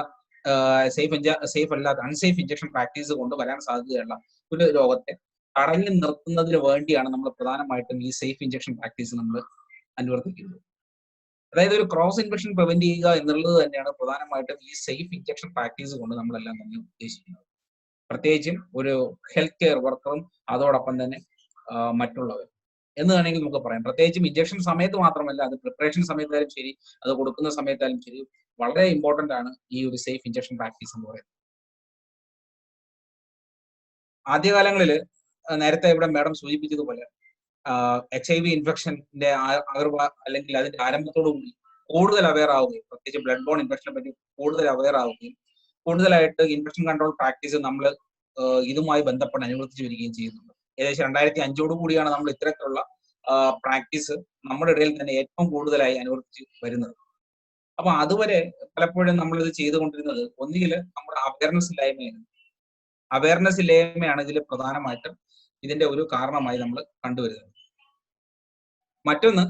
സേഫ് അല്ലാത്ത അൺസേഫ് ഇഞ്ചക്ഷൻ പ്രാക്ടീസ് കൊണ്ട് വരാൻ സാധ്യതയുള്ള ഒരു രോഗത്തെ തടഞ്ഞു നിർത്തുന്നതിന് വേണ്ടിയാണ് നമ്മൾ പ്രധാനമായിട്ടും ഈ സേഫ് ഇഞ്ചക്ഷൻ പ്രാക്ടീസ് നമ്മൾ അനുവർത്തിക്കുന്നത്. അതായത് ഒരു ക്രോസ് ഇൻഫെക്ഷൻ പ്രിവെന്റ് ചെയ്യുക എന്നുള്ളത് തന്നെയാണ് പ്രധാനമായിട്ടും ഈ സേഫ് ഇഞ്ചക്ഷൻ പ്രാക്ടീസ് കൊണ്ട് നമ്മളെല്ലാം തന്നെ ഉദ്ദേശിക്കുന്നത്. പ്രത്യേകിച്ചും ഒരു ഹെൽത്ത് കെയർ വർക്കറും അതോടൊപ്പം തന്നെ മറ്റുള്ളവർ എന്ന് വേണമെങ്കിൽ നമുക്ക് പറയാം. പ്രത്യേകിച്ചും ഇഞ്ചക്ഷൻ സമയത്ത് മാത്രമല്ല, അത് പ്രിപ്പറേഷൻ സമയത്തായാലും ശരി, അത് കൊടുക്കുന്ന സമയത്തായാലും ശരി, വളരെ ഇമ്പോർട്ടന്റ് ആണ് ഈ ഒരു സേഫ് ഇഞ്ചക്ഷൻ പ്രാക്ടീസ് എന്ന് പറയുന്നത്. ആദ്യകാലങ്ങളിൽ നേരത്തെ ഇവിടെ മാഡം സൂചിപ്പിച്ചതുപോലെ HIV ഇൻഫെക്ഷന്റെ അല്ലെങ്കിൽ അതിന്റെ ആരംഭത്തോടുകൂടി കൂടുതൽ അവെയർ ആവുകയും, പ്രത്യേകിച്ച് ബ്ലഡ് ബോൺ ഇൻഫെക്ഷനെ പറ്റി കൂടുതൽ അവെയർ ആവുകയും, കൂടുതലായിട്ട് ഇൻഫെക്ഷൻ കൺട്രോൾ പ്രാക്ടീസ് നമ്മൾ ഇതുമായി ബന്ധപ്പെട്ട് അനുവർത്തിച്ചു വരികയും ചെയ്യുന്നുണ്ട്. ഏകദേശം 2005 കൂടിയാണ് നമ്മൾ ഇത്തരത്തിലുള്ള പ്രാക്ടീസ് നമ്മുടെ ഇടയിൽ തന്നെ ഏറ്റവും കൂടുതലായി അനുവർത്തിച്ച് വരുന്നത്. അപ്പൊ അതുവരെ പലപ്പോഴും നമ്മൾ ഇത് ചെയ്തുകൊണ്ടിരുന്നത് ഒന്നുകിൽ നമ്മുടെ അവയർനെസ് ഇല്ലായ്മയാണ് ഇതിൽ പ്രധാനമായിട്ടും ഇതിന്റെ ഒരു കാരണമായി നമ്മൾ കണ്ടുവരുന്നത്. മറ്റൊന്ന്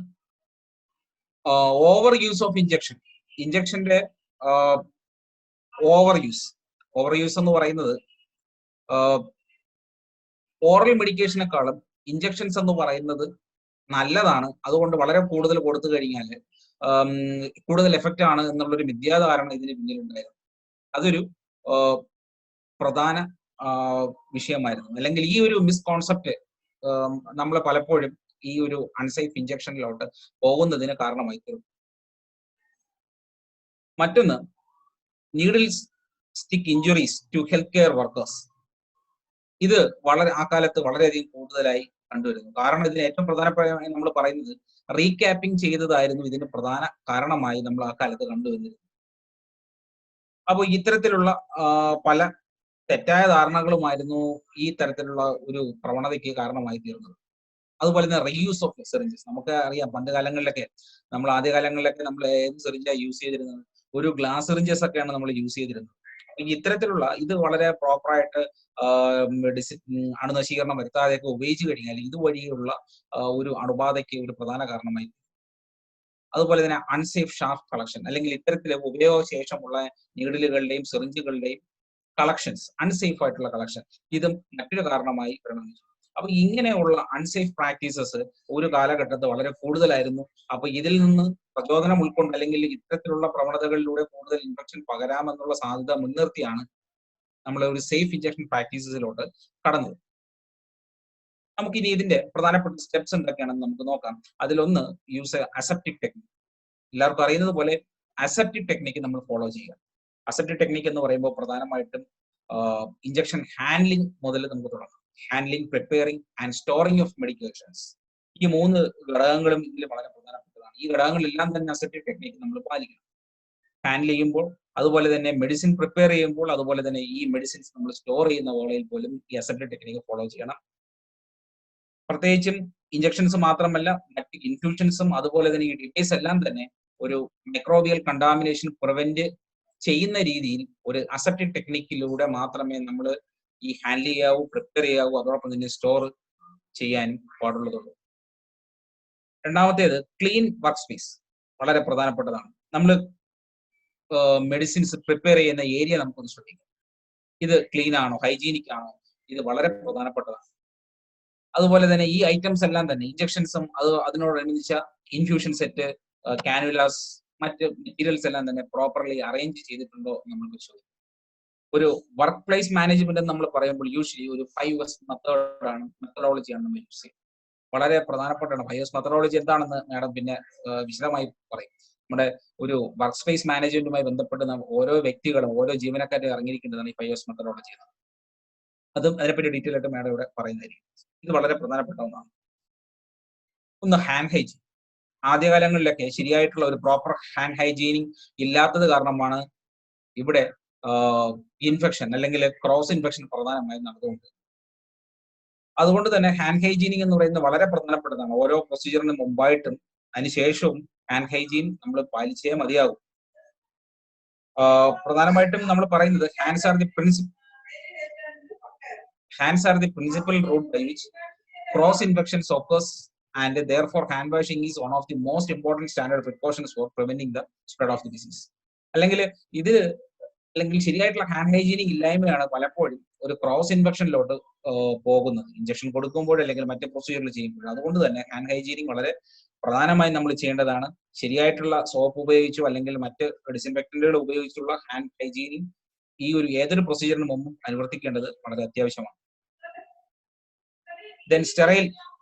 ഓവർ യൂസ് ഓഫ് ഇഞ്ചക്ഷന്റെ ഓവർ യൂസ് എന്ന് പറയുന്നത് ഓറൽ മെഡിക്കേഷനേക്കാളും ഇഞ്ചക്ഷൻസ് എന്ന് പറയുന്നത് നല്ലതാണ്. അതുകൊണ്ട് വളരെ കൂടുതൽ കൊടുത്തു കഴിഞ്ഞാൽ കൂടുതൽ എഫക്റ്റ് ആണ് എന്നുള്ളൊരു മിഥ്യാധാരണ ഇതിന് പിന്നിലുണ്ടായിരുന്നു. അതൊരു പ്രധാന വിഷയമായിരുന്നു. അല്ലെങ്കിൽ ഈ ഒരു മിസ്കോൺസെപ്റ്റ് നമ്മൾ പലപ്പോഴും ഈ ഒരു അൺസേഫ് ഇഞ്ചക്ഷനിലോട്ട് പോകുന്നതിന് കാരണമായി തീർന്നു. മറ്റൊന്ന് needle stick injuries to health care workers. ഇത് ആ കാലത്ത് വളരെയധികം കൂടുതലായി കണ്ടുവരുന്നു. കാരണം ഇതിന് ഏറ്റവും പ്രധാനപ്പെട്ട നമ്മൾ പറയുന്നത് റീക്യാപ്പിംഗ് ചെയ്തതായിരുന്നു ഇതിന് പ്രധാന കാരണമായി നമ്മൾ ആ കാലത്ത് കണ്ടുവന്നിരുന്നത്. അപ്പോൾ ഇത്തരത്തിലുള്ള പല തെറ്റായ ധാരണകളുമായിരുന്നു ഈ തരത്തിലുള്ള ഒരു പ്രവണതയ്ക്ക് കാരണമായി തീർന്നത്. അതുപോലെ തന്നെ റീയൂസ് ഓഫ് സിറിഞ്ചസ്. നമുക്ക് അറിയാം, പണ്ട് കാലങ്ങളിലൊക്കെ നമ്മൾ ആദ്യകാലങ്ങളിലൊക്കെ നമ്മൾ ഏത് സിറിഞ്ചാണ് യൂസ് ചെയ്തിരുന്നത്? ഒരു ഗ്ലാസ് സിറിഞ്ചസ് ഒക്കെയാണ് നമ്മൾ യൂസ് ചെയ്തിരുന്നത്. ഇത്തരത്തിലുള്ള ഇത് വളരെ പ്രോപ്പറായിട്ട് അണുനശീകരണം വരുത്താതെയൊക്കെ ഉപയോഗിച്ചു കഴിഞ്ഞാൽ ഇതുവഴിയുള്ള ഒരു അണുബാധയ്ക്ക് ഒരു പ്രധാന കാരണമായി. അതുപോലെ തന്നെ അൺസേഫ് ഷാർപ്പ് കളക്ഷൻ, അല്ലെങ്കിൽ ഇത്തരത്തിലെ ഉപയോഗശേഷമുള്ള നീഡിലുകളുടെയും സിറിഞ്ചുകളുടെയും കളക്ഷൻസ്, അൺസേഫ് ആയിട്ടുള്ള കളക്ഷൻ, ഇതും മറ്റൊരു കാരണമായി പരിണമിച്ചു. അപ്പൊ ഇങ്ങനെയുള്ള അൺസേഫ് പ്രാക്ടീസസ് ഒരു കാലഘട്ടത്ത് വളരെ കൂടുതലായിരുന്നു. അപ്പൊ ഇതിൽ നിന്ന് പ്രചോദനം ഉൾക്കൊണ്ട് അല്ലെങ്കിൽ ഇത്തരത്തിലുള്ള പ്രവണതകളിലൂടെ കൂടുതൽ ഇൻഫെക്ഷൻ പകരാമെന്നുള്ള സാധ്യത മുൻനിർത്തിയാണ് നമ്മൾ ഒരു സേഫ് ഇഞ്ചക്ഷൻ പ്രാക്ടീസസിലോട്ട് കടന്നത്. നമുക്കിനി ഇതിന്റെ പ്രധാനപ്പെട്ട സ്റ്റെപ്സ് എന്തൊക്കെയാണെന്ന് നമുക്ക് നോക്കാം. അതിലൊന്ന് യൂസ് അസെപ്റ്റിക് ടെക്നിക്. എല്ലാവർക്കും അറിയുന്നത് പോലെ അസെപ്റ്റിക് ടെക്നിക്ക് നമ്മൾ ഫോളോ ചെയ്യുക. അസെപ്റ്റിക് ടെക്നിക്ക് എന്ന് പറയുമ്പോൾ പ്രധാനമായിട്ടും ഇഞ്ചക്ഷൻ ഹാൻഡ്ലിംഗ് മുതൽ നമുക്ക് തുടങ്ങാം. Handling, preparing and storing of medications. ഈ 3 ഘടകങ്ങളും ഇതിൽ വളരെ പ്രധാനപ്പെട്ടതാണ്. ഈ ഘടകങ്ങളെല്ലാം തന്നെ അസെപ്റ്റിക് ടെക്നിക്ക് നമ്മൾ പാലിക്കണം. ഹാൻഡിൽ ചെയ്യുമ്പോൾ അതുപോലെ തന്നെ മെഡിസിൻ പ്രിപ്പയർ ചെയ്യുമ്പോൾ, അതുപോലെ തന്നെ ഈ മെഡിസിൻസ് നമ്മൾ സ്റ്റോർ ചെയ്യുന്ന വേളയിൽ പോലും ഈ അസെപ്റ്റിക് ടെക്നിക്ക് ഫോളോ ചെയ്യണം. പ്രത്യേകിച്ചും ഇഞ്ചക്ഷൻസ് മാത്രമല്ല, മറ്റ് ഇൻഫ്യൂഷൻസും അതുപോലെ തന്നെ ഈ ഡിവൈസ് എല്ലാം തന്നെ ഒരു മൈക്രോബിയൽ കണ്ടാമിനേഷൻ പ്രിവെന്റ് ചെയ്യുന്ന രീതിയിൽ ഒരു അസെപ്റ്റിക് ടെക്നിക്കിലൂടെ മാത്രമേ നമ്മൾ ഈ ഹാൻഡിൽ ചെയ്യാവൂ, പ്രിപ്പയർ ചെയ്യാവൂ, അതോടൊപ്പം തന്നെ സ്റ്റോർ ചെയ്യാനും പാടുള്ളതുള്ളൂ. രണ്ടാമത്തേത് ക്ലീൻ വർക്ക് സ്പേസ്, വളരെ പ്രധാനപ്പെട്ടതാണ്. നമ്മൾ മെഡിസിൻസ് പ്രിപ്പയർ ചെയ്യുന്ന ഏരിയ നമുക്കൊന്ന് ശ്രദ്ധിക്കാം. ഇത് ക്ലീൻ ആണോ, ഹൈജീനിക് ആണോ, ഇത് വളരെ പ്രധാനപ്പെട്ടതാണ്. അതുപോലെ തന്നെ ഈ ഐറ്റംസ് എല്ലാം തന്നെ ഇഞ്ചക്ഷൻസും അതിനോടനുബന്ധിച്ച ഇൻഫ്യൂഷൻ സെറ്റ്, കാനുലാസ്, മറ്റ് മെറ്റീരിയൽസ് എല്ലാം തന്നെ പ്രോപ്പർലി അറേഞ്ച് ചെയ്തിട്ടുണ്ടോ എന്ന് നമ്മൾ പരിശോധിക്കും. ഒരു വർക്ക് പ്ലേസ് മാനേജ്മെന്റ് എന്ന് നമ്മൾ പറയുമ്പോൾ യൂഷ്വലി ഒരു 5S മെത്തഡോളജിയാണ് നമ്മൾ യൂസ് ചെയ്യുന്നത്. വളരെ പ്രധാനപ്പെട്ടാണ്. 5S മെത്തഡോളജി എന്താണെന്ന് മാഡം പിന്നെ വിശദമായി പറയും. നമ്മുടെ ഒരു വർക്ക് സ്പേസ് മാനേജ്മെന്റുമായി ബന്ധപ്പെട്ട് ഓരോ വ്യക്തികളും ഓരോ ജീവനക്കാരും ഇറങ്ങിയിരിക്കേണ്ടതാണ് ഈ 5S മെത്തഡോളജി. അതും അതിനെപ്പറ്റി ഡീറ്റെയിൽ ആയിട്ട് മാഡം ഇവിടെ പറയുന്നതായിരിക്കും. ഇത് വളരെ പ്രധാനപ്പെട്ട ഒന്നാണ്. ഒന്ന് ഹാൻഡ് ഹൈജീൻ. ആദ്യകാലങ്ങളിലൊക്കെ ശരിയായിട്ടുള്ള ഒരു പ്രോപ്പർ ഹാൻഡ് ഹൈജീനിങ് ഇല്ലാത്തത് കാരണമാണ് ഇവിടെ ഇൻഫെക്ഷൻ അല്ലെങ്കിൽ ക്രോസ് ഇൻഫെക്ഷൻ പ്രധാനമായും നടന്നുകൊണ്ട്. അതുകൊണ്ട് തന്നെ ഹാൻഡ് ഹൈജീനിങ് എന്ന് പറയുന്നത് വളരെ പ്രധാനപ്പെട്ടതാണ്. ഓരോ പ്രൊസീജിയറിന് മുമ്പായിട്ടും അതിനുശേഷവും ഹാൻഡ് ഹൈജീൻ നമ്മൾ പാലിച്ചേ മതിയാകും. പ്രധാനമായിട്ടും നമ്മൾ പറയുന്നത് hands are the principal route by which cross infections occurs, and therefore hand washing is one of the most important standard precautions for preventing the spread of the disease. അല്ലെങ്കിൽ ശരിയായിട്ടുള്ള ഹാൻഡ് ഹൈജീനിങ് ഇല്ലായ്മയാണ് പലപ്പോഴും ഒരു ക്രോസ് ഇൻഫെക്ഷനിലോട്ട് പോകുന്നത്, ഇഞ്ചക്ഷൻ കൊടുക്കുമ്പോൾ അല്ലെങ്കിൽ മറ്റ് പ്രൊസീജിയറുകൾ ചെയ്യുമ്പോൾ. അതുകൊണ്ട് തന്നെ ഹാൻഡ് ഹൈജീനിങ് വളരെ പ്രധാനമായും നമ്മൾ ചെയ്യേണ്ടതാണ്. ശരിയായിട്ടുള്ള സോപ്പ് ഉപയോഗിച്ചോ അല്ലെങ്കിൽ മറ്റ് ഡിസിൻഫെക്റ്റന്റുകൾ ഉപയോഗിച്ചുള്ള ഹാൻഡ് ഹൈജീനിങ് ഈ ഒരു ഏതൊരു പ്രൊസീജിയറിന് മുമ്പും അനുവർത്തിക്കേണ്ടത് വളരെ അത്യാവശ്യമാണ്. Then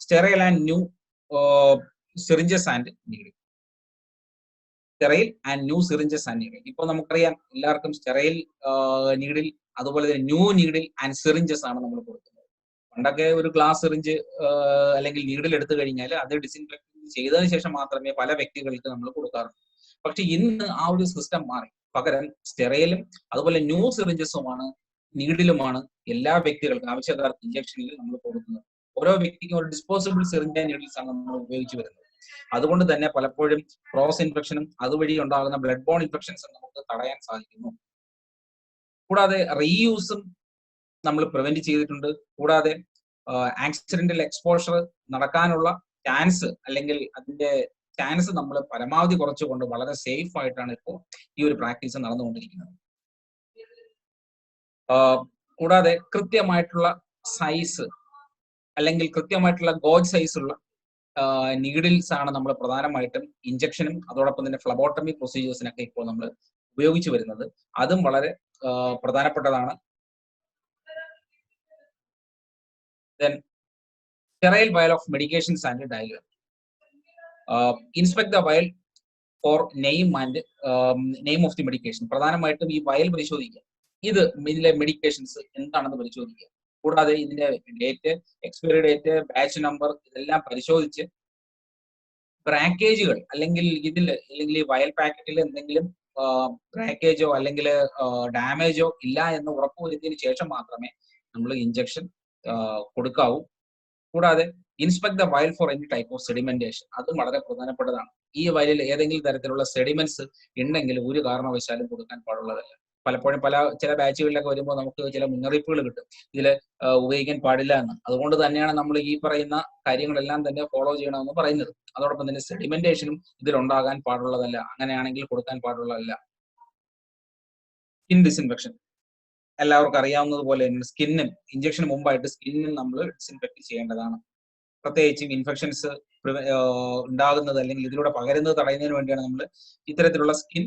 sterile and new syringes and needle. Sterile and new syringes and needle. ഇപ്പോൾ നമുക്കറിയാം എല്ലാവർക്കും സ്റ്റെറൈൽ നീഡിൽ അതുപോലെ തന്നെ ന്യൂ നീഡിൽ ആൻഡ് സിറിഞ്ചസ് ആണ് നമ്മൾ കൊടുക്കുന്നത്. പണ്ടൊക്കെ ഒരു ഗ്ലാസ് സിറിഞ്ച് അല്ലെങ്കിൽ നീഡിൽ എടുത്തു കഴിഞ്ഞാൽ അത് ഡിസിൻഫെക്ട് ചെയ്തതിനു ശേഷം മാത്രമേ പല വ്യക്തികൾക്ക് നമ്മൾ കൊടുക്കാറുള്ളൂ. പക്ഷെ ഇന്ന് ആ ഒരു സിസ്റ്റം മാറി. പകരം സ്റ്റെറൈലും അതുപോലെ ന്യൂ സിറിഞ്ചസുമാണ് നീഡിലുമാണ് എല്ലാ വ്യക്തികൾക്കും ആവശ്യക്കാർക്ക് ഇഞ്ചക്ഷനിൽ നമ്മൾ കൊടുക്കുന്നത്. ഓരോ വ്യക്തിക്കും ഒരു ഡിസ്പോസിബിൾ സിറിഞ്ച് ആൻഡ് നീഡിൽസ് ആണ് നമ്മൾ ഉപയോഗിച്ച് വരുന്നത്. അതുകൊണ്ട് തന്നെ പലപ്പോഴും ക്രോസ് ഇൻഫെക്ഷനും അതുവഴി ഉണ്ടാകുന്ന ബ്ലഡ് ബോൺ ഇൻഫെക്ഷൻസും നമുക്ക് തടയാൻ സാധിക്കുന്നു. കൂടാതെ റീയൂസും നമ്മൾ പ്രിവെന്റ് ചെയ്തിട്ടുണ്ട്. കൂടാതെ ആക്സിഡന്റൽ എക്സ്പോഷർ നടക്കാനുള്ള ചാൻസ് അല്ലെങ്കിൽ അതിന്റെ ചാൻസ് നമ്മൾ പരമാവധി കുറച്ചുകൊണ്ട് വളരെ സേഫ് ആയിട്ടാണ് ഇപ്പോൾ ഈ ഒരു പ്രാക്ടീസ് നടന്നുകൊണ്ടിരിക്കുന്നത്. കൂടാതെ കൃത്യമായിട്ടുള്ള സൈസ് അല്ലെങ്കിൽ കൃത്യമായിട്ടുള്ള ഗോജ് സൈസ് ഉള്ള നീഡിൽസ് ആണ് നമ്മൾ പ്രധാനമായിട്ടും ഇഞ്ചക്ഷനും അതോടൊപ്പം തന്നെ ഫ്ലബോട്ടമി പ്രൊസീജിയേഴ്സിനൊക്കെ ഇപ്പോൾ നമ്മൾ ഉപയോഗിച്ചു വരുന്നത്. അതും വളരെ പ്രധാനപ്പെട്ടതാണ്. Then sterile vial of medications and diluent. Inspect the vial for name and name of the medication. പ്രധാനമായിട്ടും ഈ വയൽ പരിശോധിക്കുക. ഇതിലെ മെഡിക്കേഷൻസ് എന്താണെന്ന് പരിശോധിക്കുക. കൂടാതെ ഇതിന്റെ date, expiry date, batch number ഇതെല്ലാം പരിശോധിച്ച് ബ്രാക്കേജുകൾ അല്ലെങ്കിൽ ഈ വയൽ പാക്കറ്റിൽ എന്തെങ്കിലും ബ്രാക്കേജോ അല്ലെങ്കിൽ ഡാമേജോ ഇല്ല എന്ന് ഉറപ്പുവരുത്തിയതിനു ശേഷം മാത്രമേ നമ്മൾ ഇഞ്ചക്ഷൻ കൊടുക്കാവൂ. കൂടാതെ ഇൻസ്പെക്ട് ദ വയൽ for any type of sedimentation, അതും വളരെ പ്രധാനപ്പെട്ടതാണ്. ഈ വയലിൽ ഏതെങ്കിലും തരത്തിലുള്ള സെഡിമെന്റ്സ് ഉണ്ടെങ്കിൽ ഒരു കാരണവശാലും കൊടുക്കാൻ പാടുള്ളതല്ല. പലപ്പോഴും ചില ബാച്ചുകളിലൊക്കെ വരുമ്പോൾ നമുക്ക് ചില മുന്നറിയിപ്പുകൾ കിട്ടും ഇതിൽ ഉപയോഗിക്കാൻ പാടില്ല എന്ന്. അതുകൊണ്ട് തന്നെയാണ് നമ്മൾ ഈ പറയുന്ന കാര്യങ്ങളെല്ലാം തന്നെ ഫോളോ ചെയ്യണമെന്ന് പറയുന്നത്. അതോടൊപ്പം തന്നെ സെഡിമെന്റേഷനും ഇതിലുണ്ടാകാൻ പാടുള്ളതല്ല, അങ്ങനെയാണെങ്കിൽ കൊടുക്കാൻ പാടുള്ളതല്ല. സ്കിൻ ഡിസിൻഫെക്ഷൻ എല്ലാവർക്കും അറിയാവുന്നതുപോലെ സ്കിന്നും ഇഞ്ചക്ഷന് മുമ്പായിട്ട് സ്കിന്നും നമ്മൾ ഡിസിൻഫെക്ട് ചെയ്യേണ്ടതാണ്. പ്രത്യേകിച്ചും ഇൻഫെക്ഷൻസ് ഉണ്ടാകുന്നത് അല്ലെങ്കിൽ ഇതിലൂടെ പകരുന്നത് തടയുന്നതിന് വേണ്ടിയാണ് നമ്മൾ ഇത്തരത്തിലുള്ള സ്കിൻ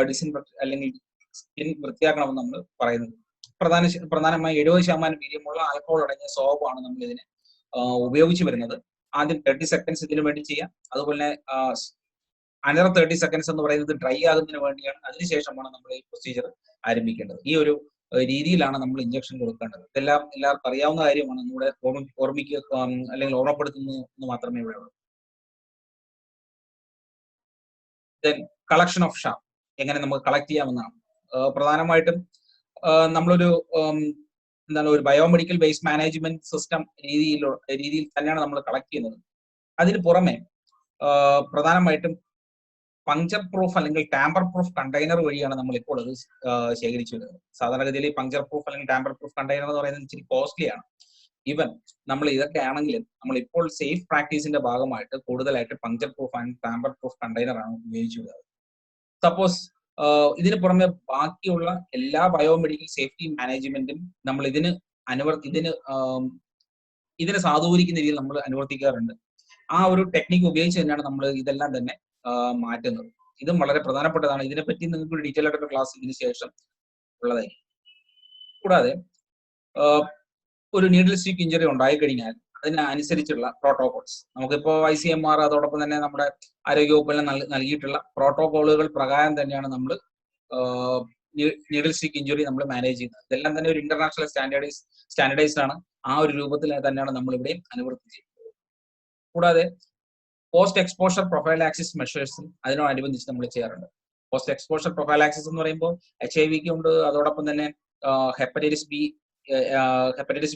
ഡിസിൻഫെക്ഷൻ അല്ലെങ്കിൽ സ്കിൻ വൃത്തിയാക്കണമെന്ന് നമ്മൾ പറയുന്നത്. പ്രധാനമായും 70% വീര്യമുള്ള ആൽക്കഹോൾ അടങ്ങിയ സോപ്പാണ് നമ്മൾ ഇതിന് ഉപയോഗിച്ച് വരുന്നത്. ആദ്യം 30 സെക്കൻഡ്സ് ഇതിനു വേണ്ടി ചെയ്യാം. അതുപോലെ അനദർ 30 സെക്കൻഡ്സ് എന്ന് പറയുന്നത് ഡ്രൈ ആകുന്നതിന് വേണ്ടിയാണ്. അതിനുശേഷമാണ് നമ്മൾ ഈ പ്രൊസീജിയർ ആരംഭിക്കേണ്ടത്. ഈ ഒരു രീതിയിലാണ് നമ്മൾ ഇഞ്ചക്ഷൻ കൊടുക്കേണ്ടത്. ഇതെല്ലാം എല്ലാവർക്കും അറിയാവുന്ന കാര്യമാണ്. നമ്മുടെ ഓർമ്മിക്കുക അല്ലെങ്കിൽ ഓർമ്മപ്പെടുത്തുന്നു എന്ന് മാത്രമേ ഇവിടെ ഉള്ളൂ. ദെൻ കളക്ഷൻ ഓഫ് ഷാർപ്പ്, എങ്ങനെ നമുക്ക് കളക്ട് ചെയ്യാമെന്നാണ്. പ്രധാനമായിട്ടും നമ്മളൊരു എന്താണ് ഒരു ബയോമെഡിക്കൽ വേസ്റ്റ് മാനേജ്മെന്റ് സിസ്റ്റം രീതിയിൽ തന്നെയാണ് നമ്മൾ കളക്ട് ചെയ്യുന്നത്. അതിന് പുറമെ പ്രധാനമായിട്ടും പങ്ചർ പ്രൂഫ് അല്ലെങ്കിൽ ടാമ്പർ പ്രൂഫ് കണ്ടെയ്നർ വഴിയാണ് നമ്മൾ ഇപ്പോൾ അത് ശേഖരിച്ചു വരുന്നത്. സാധാരണഗതിയിൽ പങ്ചർ പ്രൂഫ് അല്ലെങ്കിൽ ടാമ്പർ പ്രൂഫ് കണ്ടെയ്നർ എന്ന് പറയുന്നത് ഇച്ചിരി കോസ്റ്റ്ലി ആണ്. ഈവൻ നമ്മൾ ഇതൊക്കെ ആണെങ്കിലും നമ്മൾ ഇപ്പോൾ സേഫ് പ്രാക്ടീസിന്റെ ഭാഗമായിട്ട് കൂടുതലായിട്ട് puncture proof and tamper proof container ആണ് ഉപയോഗിച്ചു വരുന്നത്. സപ്പോസ് ഇതിന് പുറമെ ബാക്കിയുള്ള എല്ലാ ബയോമെഡിക്കൽ സേഫ്റ്റി മാനേജ്മെന്റും നമ്മൾ ഇതിനെ സാധൂകരിക്കുന്ന രീതിയിൽ നമ്മൾ അനുവർത്തിക്കാറുണ്ട്. ആ ഒരു ടെക്നിക്ക് ഉപയോഗിച്ച് തന്നെയാണ് നമ്മൾ ഇതെല്ലാം തന്നെ മാറ്റുന്നത്. ഇതും വളരെ പ്രധാനപ്പെട്ടതാണ്. ഇതിനെപ്പറ്റി നിങ്ങൾക്ക് ഒരു ഡീറ്റെയിൽ ആയിട്ടുള്ള ക്ലാസ് ഇതിന് ശേഷം ഉള്ളതായിരിക്കും. കൂടാതെ ഒരു നീഡിൽ സ്റ്റിക്ക് ഇഞ്ചറി ഉണ്ടായിക്കഴിഞ്ഞാൽ അതിനനുസരിച്ചുള്ള പ്രോട്ടോകോൾസ് നമുക്കിപ്പോൾ ICMR അതോടൊപ്പം തന്നെ നമ്മുടെ ആരോഗ്യവകുപ്പെല്ലാം നൽകിയിട്ടുള്ള പ്രോട്ടോകോളുകൾ പ്രകാരം തന്നെയാണ് നമ്മൾ നീഡിൽ സ്റ്റിക്ക് ഇഞ്ചുറി നമ്മൾ മാനേജ് ചെയ്യുന്നത്. ഇതെല്ലാം തന്നെ ഒരു ഇന്റർനാഷണൽ സ്റ്റാൻഡർഡൈസ്ഡ് ആണ്. ആ ഒരു രൂപത്തിൽ തന്നെയാണ് നമ്മൾ ഇവിടെ അനുവർത്തിച്ചത്. കൂടാതെ പോസ്റ്റ് എക്സ്പോഷർ പ്രൊഫൈലാക്സിസ് മെഷേഴ്സും അതിനോടനുബന്ധിച്ച് നമ്മൾ ചെയ്യാറുണ്ട്. പോസ്റ്റ് എക്സ്പോഷർ പ്രൊഫൈലാക്സിസ് എന്ന് പറയുമ്പോൾ HIV ഉണ്ട്, അതോടൊപ്പം തന്നെ ഹെപ്പറ്റൈറ്റിസ്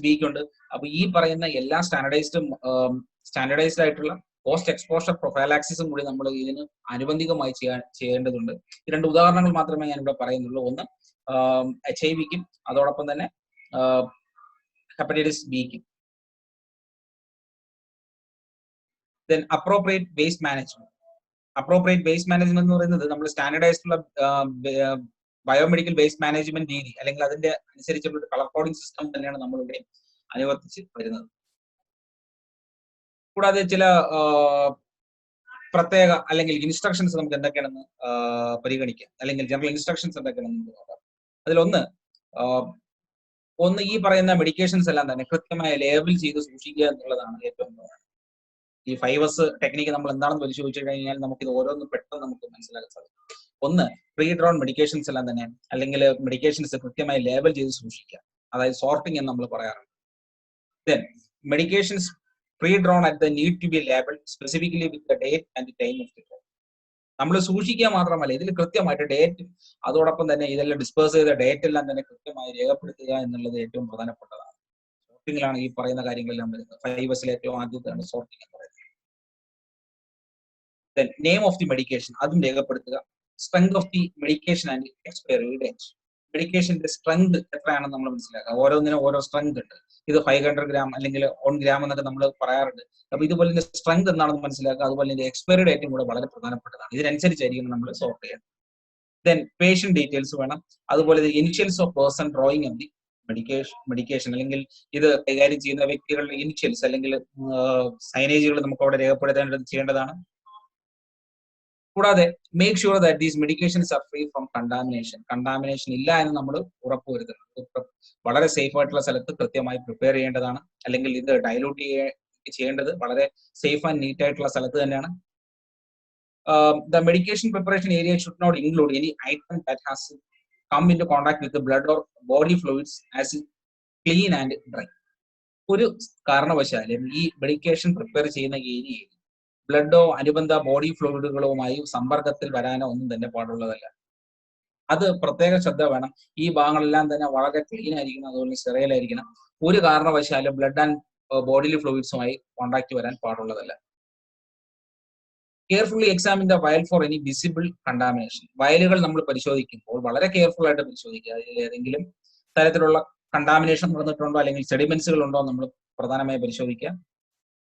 ബിക്ക് ഉണ്ട്. അപ്പൊ ഈ പറയുന്ന എല്ലാ സ്റ്റാൻഡർഡൈസ്ഡ് ആയിട്ടുള്ള പോസ്റ്റ് എക്സ്പോഷർ പ്രൊഫൈലാക്സിസും കൂടി നമ്മൾ ഇതിന് അനുബന്ധികമായി ചെയ്യേണ്ടതുണ്ട്. ഈ രണ്ട് ഉദാഹരണങ്ങൾ മാത്രമേ ഞാൻ ഇവിടെ പറയുന്നുള്ളൂ. ഒന്ന് HIV-ക്കും അതോടൊപ്പം തന്നെ hepatitis ബിക്കും. Then appropriate waste management. Appropriate waste management എന്ന് പറയുന്നത് നമ്മൾ സ്റ്റാൻഡർഡൈസ്ഡ് ഉള്ള ബയോമെഡിക്കൽ വേസ്റ്റ് മാനേജ്മെന്റ് രീതി അല്ലെങ്കിൽ അതിന്റെ അനുസരിച്ചുള്ള ഒരു കളർ കോഡിംഗ് സിസ്റ്റം തന്നെയാണ് നമ്മളിവിടെ അനുവർത്തിച്ച് വരുന്നത്. കൂടാതെ ചില പ്രത്യേക അല്ലെങ്കിൽ ഇൻസ്ട്രക്ഷൻസ് നമുക്ക് എന്തൊക്കെയാണെന്ന് പരിഗണിക്കാം, അല്ലെങ്കിൽ ജനറൽ ഇൻസ്ട്രക്ഷൻസ് എന്തൊക്കെയാണെന്ന് നോക്കാം. അതിലൊന്ന് ഈ പറയുന്ന മെഡിക്കേഷൻസ് എല്ലാം തന്നെ കൃത്യമായ ലേബിൾ ചെയ്ത് സൂക്ഷിക്കുക എന്നുള്ളതാണ് ഏറ്റവും പ്രധാനം. ഈ 5S ടെക്നിക്ക് നമ്മൾ എന്താണെന്ന് പരിശോധിച്ചു കഴിഞ്ഞാൽ നമുക്കിത് ഓരോന്നും പെട്ടെന്ന് നമുക്ക് മനസ്സിലാക്കാൻ സാധിക്കും. ഒന്ന്, പ്രീ ഡ്രോൺ മെഡിക്കേഷൻസ് എല്ലാം തന്നെ അല്ലെങ്കിൽ മെഡിക്കേഷൻസ് കൃത്യമായി ലേബൽ ചെയ്ത് സൂക്ഷിക്കുക, അതായത് സോർട്ടിംഗ് എന്ന് നമ്മൾ പറയാറുണ്ട്. Then medications pre drawn at the need to be labelled specifically with the date and time of the drawn. നമ്മൾ സൂക്ഷിക്കുക മാത്രമല്ല, ഇതിൽ കൃത്യമായിട്ട് ഡേറ്റ് അതോടൊപ്പം തന്നെ ഇതെല്ലാം ഡിസ്പേഴ്സ് ചെയ്ത ഡേറ്റ് എല്ലാം തന്നെ കൃത്യമായി രേഖപ്പെടുത്തുക എന്നുള്ളത് ഏറ്റവും പ്രധാനപ്പെട്ടതാണ്. സോർട്ടിങ്ങിലാണ് ഈ പറയുന്ന കാര്യങ്ങളെല്ലാം വരുന്നത്. 5Sലെ ഏറ്റവും ആദ്യത്തെയാണ് സോർട്ടിംഗ് എന്ന് പറയുന്നത്. Then name of the medication അതും രേഖപ്പെടുത്തുക. Strength of the medication and expiry date. മെഡിക്കേഷന്റെ സ്ട്രെങ്ത് എത്രയാണെന്ന് നമ്മൾ മനസ്സിലാക്കുക. ഓരോന്നിനും ഓരോ സ്ട്രെങ്ത് ഉണ്ട്. ഇത് 500 ഗ്രാം അല്ലെങ്കിൽ 1 ഗ്രാം എന്നൊക്കെ നമ്മൾ പറയാറുണ്ട്. അപ്പൊ ഇതുപോലെ ഇതിന്റെ സ്ട്രെങ്ത് എന്താണെന്ന് മനസ്സിലാക്കുക. അതുപോലെ ഇതിന്റെ എക്സ്പയറി ഡേറ്റും കൂടെ വളരെ പ്രധാനപ്പെട്ടതാണ്. ഇതിനനുസരിച്ചായിരിക്കും നമ്മൾ സോർട്ട് ചെയ്യുന്നത്. ദെൻ പേഷ്യന്റ് ഡീറ്റെയിൽസ് വേണം. അതുപോലെ initials of person drawing of the medication അല്ലെങ്കിൽ ഇത് കൈകാര്യം ചെയ്യുന്ന വ്യക്തികളുടെ ഇനിഷ്യൽസ് അല്ലെങ്കിൽ സൈനേജുകൾ നമുക്ക് അവിടെ ചെയ്യേണ്ടതാണ്. കൂടാതെ make sure that these medications are free from contamination ഇല്ല എന്ന് നമ്മൾ ഉറപ്പുവരുത്തുന്നത്. വളരെ സേഫ് ആയിട്ടുള്ള സ്ഥലത്ത് കൃത്യമായി പ്രിപ്പയർ ചെയ്യേണ്ടതാണ്. അല്ലെങ്കിൽ ഇത് ഡൈലൂട്ട് ചെയ്യേണ്ടത് വളരെ സേഫ് ആൻഡ് നീറ്റ് ആയിട്ടുള്ള സ്ഥലത്ത് തന്നെയാണ്. The medication preparation area should not include any item that has come into contact with the blood or body fluids as clean and dry. ഒരു കാരണവശാലും ഈ മെഡിക്കേഷൻ പ്രിപ്പയർ ചെയ്യുന്ന ഏരിയയിൽ ബ്ലഡോ അനുബന്ധ ബോഡി ഫ്ലൂയിഡുകളുമായി സമ്പർക്കത്തിൽ വരാനോ ഒന്നും തന്നെ പാടുള്ളതല്ല. അത് പ്രത്യേക ശ്രദ്ധ വേണം. ഈ ഭാഗങ്ങളെല്ലാം തന്നെ വളരെ ക്ലീൻ ആയിരിക്കണം, അതുപോലെ സ്റ്റെറൈൽ ആയിരിക്കണം. ഒരു കാരണവശാലും ബ്ലഡ് ആൻഡ് ബോഡിലി ഫ്ലൂയിഡ്സുമായി കോണ്ടാക്ട് വരാൻ പാടുള്ളതല്ല. കെയർഫുള്ളി എക്സാമിൻ ദ വയൽ ഫോർ എനി വിസിബിൾ കണ്ടാമിനേഷൻ. വയലുകൾ നമ്മൾ പരിശോധിക്കുമ്പോൾ വളരെ കെയർഫുൾ ആയിട്ട് പരിശോധിക്കുക. അതിൽ ഏതെങ്കിലും തരത്തിലുള്ള കണ്ടാമിനേഷൻ നടന്നിട്ടുണ്ടോ അല്ലെങ്കിൽ സെഡിമെന്റ്സുകൾ ഉണ്ടോ നമ്മൾ പ്രധാനമായി പരിശോധിക്കുക.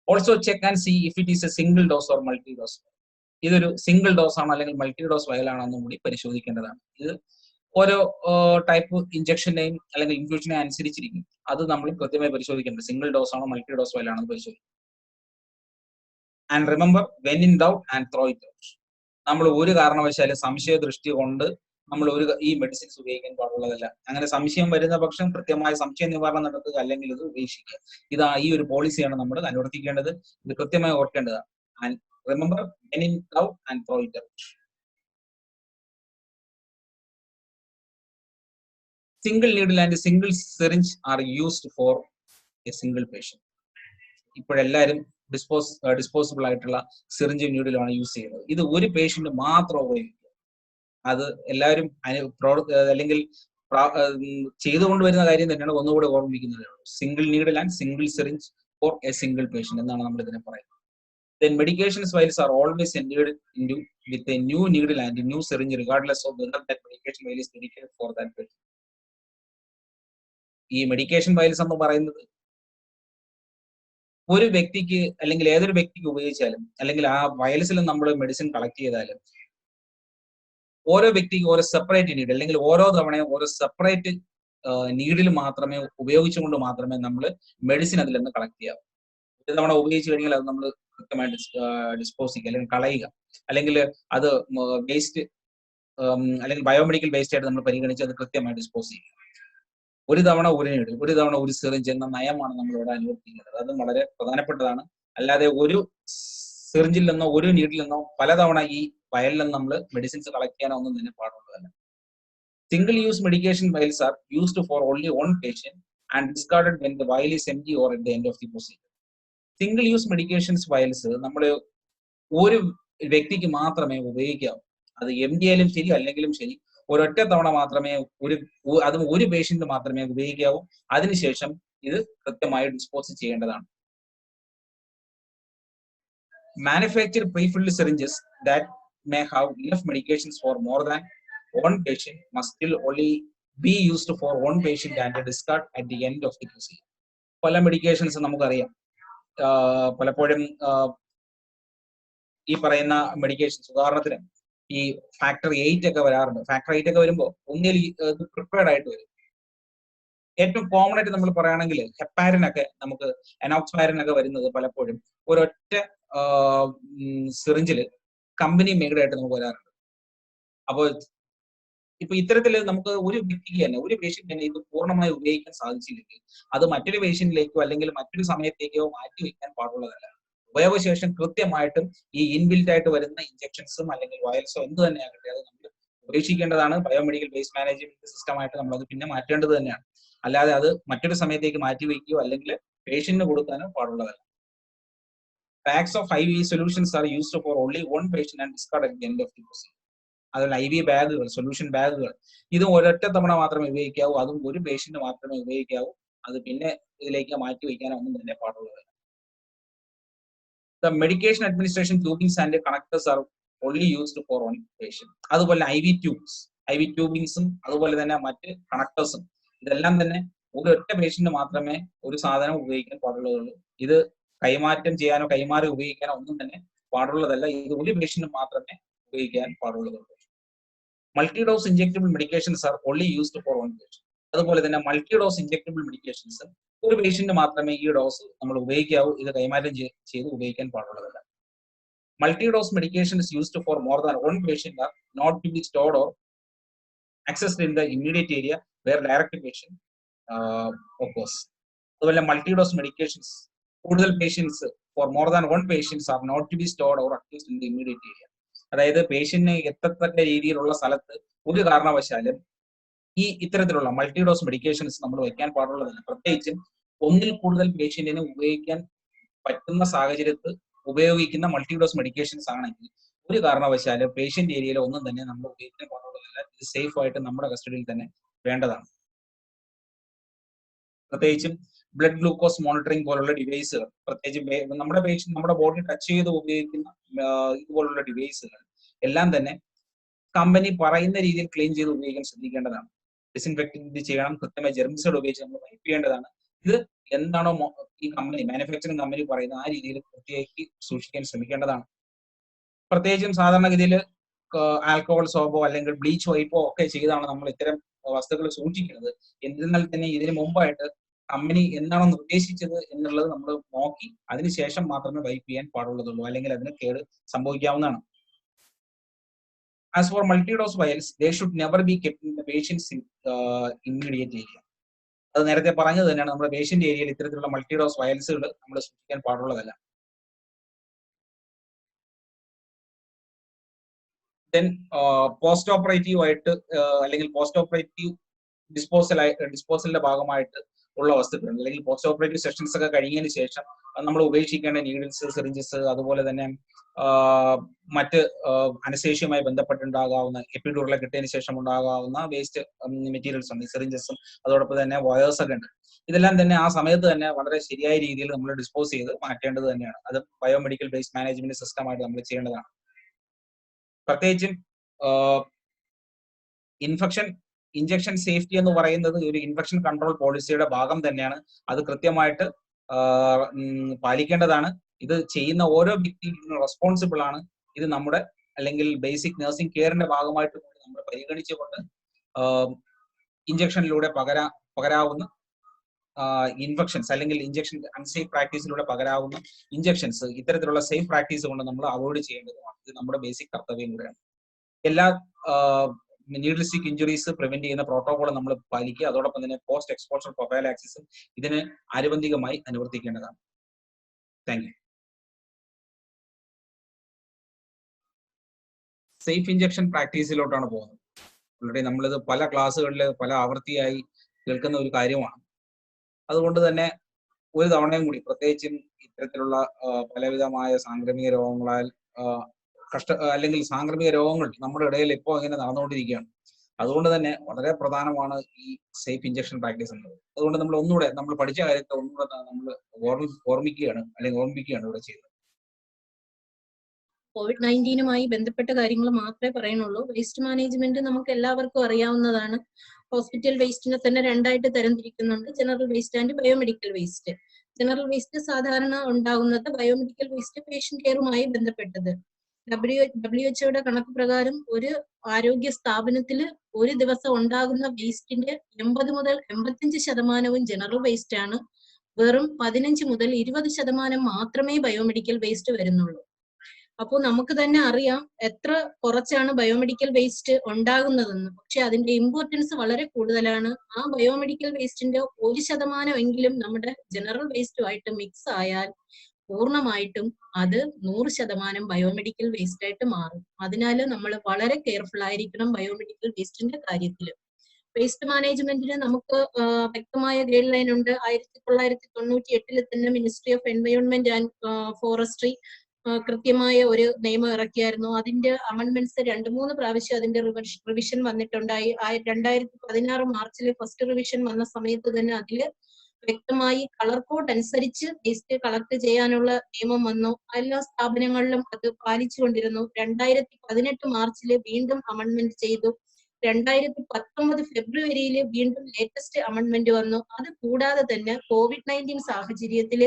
Also check and C if it is A single dose or multi dose. ഇതൊരു സിംഗിൾ ഡോസ് ആണോ അല്ലെങ്കിൽ മൾട്ടി ഡോസ് വയലാണെന്നും കൂടി പരിശോധിക്കേണ്ടതാണ്. ഇത് ഓരോ ടൈപ്പ് ഇഞ്ചക്ഷനെയും അല്ലെങ്കിൽ ഇൻഫ്യൂഷനെയും അനുസരിച്ചിരിക്കും. അത് നമ്മൾ കൃത്യമായി പരിശോധിക്കേണ്ടത് സിംഗിൾ ഡോസ് ആണോ മൾട്ടി ഡോസ് വയലാണെന്ന് പരിശോധിക്കും. And remember when in doubt and throw it out. നമ്മൾ ഒരു കാരണവശാലും സംശയ ദൃഷ്ടി കൊണ്ട് നമ്മൾ ഈ മെഡിസിൻസ് ഉപയോഗിക്കാൻ പാടുള്ളതല്ല. അങ്ങനെ സംശയം വരുന്ന പക്ഷം കൃത്യമായ സംശയ നിവാരണം നടത്തുക, അല്ലെങ്കിൽ ഇത് ഉപേക്ഷിക്കുക. ഈ ഒരു പോളിസിയാണ് നമ്മൾ അനുവർത്തിക്കേണ്ടത്. ഇത് കൃത്യമായി ഓർക്കേണ്ടതാണ്. And remember when in doubt and throw it out. Single needle and single syringe are used for a single patient. ഇപ്പോഴെല്ലാവരും ഡിസ്പോസിബിൾ ആയിട്ടുള്ള സിറിഞ്ചും നീഡിലുമാണ് യൂസ് ചെയ്യുന്നത്. ഇത് ഒരു പേഷ്യന്റ് മാത്രം ഉപയോഗിക്കുക. അത് എല്ലാവരും അല്ലെങ്കിൽ ചെയ്തുകൊണ്ടുവരുന്ന കാര്യം തന്നെയാണ്, ഒന്നുകൂടെ ഓർമ്മിക്കുന്നത്. Single needle and single syringe for a single patient എന്നാണ് നമ്മൾ ഇതിനെ പറയുന്നത്. Then medications vials are always entered into with a new needle and a new syringe regardless of whether that medication vial is dedicated for that patient. ഈ മെഡിക്കേഷൻ വയൽസ് എന്ന് പറയുന്നത് ഒരു വ്യക്തിക്ക് അല്ലെങ്കിൽ ഏതൊരു വ്യക്തിക്ക് ഉപയോഗിച്ചാലും അല്ലെങ്കിൽ ആ വയൽസിൽ നമ്മൾ മെഡിസിൻ കളക്ട് ചെയ്താലും ഓരോ വ്യക്തിക്ക് ഓരോ സെപ്പറേറ്റ് നീഡ് അല്ലെങ്കിൽ ഓരോ തവണയും ഓരോ സെപ്പറേറ്റ് നീഡിൽ മാത്രമേ ഉപയോഗിച്ചുകൊണ്ട് മാത്രമേ നമ്മൾ മെഡിസിൻ അതിൽ നിന്ന് കളക്ട് ചെയ്യാവൂ. ഒരു തവണ ഉപയോഗിച്ച് കഴിഞ്ഞാൽ അത് നമ്മൾ കൃത്യമായിട്ട് ഡിസ്പോസ് ചെയ്യുക അല്ലെങ്കിൽ കളയുക, അല്ലെങ്കിൽ അത് വേസ്റ്റ് അല്ലെങ്കിൽ ബയോമെഡിക്കൽ വേസ്റ്റ് ആയിട്ട് നമ്മൾ പരിഗണിച്ച് അത് കൃത്യമായി ഡിസ്പോസ് ചെയ്യുക. ഒരു തവണ ഒരു നീഡിൽ, ഒരു തവണ ഒരു സിറിഞ്ച് എന്ന നയമാണ് നമ്മൾ ഇവിടെ അനുവർത്തിക്കുന്നത്. അതും വളരെ പ്രധാനപ്പെട്ടതാണ്. അല്ലാതെ ഒരു സിറിഞ്ചിൽ നിന്നോ ഒരു നീഡിൽ നിന്നോ പലതവണ ഈ വയലിൽ നിന്ന് നമ്മൾ മെഡിസിൻസ് കളക്ട് ചെയ്യാനോ ഒന്നും തന്നെ പാടുള്ളതല്ല. Single use medication vials are used for only one patient and discarded when the vial is empty or at the end of the procedure. Single use medications vials നമ്മൾ ഒരു വ്യക്തിക്ക് മാത്രമേ ഉപയോഗിക്കാവൂ. അത് എംപ്റ്റി ആയാലും ശരി അല്ലെങ്കിലും ശരി, ഒരൊറ്റ തവണ മാത്രമേ അതും ഒരു പേഷ്യന്റ് മാത്രമേ ഉപയോഗിക്കാവൂ. അതിനുശേഷം ഇത് കൃത്യമായി ഡിസ്പോസ് ചെയ്യേണ്ടതാണ്. Manufactured pre-filled syringes that may have enough medications for more than one patient must still only be used for one patient and discard at the end of the procedure. പല മെഡിക്കേഷൻസ് നമുക്കറിയാം, പലപ്പോഴും ഈ പറയുന്ന മെഡിക്കേഷൻസ് ഉദാഹരണത്തിന് ഈ ഫാക്ടർ 8 ഒക്കെ വരാറുണ്ട്. ഫാക്ടർ 8 ഒക്കെ വരുമ്പോൾ ഒന്നിൽ പ്രിപ്പയർഡ് ആയിട്ട് വരും. ഏറ്റവും കോമൺ ആയിട്ട് നമ്മൾ പറയുകയാണെങ്കിൽ ഹെപ്പാരിനൊക്കെ നമുക്ക് എനോക്സ്പാരിനൊക്കെ വരുന്നത് പലപ്പോഴും ഒരൊറ്റ സിറിഞ്ചില് കമ്പനി മെയ്ഡ് ആയിട്ട് നമുക്ക് വരാറുണ്ട്. അപ്പോൾ ഇപ്പൊ ഇത്തരത്തിൽ നമുക്ക് ഒരു വ്യക്തിക്ക് തന്നെ ഒരു പേഷ്യന്റ് തന്നെ ഇത് പൂർണ്ണമായി ഉപയോഗിക്കാൻ സാധിച്ചില്ലെങ്കിൽ അത് മറ്റൊരു പേഷ്യന്റിലേക്കോ അല്ലെങ്കിൽ മറ്റൊരു സമയത്തേക്കോ മാറ്റി വയ്ക്കാൻ പാടുള്ളതല്ല. ഉപയോഗശേഷം കൃത്യമായിട്ടും ഈ ഇൻബിൽറ്റ് ആയിട്ട് വരുന്ന ഇഞ്ചക്ഷൻസും അല്ലെങ്കിൽ വയൽസോ എന്ത് തന്നെ ആകട്ടെ അത് നമ്മൾ ഉപേക്ഷിക്കേണ്ടതാണ്. ബയോമെഡിക്കൽ വേസ്റ്റ് മാനേജ്മെന്റ് സിസ്റ്റമായിട്ട് നമ്മൾ അത് പിന്നെ മാറ്റേണ്ടത് തന്നെയാണ്. അല്ലാതെ അത് മറ്റൊരു സമയത്തേക്ക് മാറ്റി വയ്ക്കുകയോ അല്ലെങ്കിൽ പേഷ്യന്റിന് കൊടുക്കാനോ പാടുള്ളതല്ല. Packs of IV solutions are used for only one patient and discarded at the end of the procedure. അതുപോലെ IV ബാഗുകൾ, സൊല്യൂഷൻ ബാഗുകൾ, ഇതും ഒരൊറ്റ തവണ മാത്രമേ ഉപയോഗിക്കാവൂ. അതും ഒരു പേഷ്യന്റ് മാത്രമേ ഉപയോഗിക്കാവൂ. അത് പിന്നെ ഇതിലേക്ക് മാറ്റി വയ്ക്കാനോ ഒന്നും തന്നെ പാടുള്ളതല്ല. The medication administration tubings and connectors are only used for one patient. അതുപോലെ IV ട്യൂബിങ്സും അതുപോലെ തന്നെ മറ്റ് കണക്ടേഴ്സും ഇതെല്ലാം തന്നെ ഒരൊറ്റ പേഷ്യന്റ് മാത്രമേ ഒരു സാധനം ഉപയോഗിക്കാൻ പാടുള്ളതുള്ളൂ. ഇത് കൈമാറ്റം ചെയ്യാനോ കൈമാറി ഉപയോഗിക്കാനോ ഒന്നും തന്നെ പാടുള്ളതല്ല. ഇത് ഒരു പേഷ്യന്റ് മാത്രമേ ഉപയോഗിക്കാൻ പാടുള്ളതുള്ളൂ. Multi dose injectable medications are only used for one patient. അതുപോലെ തന്നെ മൾട്ടി ഡോസ് ഇഞ്ചെക്ടബിൾ മെഡിക്കേഷൻസ് ഒരു പേഷ്യന്റ് മാത്രമേ ഈ ഡോസ് നമ്മൾ ഉപയോഗിക്കാവൂ. ഇത് കൈമാറ്റം ചെയ്ത് ഉപയോഗിക്കാൻ പാടുള്ളതല്ല. Multi dose medications used for more than one patient are not to be stored or accessed in the immediate area where direct patient occurs. അതുപോലെ മൾട്ടി ഡോസ് മെഡിക്കേഷൻസ് കൂടുതൽ patients for more than one patients are not to be stored or accused in the immediate area. അതായത് പേഷ്യന്റിന് എത്തത്തക്ക രീതിയിലുള്ള സ്ഥലത്ത് ഒരു കാരണവശാലും ഈ ഇത്തരത്തിലുള്ള മൾട്ടി ഡോസ് മെഡിക്കേഷൻസ് നമ്മൾ വയ്ക്കാൻ പാടുള്ളതല്ല. പ്രത്യേകിച്ചും ഒന്നിൽ കൂടുതൽ പേഷ്യന്റിന് ഉപയോഗിക്കാൻ പറ്റുന്ന സാഹചര്യത്തിൽ ഉപയോഗിക്കുന്ന മൾട്ടി ഡോസ് മെഡിക്കേഷൻസ് ആണെങ്കിൽ ഒരു കാരണവശാലും പേഷ്യന്റ് ഏരിയയിൽ ഒന്നും തന്നെ നമ്മൾ ഉപയോഗിക്കാൻ പാടുള്ളതല്ല. ഇത് സേഫ് ആയിട്ട് നമ്മുടെ കസ്റ്റഡിയിൽ തന്നെ വേണ്ടതാണ്. പ്രത്യേകിച്ചും ബ്ലഡ് ഗ്ലൂക്കോസ് മോണിറ്ററിംഗ് പോലുള്ള ഡിവൈസുകൾ, പ്രത്യേകിച്ച് നമ്മുടെ ബോഡി ടച്ച് ചെയ്ത് ഉപയോഗിക്കുന്ന ഇതുപോലുള്ള ഡിവൈസുകൾ എല്ലാം തന്നെ കമ്പനി പറയുന്ന രീതിയിൽ ക്ലീൻ ചെയ്ത് ഉപയോഗിക്കാൻ ശ്രദ്ധിക്കേണ്ടതാണ്. ഡിസിൻഫെക്റ്റന്റ് ചെയ്യണം, കൃത്യമായി ജെർമിസൈഡ് ഉപയോഗിച്ച് നമ്മൾ വൈപ്പ് ചെയ്യേണ്ടതാണ്. ഇത് എന്താണോ ഈ കമ്പനി മാനുഫാക്ചറിംഗ് കമ്പനി പറയുന്ന ആ രീതിയിൽ കൃത്യമാക്കി സൂക്ഷിക്കാൻ ശ്രമിക്കേണ്ടതാണ്. പ്രത്യേകിച്ചും സാധാരണഗതിയിൽ ആൽക്കഹോൾ സോപ്പോ അല്ലെങ്കിൽ ബ്ലീച്ച് വൈപ്പോ ഒക്കെ ചെയ്താണ് നമ്മൾ ഇത്തരം വസ്തുക്കൾ സൂക്ഷിക്കുന്നത്. എന്നിരുന്നാൽ തന്നെ ഇതിന് മുമ്പായിട്ട് കമ്പനി എന്താണോ നിർദ്ദേശിച്ചത് എന്നുള്ളത് നമ്മൾ നോക്കി അതിനുശേഷം മാത്രമേ വൈപ്പ് ചെയ്യാൻ പാടുള്ളതുള്ളൂ, അല്ലെങ്കിൽ അതിന് കേട് സംഭവിക്കാവുന്നതാണ്. As for multi-dose vials, they should never be kept in the patient's immediate area. അത് നേരത്തെ പറഞ്ഞത് തന്നെയാണ്, നമ്മുടെ പേഷ്യന്റ് ഏരിയയിൽ ഇത്തരത്തിലുള്ള മൾട്ടി ഡോസ് വയൽസുകൾ നമ്മൾ സൂക്ഷിക്കാൻ പാടുള്ളതല്ല. ദെൻ പോസ്റ്റ് ഓപ്പറേറ്റീവ് ആയിട്ട് അല്ലെങ്കിൽ പോസ്റ്റ് ഓപ്പറേറ്റീവ് ഡിസ്പോസലിന്റെ ഭാഗമായിട്ട് ഉള്ള വസ്തുക്കൾ അല്ലെങ്കിൽ പോസ്റ്റ് ഓപ്പറേറ്റീവ് സെഷൻസ് ഒക്കെ കഴിഞ്ഞതിന് ശേഷം നമ്മൾ ഉപേക്ഷിക്കേണ്ട നീഡിൽസ്, സിറിഞ്ചസ്, അതുപോലെ തന്നെ മറ്റ് അനസ്തേഷ്യയുമായി ബന്ധപ്പെട്ടുണ്ടാകാവുന്ന എപ്പിഡ്യൂറൽ കിട്ടിയതിന് ശേഷം ഉണ്ടാകാവുന്ന വേസ്റ്റ് മെറ്റീരിയൽസ് ഉണ്ട്, സിറിഞ്ചസും അതോടൊപ്പം തന്നെ വയേഴ്സ് ഒക്കെ ഉണ്ട്. ഇതെല്ലാം തന്നെ ആ സമയത്ത് തന്നെ വളരെ ശരിയായ രീതിയിൽ നമ്മൾ ഡിസ്പോസ് ചെയ്ത് മാറ്റേണ്ടത് തന്നെയാണ്. അത് ബയോമെഡിക്കൽ വേസ്റ്റ് മാനേജ്മെന്റ് സിസ്റ്റമായിട്ട് നമ്മൾ ചെയ്യേണ്ടതാണ്. പ്രത്യേകിച്ചും ഇൻജെക്ഷൻ സേഫ്റ്റി എന്ന് പറയുന്നത് ഒരു ഇൻഫെക്ഷൻ കൺട്രോൾ പോളിസിയുടെ ഭാഗം തന്നെയാണ്. അത് കൃത്യമായിട്ട് പാലിക്കേണ്ടതാണ്. ഇത് ചെയ്യുന്ന ഓരോ വ്യക്തിയും റെസ്പോൺസിബിൾ ആണ്. ഇത് നമ്മുടെ അല്ലെങ്കിൽ ബേസിക് നഴ്സിംഗ് കെയറിന്റെ ഭാഗമായിട്ട് നമ്മൾ പരിഗണിച്ചുകൊണ്ട് ഇൻജെക്ഷനിലൂടെ പകരാവുന്ന ഇൻഫെക്ഷൻസ് അല്ലെങ്കിൽ ഇൻജെക്ഷൻ അൺസേഫ് പ്രാക്ടീസിലൂടെ പകരാവുന്ന ഇൻജെക്ഷൻസ് ഇത്തരത്തിലുള്ള സേഫ് പ്രാക്ടീസ് കൊണ്ട് നമ്മൾ അവോയ്ഡ് ചെയ്യേണ്ടതുമാണ്. ഇത് നമ്മുടെ ബേസിക് കർത്തവ്യം കൂടെയാണ്. എല്ലാ നീഡ്ലിസ്റ്റിക് ഇഞ്ചുറീസ് പ്രിവെന്റ് ചെയ്യുന്ന പ്രോട്ടോകോൾ നമ്മൾ പാലിക്കുക. അതോടൊപ്പം തന്നെ പോസ്റ്റ് എക്സ്പോഷർ പ്രൊഫൈലാക്സിസും ഇതിന് ആനുബന്ധികമായി അനുവർത്തിക്കേണ്ടതാണ്. Thank you. സേഫ് ഇഞ്ചക്ഷൻ പ്രാക്ടീസിലോട്ടാണ് പോകുന്നത്. ഓൾറെഡി നമ്മളിത് പല ക്ലാസ്സുകളിൽ പല ആവർത്തിയായി കേൾക്കുന്ന ഒരു കാര്യമാണ്. അതുകൊണ്ട് തന്നെ ഒരു തവണയും കൂടി പ്രത്യേകിച്ചും ഇത്തരത്തിലുള്ള പലവിധമായ സാംക്രമിക രോഗങ്ങളാൽ അല്ലെങ്കിൽ സാംക്രമിക രോഗങ്ങൾ നമ്മുടെ ഇടയിൽ ഇപ്പോൾ ഇങ്ങനെ നടന്നുകൊണ്ടിരിക്കുകയാണ്. അതുകൊണ്ട് തന്നെ വളരെ പ്രധാനമാണ് ഈ സേഫ് ഇഞ്ചക്ഷൻ പ്രാക്ടീസ് എന്നത്. അതുകൊണ്ട് നമ്മൾ പഠിച്ച കാര്യത്തെ ഒന്നുകൂടെ നമ്മൾ ഓർമ്മിക്കുകയാണ് ഇവിടെ ചെയ്തത്. COVID-19 ബന്ധപ്പെട്ട കാര്യങ്ങൾ മാത്രമേ പറയുന്നുള്ളൂ. വേസ്റ്റ് മാനേജ്മെന്റ് നമുക്ക് എല്ലാവർക്കും അറിയാവുന്നതാണ്. ഹോസ്പിറ്റൽ വേസ്റ്റിനെ തന്നെ രണ്ടായിട്ട് തരംതിരിക്കുന്നുണ്ട്, general waste and biomedical waste. General waste സാധാരണ ഉണ്ടാകുന്നത് ബയോമെഡിക്കൽ വേസ്റ്റ് പേഷ്യന്റ് കെയറുമായി ബന്ധപ്പെട്ടത്. WHO കണക്ക് പ്രകാരം ഒരു ആരോഗ്യ സ്ഥാപനത്തിൽ ഒരു ദിവസം ഉണ്ടാകുന്ന വേസ്റ്റിന്റെ 80 മുതൽ 85% ജനറൽ വേസ്റ്റ് ആണ്. വെറും 15 മുതൽ 20% മാത്രമേ ബയോമെഡിക്കൽ വേസ്റ്റ് വരുന്നുള്ളൂ. അപ്പോൾ നമുക്ക് തന്നെ അറിയാം എത്ര കുറച്ചാണ് ബയോമെഡിക്കൽ വേസ്റ്റ് ഉണ്ടാകുന്നതെന്ന്. പക്ഷെ അതിന്റെ ഇമ്പോർട്ടൻസ് വളരെ കൂടുതലാണ്. ആ ബയോമെഡിക്കൽ വേസ്റ്റിന്റെ 1% എങ്കിലും നമ്മുടെ ജനറൽ വേസ്റ്റുമായിട്ട് മിക്സ് ആയാൽ പൂർണ്ണമായിട്ടും അത് 100% ബയോമെഡിക്കൽ വേസ്റ്റ് ആയിട്ട് മാറും. അതിനാൽ നമ്മൾ വളരെ കെയർഫുൾ ആയിരിക്കണം ബയോമെഡിക്കൽ വേസ്റ്റിന്റെ കാര്യത്തിൽ. വേസ്റ്റ് മാനേജ്മെന്റിന് നമുക്ക് വ്യക്തമായ ഗൈഡ് ലൈൻ ഉണ്ട്. 1998 തന്നെ ministry of environment and forestry കൃത്യമായ ഒരു നിയമം ഇറക്കിയായിരുന്നു. അതിന്റെ അമെൻഡ്മെന്റ്സ് 2-3 പ്രാവശ്യം അതിന്റെ റിവിഷൻ വന്നിട്ടുണ്ടായി. 2016 മാർച്ചിൽ ഫസ്റ്റ് റിവിഷൻ വന്ന സമയത്ത് തന്നെ അതില് വ്യക്തമായി കളർ കോഡ് അനുസരിച്ച് വേസ്റ്റ് കളക്ട് ചെയ്യാനുള്ള നിയമം വന്നു. എല്ലാ സ്ഥാപനങ്ങളിലും അത് പാലിച്ചുകൊണ്ടിരുന്നു. 2018 മാർച്ചിൽ വീണ്ടും അമെൻഡ്മെന്റ് ചെയ്തു. 2019 ഫെബ്രുവരിയിൽ വീണ്ടും ലേറ്റസ്റ്റ് അമെൻഡ്മെന്റ് വന്നു. അത് കൂടാതെ തന്നെ COVID-19 സാഹചര്യത്തിൽ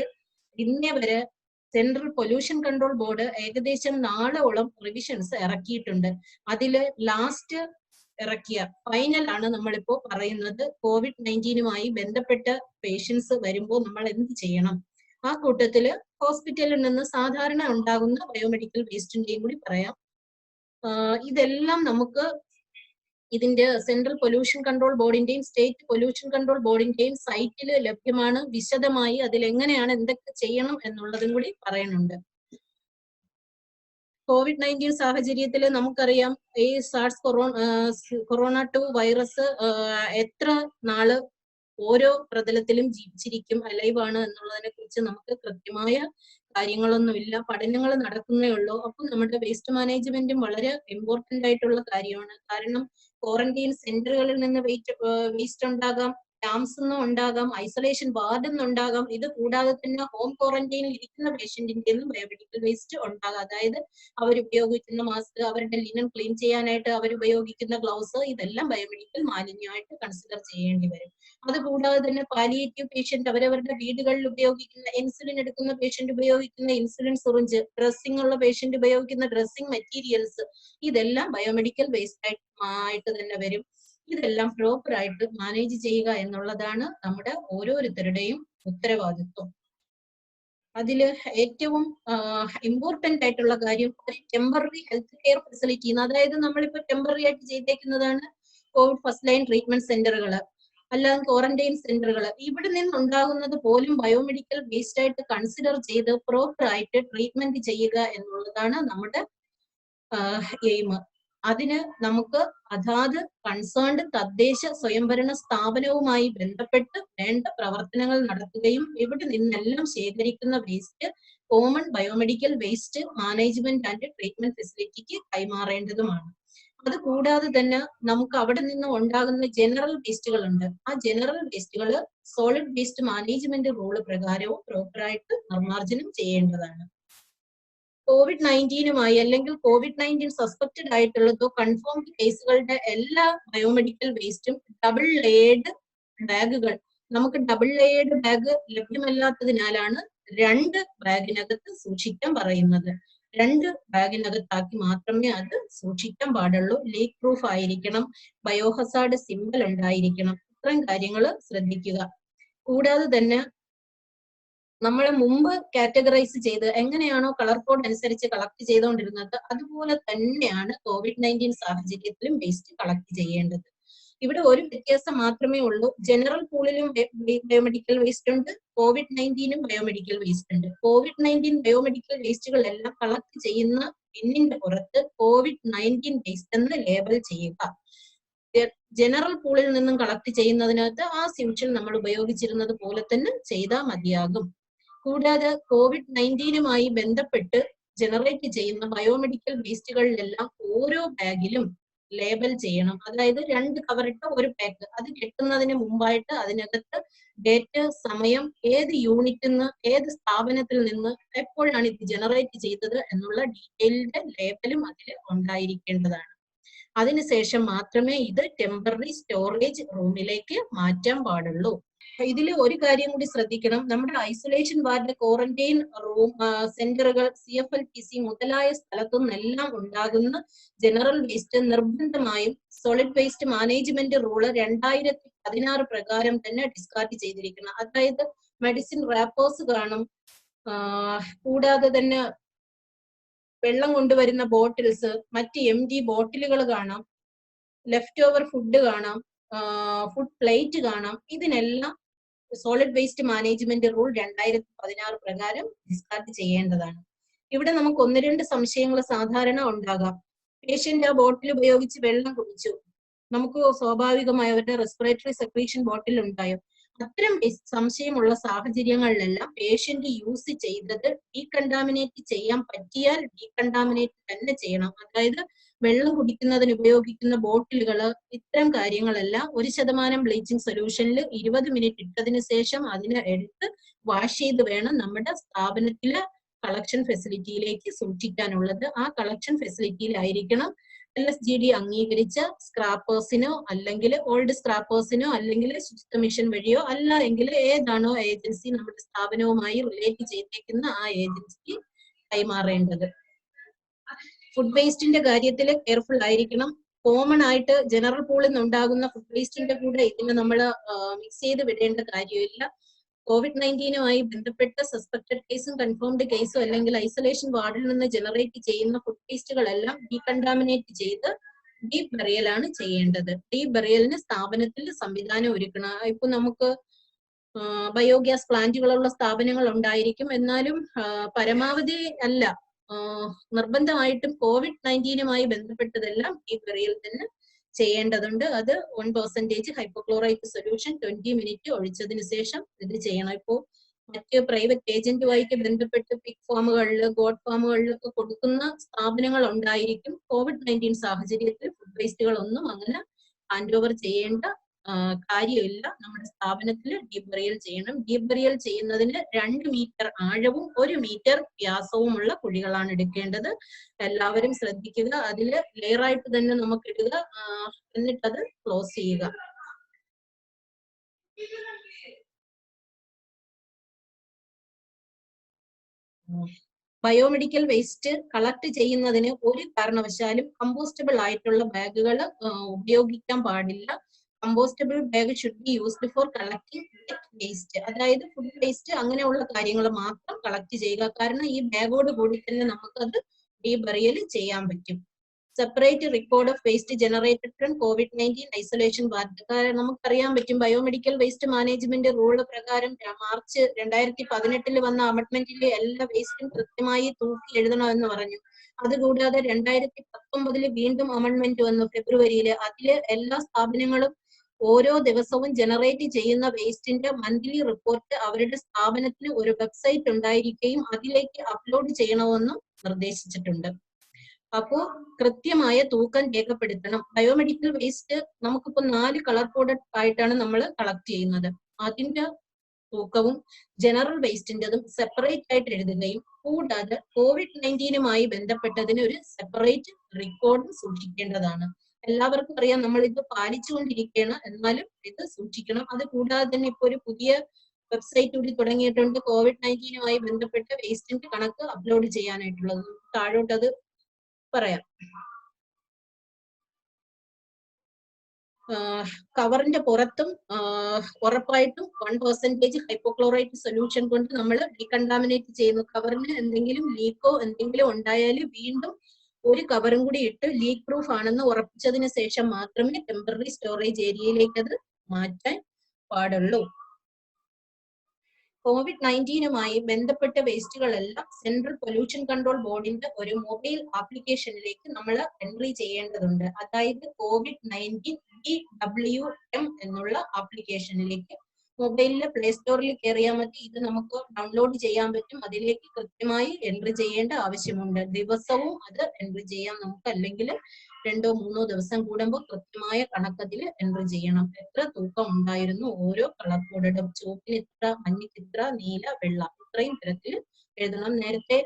ഇന്നേ വരെ സെൻട്രൽ പൊല്യൂഷൻ കൺട്രോൾ ബോർഡ് ഏകദേശം 4 റിവിഷൻസ് ഇറക്കിയിട്ടുണ്ട്. അതില് ലാസ്റ്റ് ഇറക്കിയ ഫൈനൽ ആണ് നമ്മളിപ്പോ പറയുന്നത്. COVID-19 ബന്ധപ്പെട്ട പേഷ്യൻസ് വരുമ്പോൾ നമ്മൾ എന്ത് ചെയ്യണം, ആ കൂട്ടത്തില് ഹോസ്പിറ്റലിൽ നിന്ന് സാധാരണ ഉണ്ടാകുന്ന ബയോമെഡിക്കൽ വേസ്റ്റിന്റെയും കൂടി പറയാം. ഇതെല്ലാം നമുക്ക് ഇതിന്റെ സെൻട്രൽ പൊല്യൂഷൻ കൺട്രോൾ ബോർഡിന്റെയും സ്റ്റേറ്റ് പൊല്യൂഷൻ കൺട്രോൾ ബോർഡിന്റെയും സൈറ്റിൽ ലഭ്യമാണ്. വിശദമായി അതിൽ എങ്ങനെയാണ് എന്തൊക്കെ ചെയ്യണം എന്നുള്ളതും കൂടി പറയുന്നുണ്ട്. COVID-19 സാഹചര്യത്തിൽ നമുക്കറിയാം ഈ സാർസ് കൊറോണ 2 വൈറസ് എത്ര നാള് ഓരോ പ്രതലത്തിലും ജീവിച്ചിരിക്കും, അലൈവ് ആണ് എന്നുള്ളതിനെ കുറിച്ച് നമുക്ക് കൃത്യമായ കാര്യങ്ങളൊന്നുമില്ല. പഠനങ്ങൾ നടക്കുന്നേ ഉള്ളൂ. അപ്പം നമ്മുടെ വേസ്റ്റ് മാനേജ്മെന്റും വളരെ ഇമ്പോർട്ടന്റ് ആയിട്ടുള്ള കാര്യമാണ്. കാരണം ക്വാറന്റൈൻ സെന്ററുകളിൽ നിന്ന് വേസ്റ്റ് ഉണ്ടാകാം, ക്യാമ്പ്സ് നിന്നും ഉണ്ടാകാം, ഐസൊലേഷൻ വാർഡിൽ നിന്നുണ്ടാകാം. ഇത് കൂടാതെ തന്നെ ഹോം ക്വാറന്റൈനിൽ ഇരിക്കുന്ന പേഷ്യന്റിന്റെ ബയോമെഡിക്കൽ വേസ്റ്റ് ഉണ്ടാകാം. അതായത് അവരുപയോഗിക്കുന്ന മാസ്ക്, അവരുടെ ലിനൻ ക്ലീൻ ചെയ്യാനായിട്ട് അവരുപയോഗിക്കുന്ന ഗ്ലൗസ്, ഇതെല്ലാം ബയോമെഡിക്കൽ മാലിന്യമായിട്ട് കൺസിഡർ ചെയ്യേണ്ടി വരും. അതുകൂടാതെ തന്നെ പാലിയേറ്റീവ് പേഷ്യന്റ് അവരവരുടെ വീടുകളിൽ ഉപയോഗിക്കുന്ന, ഇൻസുലിൻ എടുക്കുന്ന പേഷ്യന്റ് ഉപയോഗിക്കുന്ന ഇൻസുലിൻ സിറിഞ്ച്, ഡ്രസ്സിംഗ് ഉള്ള പേഷ്യന്റ് ഉപയോഗിക്കുന്ന ഡ്രസ്സിംഗ് മെറ്റീരിയൽസ്, ഇതെല്ലാം ബയോമെഡിക്കൽ വേസ്റ്റ് ആയിട്ട് തന്നെ വരും. ഇതെല്ലാം പ്രോപ്പർ ആയിട്ട് മാനേജ് ചെയ്യുക എന്നുള്ളതാണ് നമ്മുടെ ഓരോരുത്തരുടെയും ഉത്തരവാദിത്വം. അതില് ഏറ്റവും ഇമ്പോർട്ടന്റ് ആയിട്ടുള്ള കാര്യം ടെമ്പററി ഹെൽത്ത് കെയർ ഫെസിലിറ്റി. അതായത് നമ്മളിപ്പോ ടെമ്പററി ആയിട്ട് ചെയ്തേക്കുന്നതാണ് കോവിഡ് ഫസ്റ്റ് ലൈൻ ട്രീറ്റ്മെന്റ് സെന്ററുകൾ, അല്ലാതെ ക്വാറന്റൈൻ സെന്ററുകൾ. ഇവിടെ നിന്നുണ്ടാകുന്നത് പോലും ബയോമെഡിക്കൽ വേസ്റ്റ് ആയിട്ട് കൺസിഡർ ചെയ്ത് പ്രോപ്പർ ആയിട്ട് ട്രീറ്റ്മെന്റ് ചെയ്യുക എന്നുള്ളതാണ് നമ്മുടെ എയിം. അതിന് നമുക്ക് അതാത് കൺസേൺഡ് തദ്ദേശ സ്വയംഭരണ സ്ഥാപനവുമായി ബന്ധപ്പെട്ട് വേണ്ട പ്രവർത്തനങ്ങൾ നടത്തുകയും ഇവിടെ നിന്നെല്ലാം ശേഖരിക്കുന്ന waste common biomedical waste management and treatment ഫെസിലിറ്റിക്ക് കൈമാറേണ്ടതുമാണ്. അത് കൂടാതെ തന്നെ നമുക്ക് അവിടെ നിന്ന് ഉണ്ടാകുന്ന ജനറൽ വേസ്റ്റുകൾ ഉണ്ട്. ആ ജനറൽ വേസ്റ്റുകൾ സോളിഡ് വേസ്റ്റ് മാനേജ്മെന്റ് റൂള് പ്രകാരവും പ്രോപ്പറായിട്ട് നിർമ്മാർജ്ജനം ചെയ്യേണ്ടതാണ്. COVID-19 അല്ലെങ്കിൽ COVID-19 സസ്പെക്റ്റഡ് ആയിട്ടുള്ളതോ കൺഫേംഡ് കേസുകളുടെ എല്ലാ ബയോമെഡിക്കൽ വേസ്റ്റും ഡബിൾ ലെയർഡ് ബാഗുകൾ, നമുക്ക് ഡബിൾ ലെയർഡ് ബാഗ് ലഭ്യമല്ലാത്തതിനാലാണ് 2 ബാഗിനകത്ത് സൂക്ഷിക്കാൻ പറയുന്നത്. 2 ബാഗിനകത്താക്കി മാത്രമേ അത് സൂക്ഷിക്കാൻ പാടുള്ളൂ. ലീക്ക് പ്രൂഫ് ആയിരിക്കണം, ബയോഹസാർഡ് സിമ്പൽ ഉണ്ടായിരിക്കണം. ഇത്രയും കാര്യങ്ങൾ ശ്രദ്ധിക്കുക. കൂടാതെ തന്നെ നമ്മൾ മുമ്പ് കാറ്റഗറൈസ് ചെയ്ത് എങ്ങനെയാണോ കളർ കോഡ് അനുസരിച്ച് കളക്ട് ചെയ്തുകൊണ്ടിരുന്നത് അതുപോലെ തന്നെയാണ് COVID-19 സാഹചര്യത്തിലും വേസ്റ്റ് കളക്ട് ചെയ്യേണ്ടത്. ഇവിടെ ഒരു വ്യത്യാസം മാത്രമേ ഉള്ളൂ. ജനറൽ പൂളിലും ബയോമെഡിക്കൽ വേസ്റ്റ് ഉണ്ട്, COVID-19 ബയോമെഡിക്കൽ വേസ്റ്റ് ഉണ്ട്. COVID-19 ബയോമെഡിക്കൽ വേസ്റ്റുകളെല്ലാം കളക്ട് ചെയ്യുന്ന ബിന്നിന്റെ പുറത്ത് COVID-19 വേസ്റ്റ് എന്ന് ലേബൽ ചെയ്യുക. ജനറൽ പൂളിൽ നിന്നും കളക്ട് ചെയ്യുന്നതിനകത്ത് ആ സിംഷൻ നമ്മൾ ഉപയോഗിച്ചിരുന്നത് പോലെ തന്നെ ചെയ്താൽ മതിയാകും. കൂടാതെ COVID-19 ബന്ധപ്പെട്ട് ജനറേറ്റ് ചെയ്യുന്ന ബയോമെഡിക്കൽ വേസ്റ്റുകളിലെല്ലാം ഓരോ ബാഗിലും ലേബൽ ചെയ്യണം. അതായത് 2 കവറിട്ട ഒരു പാക്ക്, അത് കെട്ടുന്നതിന് മുമ്പായിട്ട് അതിനകത്ത് ഡേറ്റ്, സമയം, ഏത് യൂണിറ്റിൽ നിന്ന്, ഏത് സ്ഥാപനത്തിൽ നിന്ന്, എപ്പോഴാണ് ഇത് ജനറേറ്റ് ചെയ്തത് എന്നുള്ള ഡീറ്റെയിൽഡ് ലേബലും അതിൽ ഉണ്ടായിരിക്കേണ്ടതാണ്. അതിനുശേഷം മാത്രമേ ഇത് ടെമ്പററി സ്റ്റോറേജ് റൂമിലേക്ക് മാറ്റാൻ പാടുള്ളൂ. ഇതിൽ ഒരു കാര്യം കൂടി ശ്രദ്ധിക്കണം. നമ്മുടെ ഐസൊലേഷൻ വാർഡ്, ക്വാറന്റൈൻ റൂം സെന്ററുകൾ, CFLTC മുതലായ സ്ഥലത്തു നിന്നെല്ലാം ഉണ്ടാകുന്ന ജനറൽ വേസ്റ്റ് നിർബന്ധമായും സോളിഡ് വേസ്റ്റ് മാനേജ്മെന്റ് റൂള് 2016 പ്രകാരം തന്നെ ഡിസ്കാർഡ് ചെയ്തിരിക്കണം. അതായത് മെഡിസിൻ റാപ്പേഴ്സ് കാണും, കൂടാതെ തന്നെ വെള്ളം കൊണ്ടുവരുന്ന ബോട്ടിൽസ്, മറ്റ് MD ബോട്ടിലുകൾ കാണാം, ലെഫ്റ്റ് ഓവർ ഫുഡ് കാണാം, ഫുഡ് പ്ലേറ്റ് കാണാം. ഇതിനെല്ലാം സോളിഡ് വേസ്റ്റ് മാനേജ്മെന്റ് റൂൾ 2016 പ്രകാരം ഡിസ്കാർഡ് ചെയ്യേണ്ടതാണ്. ഇവിടെ നമുക്ക് 1-2 സംശയങ്ങൾ സാധാരണ ഉണ്ടാകാം. പേഷ്യന്റ് ആ ബോട്ടിൽ ഉപയോഗിച്ച് വെള്ളം കുടിച്ചു, നമുക്ക് സ്വാഭാവികമായി അവരുടെ റെസ്പിറേറ്ററി സെക്രീഷൻ ബോട്ടിൽ ഉണ്ടായോ? അത്തരം സംശയമുള്ള സാഹചര്യങ്ങളിലെല്ലാം പേഷ്യന്റ് യൂസ് ചെയ്തത് ഡീകണ്ടാമിനേറ്റ് ചെയ്യാൻ പറ്റിയാൽ ഡീകണ്ടാമിനേറ്റ് തന്നെ ചെയ്യണം. അതായത് വെള്ളം കുടിക്കുന്നതിന് ഉപയോഗിക്കുന്ന ബോട്ടിലുകൾ, ഇത്തരം കാര്യങ്ങളെല്ലാം 1% ബ്ലീച്ചിങ് സൊല്യൂഷനിൽ 20 മിനിറ്റ് ഇട്ടതിന് ശേഷം അതിനെ എടുത്ത് വാഷ് ചെയ്ത് വേണം നമ്മുടെ സ്ഥാപനത്തിലെ കളക്ഷൻ ഫെസിലിറ്റിയിലേക്ക് സൂക്ഷിക്കാനുള്ളത്. ആ കളക്ഷൻ ഫെസിലിറ്റിയിലായിരിക്കണം LSGD അംഗീകരിച്ച സ്ക്രാപ്പേഴ്സിനോ അല്ലെങ്കിൽ ഓൾഡ് സ്ക്രാപ്പേഴ്സിനോ അല്ലെങ്കിൽ ശുചിത്വ മിഷൻ വഴിയോ അല്ല എങ്കിൽ ഏതാണോ ഏജൻസി നമ്മുടെ സ്ഥാപനവുമായി റിലേറ്റ് ചെയ്തേക്കുന്ന ആ ഏജൻസിക്ക് കൈമാറേണ്ടത്. ഫുഡ് വേസ്റ്റിന്റെ കാര്യത്തിൽ കെയർഫുൾ ആയിരിക്കണം. കോമൺ ആയിട്ട് ജനറൽ പൂളിൽ നിന്നുണ്ടാകുന്ന ഫുഡ് വേസ്റ്റിന്റെ കൂടെ ഇതിനെ നമ്മൾ മിക്സ് ചെയ്ത് വിടേണ്ട കാര്യമില്ല. COVID-19 ബന്ധപ്പെട്ട സസ്പെക്ടഡ് കേസും കൺഫേംഡ് കേസും അല്ലെങ്കിൽ ഐസൊലേഷൻ വാർഡിൽ നിന്ന് ജനറേറ്റ് ചെയ്യുന്ന ഫുഡ് വേസ്റ്റുകളെല്ലാം ഡീകണ്ടാമിനേറ്റ് ചെയ്ത് ഡീപ് ബറിയലാണ് ചെയ്യേണ്ടത്. ഡീപ് ബറിയലിന് സ്ഥാപനത്തിൽ സംവിധാനം ഒരുക്കണം. ഇപ്പൊ നമുക്ക് ബയോഗ്യാസ് പ്ലാന്റുകളുള്ള സ്ഥാപനങ്ങൾ ഉണ്ടായിരിക്കും, എന്നാലും പരമാവധി അല്ല, നിർബന്ധമായിട്ടും COVID-19 ബന്ധപ്പെട്ടതെല്ലാം ഡീപ് ബറിയൽ തന്നെ ചെയ്യേണ്ടതുണ്ട്. അത് 1% ഹൈപ്പോക്ലോറൈറ്റ് സൊല്യൂഷൻ 20 മിനിറ്റ് ഒഴിച്ചതിന് ശേഷം ഇത് ചെയ്യണം. ഇപ്പോ മറ്റ് പ്രൈവറ്റ് ഏജന്റുമായിട്ട് ബന്ധപ്പെട്ട് പിഗ് ഫാമുകളിൽ, ഗോഡ് ഫാമുകളിലൊക്കെ കൊടുക്കുന്ന സ്ഥാപനങ്ങൾ ഉണ്ടായിരിക്കും. COVID-19 സാഹചര്യത്തിൽ ഫുഡ് വേസ്റ്റുകൾ ഒന്നും അങ്ങനെ ഹാൻഡ് ഓവർ ചെയ്യേണ്ട കാര്യമില്ല. നമ്മുടെ സ്ഥാപനത്തിൽ ഡീപ് ബറിയൽ ചെയ്യണം. ഡീപ് ബറിയൽ ചെയ്യുന്നതിന് 2 മീറ്റർ ആഴവും 1 മീറ്റർ വ്യാസവുമുള്ള കുഴികളാണ് എടുക്കേണ്ടത്. എല്ലാവരും ശ്രദ്ധിക്കുക. അതിൽ ലെയറായിട്ട് തന്നെ നമുക്ക് ഇടുക, എന്നിട്ടത് ക്ലോസ് ചെയ്യുക. ബയോമെഡിക്കൽ വേസ്റ്റ് കളക്ട് ചെയ്യുന്നതിന് ഒരു കാരണവശാലും കമ്പോസ്റ്റബിൾ ആയിട്ടുള്ള ബാഗുകൾ ഉപയോഗിക്കാൻ പാടില്ല. Compostable bag should be used for collecting waste. അതായത് ഫുഡ് വേസ്റ്റ് അങ്ങനെയുള്ള കാര്യങ്ങൾ മാത്രം കളക്ട് ചെയ്യുക. കാരണം ഈ ബാഗോട് കൂടി തന്നെ നമുക്കത് ഡീബറിയൽ ചെയ്യാൻ പറ്റും. Separate record of waste generated from COVID-19 isolation ward. കാരണം നമുക്കറിയാൻ പറ്റും ബയോമെഡിക്കൽ വേസ്റ്റ് മാനേജ്മെന്റ് റൂള് പ്രകാരം മാർച്ച് 2018 വന്ന അമെന്റ്മെന്റിലെ എല്ലാ വേസ്റ്റും കൃത്യമായി തൂക്കി എഴുതണമെന്ന് പറഞ്ഞു. അതുകൂടാതെ 2019 വീണ്ടും അമെന്റ്മെന്റ് വന്നു ഫെബ്രുവരിയിൽ. അതില് എല്ലാ സ്ഥാപനങ്ങളും ഓരോ ദിവസവും ജനറേറ്റ് ചെയ്യുന്ന വേസ്റ്റിന്റെ മന്ത്ലി റിപ്പോർട്ട് അവരുടെ സ്ഥാപനത്തിന് ഒരു വെബ്സൈറ്റ് ഉണ്ടായിരിക്കുകയും അതിലേക്ക് അപ്ലോഡ് ചെയ്യണമെന്നും നിർദ്ദേശിച്ചിട്ടുണ്ട്. അപ്പോ കൃത്യമായ തൂക്കം രേഖപ്പെടുത്തണം. ബയോമെഡിക്കൽ വേസ്റ്റ് നമുക്കിപ്പോ 4 കളർ കോഡഡ് ആയിട്ടാണ് നമ്മൾ കളക്ട് ചെയ്യുന്നത്. അതിന്റെ തൂക്കവും ജനറൽ വേസ്റ്റിന്റെതും സെപ്പറേറ്റ് ആയിട്ട് എഴുതുകയും കൂടാതെ COVID-19 ബന്ധപ്പെട്ടതിന് ഒരു സെപ്പറേറ്റ് റെക്കോർഡ് സൂക്ഷിക്കേണ്ടതാണ്. എല്ലാവർക്കും അറിയാം നമ്മൾ ഇത് പാലിച്ചുകൊണ്ടിരിക്കുകയാണ്, എന്നാലും ഇത് സൂക്ഷിക്കണം. അത് കൂടാതെ തന്നെ ഇപ്പൊ ഒരു പുതിയ വെബ്സൈറ്റ് കൂടി തുടങ്ങിയിട്ടുണ്ട് COVID-19 ബന്ധപ്പെട്ട വേസ്റ്റിന്റെ കണക്ക് അപ്ലോഡ് ചെയ്യാനായിട്ടുള്ളത്. താഴോട്ട് അത് പറയാം. കവറിന്റെ പുറത്തും ഉറപ്പായിട്ടും 1% ഹൈപ്പോക്ലോറൈറ്റ് സൊല്യൂഷൻ കൊണ്ട് നമ്മൾ ഡീകണ്ടാമിനേറ്റ് ചെയ്യുന്നു. കവറിന് എന്തെങ്കിലും ലീക്കോ എന്തെങ്കിലും ഉണ്ടായാൽ വീണ്ടും ഒരു കവറും കൂടി ഇട്ട് ലീക്ക് പ്രൂഫ് ആണെന്ന് ഉറപ്പിച്ചതിന് ശേഷം മാത്രമേ ടെമ്പററി സ്റ്റോറേജ് ഏരിയയിലേക്ക് അത് മാറ്റാൻ പാടുള്ളൂ. COVID-19 ബന്ധപ്പെട്ട വേസ്റ്റുകളെല്ലാം സെൻട്രൽ പൊല്യൂഷൻ കൺട്രോൾ ബോർഡിന്റെ ഒരു മൊബൈൽ ആപ്ലിക്കേഷനിലേക്ക് നമ്മൾ എൻട്രി ചെയ്യേണ്ടതുണ്ട്. അതായത് COVID-19 DWM എന്നുള്ള ആപ്ലിക്കേഷനിലേക്ക് മൊബൈലിലെ പ്ലേ സ്റ്റോറിൽ കയറിയാൽ മതി. ഇത് നമുക്ക് ഡൗൺലോഡ് ചെയ്യാൻ പറ്റും. അതിലേക്ക് കൃത്യമായി എൻട്രി ചെയ്യേണ്ട ആവശ്യമുണ്ട്. ദിവസവും അത് എൻട്രി ചെയ്യാം നമുക്ക്, അല്ലെങ്കിൽ 2-3 ദിവസം കൂടുമ്പോൾ കൃത്യമായ കണക്കത്തിൽ എൻട്രി ചെയ്യണം. എത്ര തൂക്കം ഉണ്ടായിരുന്നു ഓരോ കളർ കോഡും, ചുവപ്പിന് ഇത്ര, മഞ്ഞയ്ക്ക് ഇത്ര, നീല, വെള്ള, ഇത്രയും തരത്തിൽ എഴുതണം. നേരത്തെ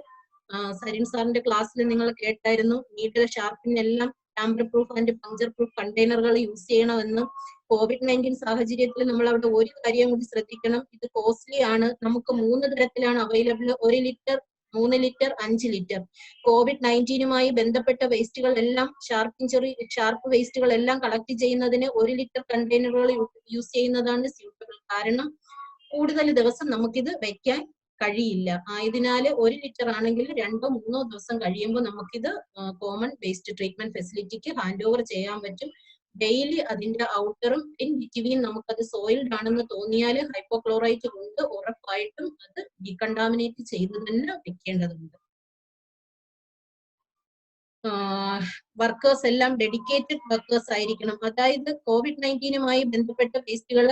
സരിൻ സാറിന്റെ ക്ലാസ്സിൽ നിങ്ങൾ കേട്ടായിരുന്നു നീഡിൽ ഷാർപ്പിനെല്ലാം tamper proof and puncture proof കണ്ടെയ്നറുകൾ യൂസ് ചെയ്യണമെന്നും. COVID-19 സാഹചര്യത്തിൽ നമ്മൾ അവിടെ ഒരു കാര്യം കൂടി ശ്രദ്ധിക്കണം, ഇത് കോസ്റ്റ്ലി ആണ്. നമുക്ക് 3 തരത്തിലാണ് available: 1 litre, 3 litre, 5 litre. COVID-19 ബന്ധപ്പെട്ട വേസ്റ്റുകൾ എല്ലാം ഷാർപ്പ് വേസ്റ്റുകൾ എല്ലാം കളക്ട് ചെയ്യുന്നതിന് 1 ലിറ്റർ കണ്ടെയ്നറുകൾ യൂസ് ചെയ്യുന്നതാണ് സ്യൂട്ടബിൾ. കാരണം കൂടുതൽ ദിവസം നമുക്കിത് വെക്കാൻ കഴിയില്ല. ആയതിനാൽ 1 ലിറ്റർ ആണെങ്കിൽ 2-3 ദിവസം കഴിയുമ്പോൾ നമുക്കിത് കോമൺ വേസ്റ്റ് ട്രീറ്റ്മെന്റ് ഫെസിലിറ്റിക്ക് ഹാൻഡ് ഓവർ ചെയ്യാൻ പറ്റും. ഡെയിലി അതിന്റെ ഔട്ടറും ഇൻ ബിറ്റ്വീൻ നമുക്കത് സോയിൽഡ് ആണെന്ന് തോന്നിയാൽ ഹൈപ്പോക്ലോറൈറ്റ് കൊണ്ട് ഉറപ്പായിട്ടും അത് ഡീകണ്ടാമിനേറ്റ് ചെയ്ത് തന്നെ വെക്കേണ്ടതുണ്ട്. വർക്കേഴ്സ് എല്ലാം ഡെഡിക്കേറ്റഡ് വർക്കേഴ്സ് ആയിരിക്കണം. അതായത് COVID-19 ബന്ധപ്പെട്ട വേസ്റ്റുകൾ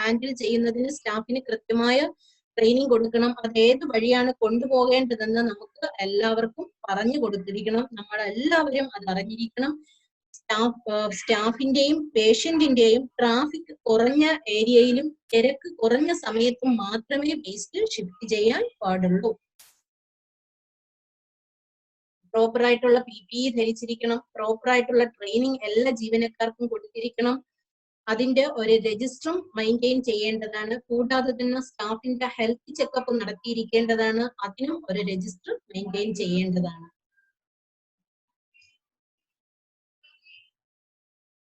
ഹാൻഡിൽ ചെയ്യുന്നതിന് സ്റ്റാഫിന് കൃത്യമായ ട്രെയിനിങ് കൊടുക്കണം. അത് ഏത് വഴിയാണ് കൊണ്ടുപോകേണ്ടതെന്ന് നമുക്ക് എല്ലാവർക്കും പറഞ്ഞു കൊടുത്തിരിക്കണം. നമ്മളെല്ലാവരും അത് അറിഞ്ഞിരിക്കണം. സ്റ്റാഫിന്റെയും പേഷ്യന്റിന്റെയും ട്രാഫിക് കുറഞ്ഞ ഏരിയയിലും തിരക്ക് കുറഞ്ഞ സമയത്തും മാത്രമേ വേസ്റ്റ് ഷിഫ്റ്റ് ചെയ്യാൻ പാടുള്ളൂ. പ്രോപ്പർ ആയിട്ടുള്ള PPE ധരിച്ചിരിക്കണം. പ്രോപ്പർ ആയിട്ടുള്ള ട്രെയിനിങ് എല്ലാ ജീവനക്കാർക്കും കൊടുത്തിരിക്കണം. അതിന്റെ ഒരു രജിസ്റ്ററും മെയിൻറ്റെയിൻ ചെയ്യേണ്ടതാണ്. കൂടാതെ തന്നെ സ്റ്റാഫിന്റെ ഹെൽത്ത് ചെക്കപ്പ് നടത്തിയിരിക്കേണ്ടതാണ്. അതിനും ഒരു രജിസ്റ്റർ മെയിൻറ്റെയിൻ ചെയ്യേണ്ടതാണ്.